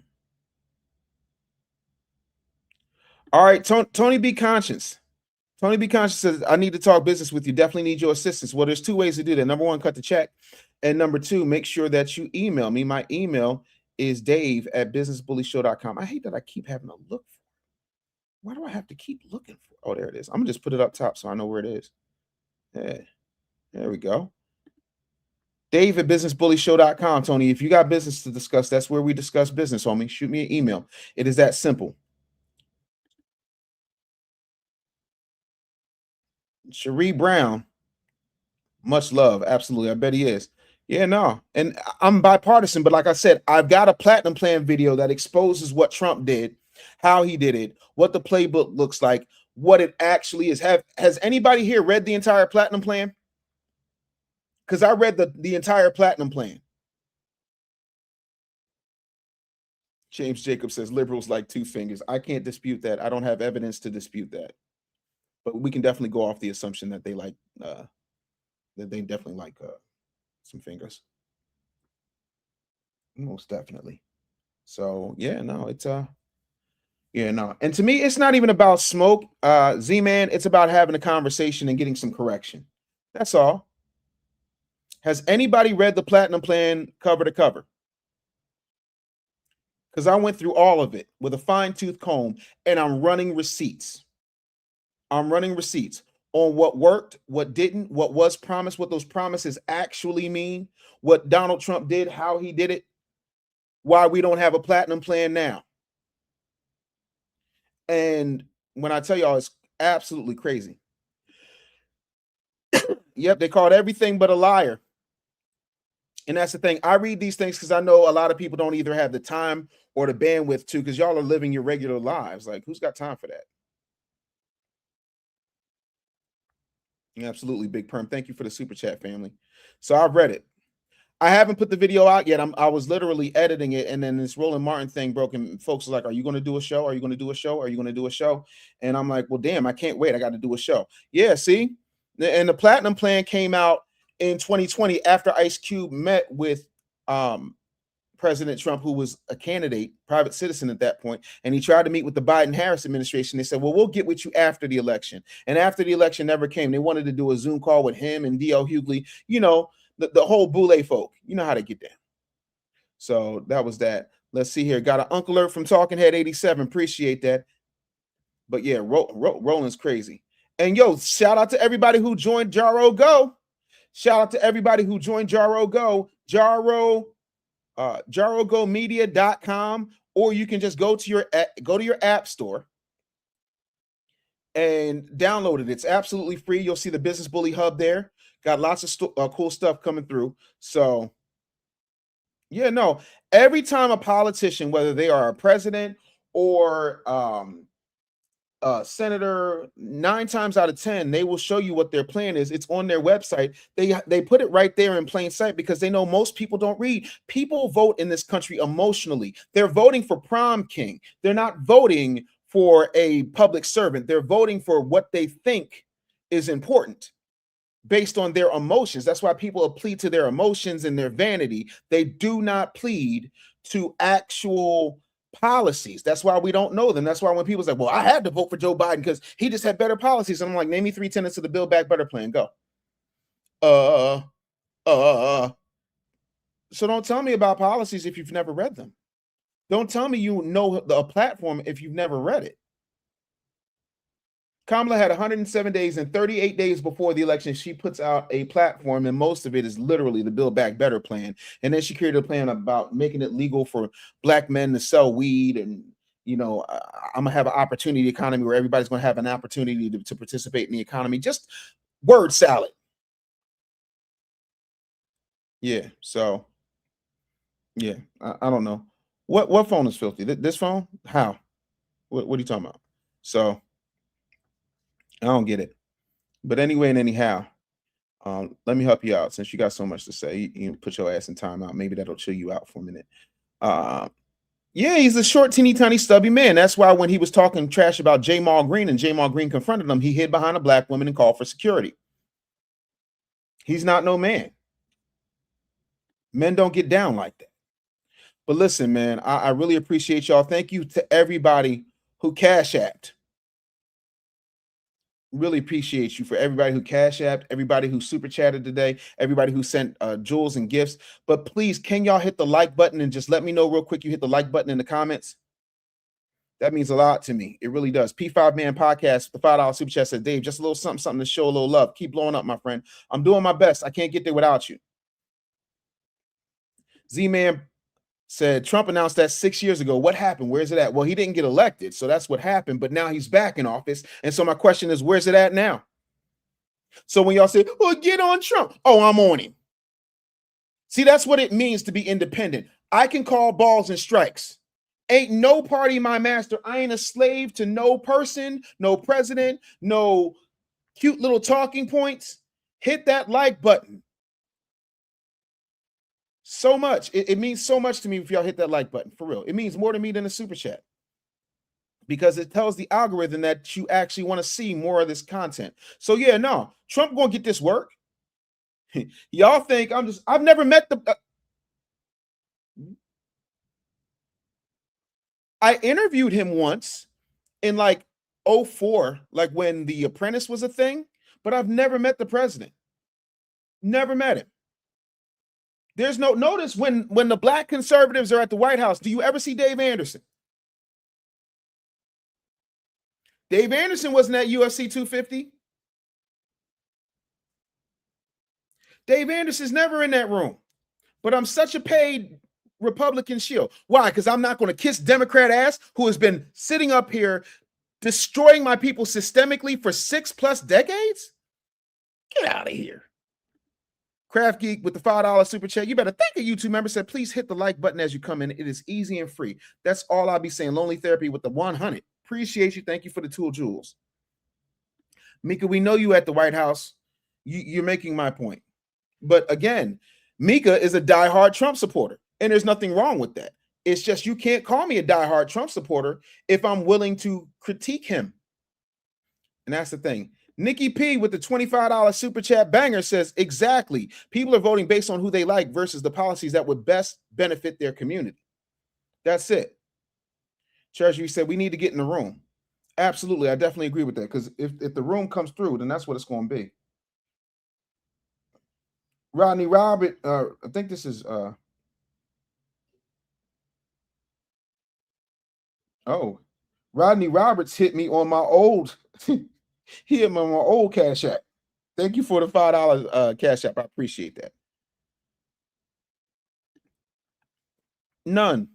All right, Tony B. Conscience. Tony B. Conscious says, I need to talk business with you. Definitely need your assistance. Well, there's two ways to do that. Number one, cut the check. And number two, make sure that you email me. My email is dave@businessbullyshow.com. I hate that I keep having to look for it. Why do I have to keep looking for it? Oh, there it is. I'm going to just put it up top so I know where it is. Yeah, there we go. Dave@businessbullyshow.com, Tony. If you got business to discuss, that's where we discuss business, homie. Shoot me an email. It is that simple. Cherie Brown, much love. Absolutely. I bet he is. Yeah, no. And I'm bipartisan, but like I said, I've got a platinum plan video that exposes what Trump did, how he did it, what the playbook looks like, what it actually is. Has anybody here read the entire platinum plan? Because I read the entire platinum plan. James Jacob says liberals like two fingers. I can't dispute that. I don't have evidence to dispute that. But we can definitely go off the assumption that they like some fingers. Most definitely. So yeah, no, it's yeah, no. And to me, it's not even about smoke, Z-Man. It's about having a conversation and getting some correction. That's all. Has anybody read the platinum plan cover to cover? Because I went through all of it with a fine-tooth comb, and I'm running receipts. I'm running receipts on what worked, what didn't, what was promised, what those promises actually mean, what Donald Trump did, how he did it, why we don't have a platinum plan now. And when I tell y'all, it's absolutely crazy. Yep, they called everything but a liar. And that's the thing. I read these things because I know a lot of people don't either have the time or the bandwidth to, because y'all are living your regular lives. Like, who's got time for that? Absolutely, Big Perm. Thank you for the super chat, family. So I've read it. I haven't put the video out yet. I was literally editing it, and then this Roland Martin thing broke, and folks are like, are you going to do a show? Are you going to do a show? Are you going to do a show? And I'm like, well, damn, I can't wait. I got to do a show. Yeah, see? And the platinum plan came out in 2020 after Ice Cube met with President Trump, who was a candidate, private citizen at that point, and he tried to meet with the Biden-Harris administration. They said, well, we'll get with you after the election. And after the election never came, they wanted to do a Zoom call with him and D.L. Hughley, you know, the whole Boule folk. You know how they get down. So that was that. Let's see here. Got an Uncle Alert from Talking Head 87. Appreciate that. But yeah, Roland's crazy. And yo, shout out to everybody who joined Jaro Go. Shout out to everybody who joined Jaro Go. JaroGomedia.com, or you can just go to your app store and download it. It's absolutely free. You'll see the Business Bully Hub there. Got lots of cool stuff coming through. So yeah, no, every time a politician, whether they are a president or senator, 9 times out of 10, they will show you what their plan is. It's on their website. They put it right there in plain sight because they know most people don't read. People vote in this country emotionally. They're voting for prom king. They're not voting for a public servant. They're voting for what they think is important based on their emotions. That's why people plead to their emotions and their vanity. They do not plead to actual policies. That's why we don't know them. That's why when people say, well, I had to vote for Joe Biden because he just had better policies. And I'm like, name me 3 tenets of the Build Back Better plan. Go. So don't tell me about policies if you've never read them. Don't tell me you know a platform if you've never read it. Kamala had 107 days, and 38 days before the election, she puts out a platform, and most of it is literally the Build Back Better plan. And then she created a plan about making it legal for Black men to sell weed, and you know, I'm gonna have an opportunity economy where everybody's gonna have an opportunity to participate in the economy. Just word salad. Yeah. So, yeah, I don't know what phone is filthy. This phone? How? What are you talking about? So. I don't get it. But anyway and anyhow, let me help you out since you got so much to say. You put your ass in timeout. Maybe that'll chill you out for a minute. Yeah, he's a short, teeny, tiny, stubby man. That's why when he was talking trash about Jamal Green and Jamal Green confronted him, he hid behind a black woman and called for security. He's not no man. Men don't get down like that. But listen, man, I really appreciate y'all. Thank you to everybody who cash apped. Really appreciate you for everybody who cash apped, everybody who super chatted today, everybody who sent jewels and gifts. But please, can y'all hit the like button and just let me know real quick you hit the like button in the comments? That means a lot to me. It really does. P5 Man Podcast, the $5 super chat said, Dave, just a little something to show a little love. Keep blowing up, my friend. I'm doing my best. I can't get there without you. Z-Man said, Trump announced that 6 years ago. What happened? Where's it at? Well, he didn't get elected, so that's what happened. But now he's back in office. And so my question is, where's it at now? So when y'all say, well, get on Trump. Oh, I'm on him. See, that's what it means to be independent. I can call balls and strikes. Ain't no party my master. I ain't a slave to no person, no president, no cute little talking points. Hit that like button. So much. It means so much to me if y'all hit that like button, for real. It means more to me than a super chat. Because it tells the algorithm that you actually want to see more of this content. So yeah, no, Trump gonna get this work. Y'all think I've never met the... I interviewed him once in like 2004, like when The Apprentice was a thing, but I've never met the president. Never met him. There's no notice when the black conservatives are at the White House. Do you ever see Dave Anderson? Dave Anderson wasn't at UFC 250. Dave Anderson's never in that room. But I'm such a paid Republican shield. Why? Because I'm not going to kiss Democrat ass who has been sitting up here destroying my people systemically for 6+ decades? Get out of here. Craft Geek with the $5 super chat. You better thank a YouTube member. Said, please hit the like button as you come in. It is easy and free. That's all I'll be saying. Lonely Therapy with the 100. Appreciate you. Thank you for the tool jewels. Mika, we know you at the White House. You're making my point. But again, Mika is a diehard Trump supporter, and there's nothing wrong with that. It's just you can't call me a diehard Trump supporter if I'm willing to critique him. And that's the thing. Nikki P with the $25 super chat banger says, exactly. People are voting based on who they like versus the policies that would best benefit their community. That's it. Treasury said, we need to get in the room. Absolutely. I definitely agree with that, because if the room comes through, then that's what it's going to be. Rodney Robert, I think this is Rodney Roberts hit me on my old he hit me on my old Cash App. Thank you for the $5 Cash App. I appreciate that. None.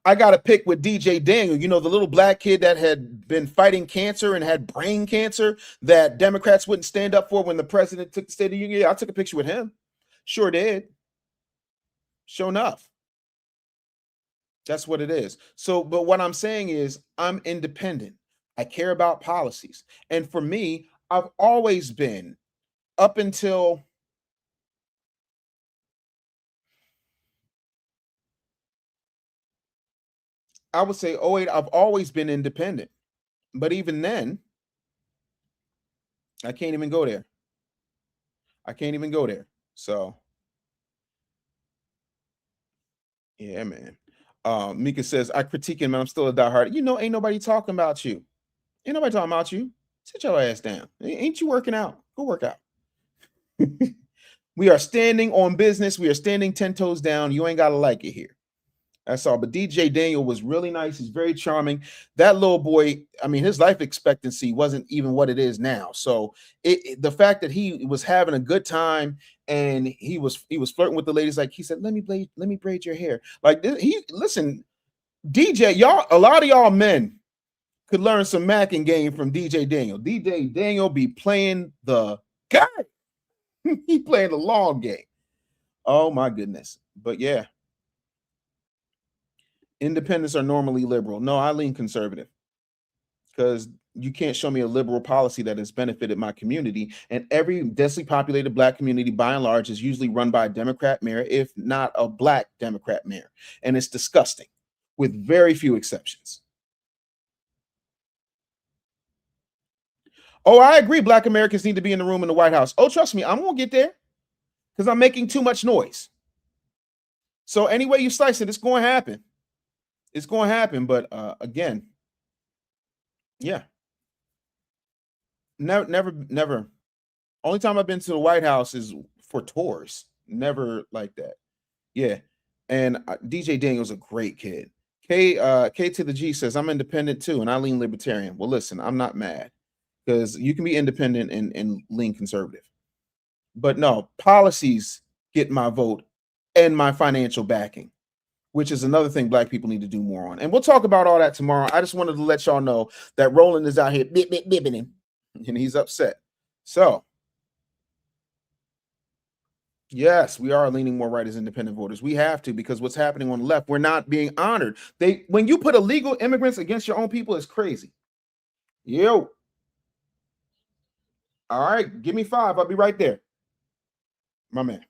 I got a pick with DJ Daniel, you know, the little black kid that had been fighting cancer and had brain cancer that Democrats wouldn't stand up for when the president took the State of the Union. Yeah, I took a picture with him. Sure did. Sure enough. That's what it is. So, but what I'm saying is I'm independent. I care about policies. And for me, I've always been, up until I would say 2008, I've always been independent. But even then, I can't even go there. So, yeah, man. Mika says, I critique him, and I'm still a diehard. You know, ain't nobody talking about you. Ain't nobody talking about you. Sit your ass down. Ain't you working out? Go work out. We are standing on business. We are standing 10 toes down. You ain't got to like it here. That's all. But DJ Daniel was really nice. He's very charming. That little boy, I mean, his life expectancy wasn't even what it is now. So the fact that he was having a good time and he was flirting with the ladies, like he said, let me braid your hair. Like listen, DJ, y'all, a lot of y'all men could learn some macking game from DJ Daniel. DJ Daniel be playing the guy. He playing the long game. Oh my goodness. But yeah. Independents are normally liberal. No, I lean conservative because you can't show me a liberal policy that has benefited my community. And every densely populated Black community, by and large, is usually run by a Democrat mayor, if not a Black Democrat mayor. And it's disgusting, with very few exceptions. Oh, I agree. Black Americans need to be in the room in the White House. Oh, trust me, I'm going to get there because I'm making too much noise. So any way you slice it, it's going to happen. It's going to happen. But again, yeah. Never. Only time I've been to the White House is for tours. Never like that. Yeah. And DJ Daniel's a great kid. K to the G says, I'm independent too, and I lean libertarian. Well, listen, I'm not mad because you can be independent and lean conservative. But no, policies get my vote and my financial backing, which is another thing Black people need to do more on. And we'll talk about all that tomorrow. I just wanted to let y'all know that Roland is out here bibbing, and he's upset. So, yes, we are leaning more right as independent voters. We have to, because what's happening on the left, we're not being honored. When you put illegal immigrants against your own people, it's crazy. Yo. All right, give me 5. I'll be right there. My man.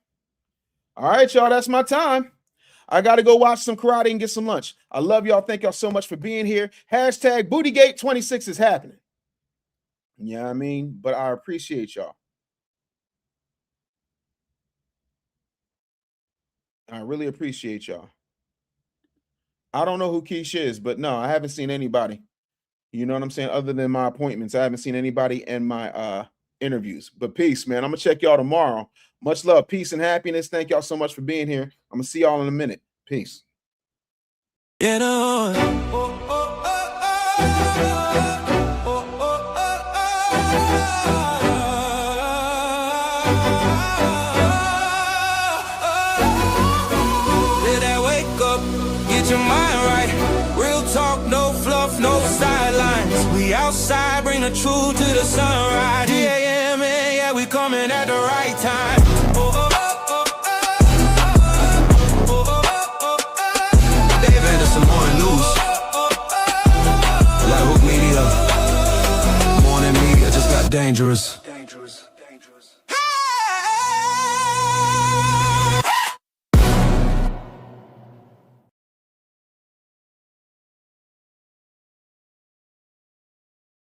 All right, y'all, that's my time. I got to go watch some karate and get some lunch. I love y'all. Thank y'all so much for being here. Hashtag Bootygate 26 is happening. Yeah, I mean, but I appreciate y'all. I really appreciate y'all. I don't know who Keisha is, but no, I haven't seen anybody. You know what I'm saying? Other than my appointments, I haven't seen anybody in my interviews. But peace, man. I'm going to check y'all tomorrow. Much love, peace, and happiness. Thank y'all so much for being here. I'm going to see y'all in a minute. Peace. Yeah, no. Get your mind right. Real talk, no fluff, no sidelines. We outside, bring the truth to the sunrise. D.A.M.N, yeah, we coming at the right time. Dave Anderson, morning news. Like Hook Media. Morning media just got dangerous.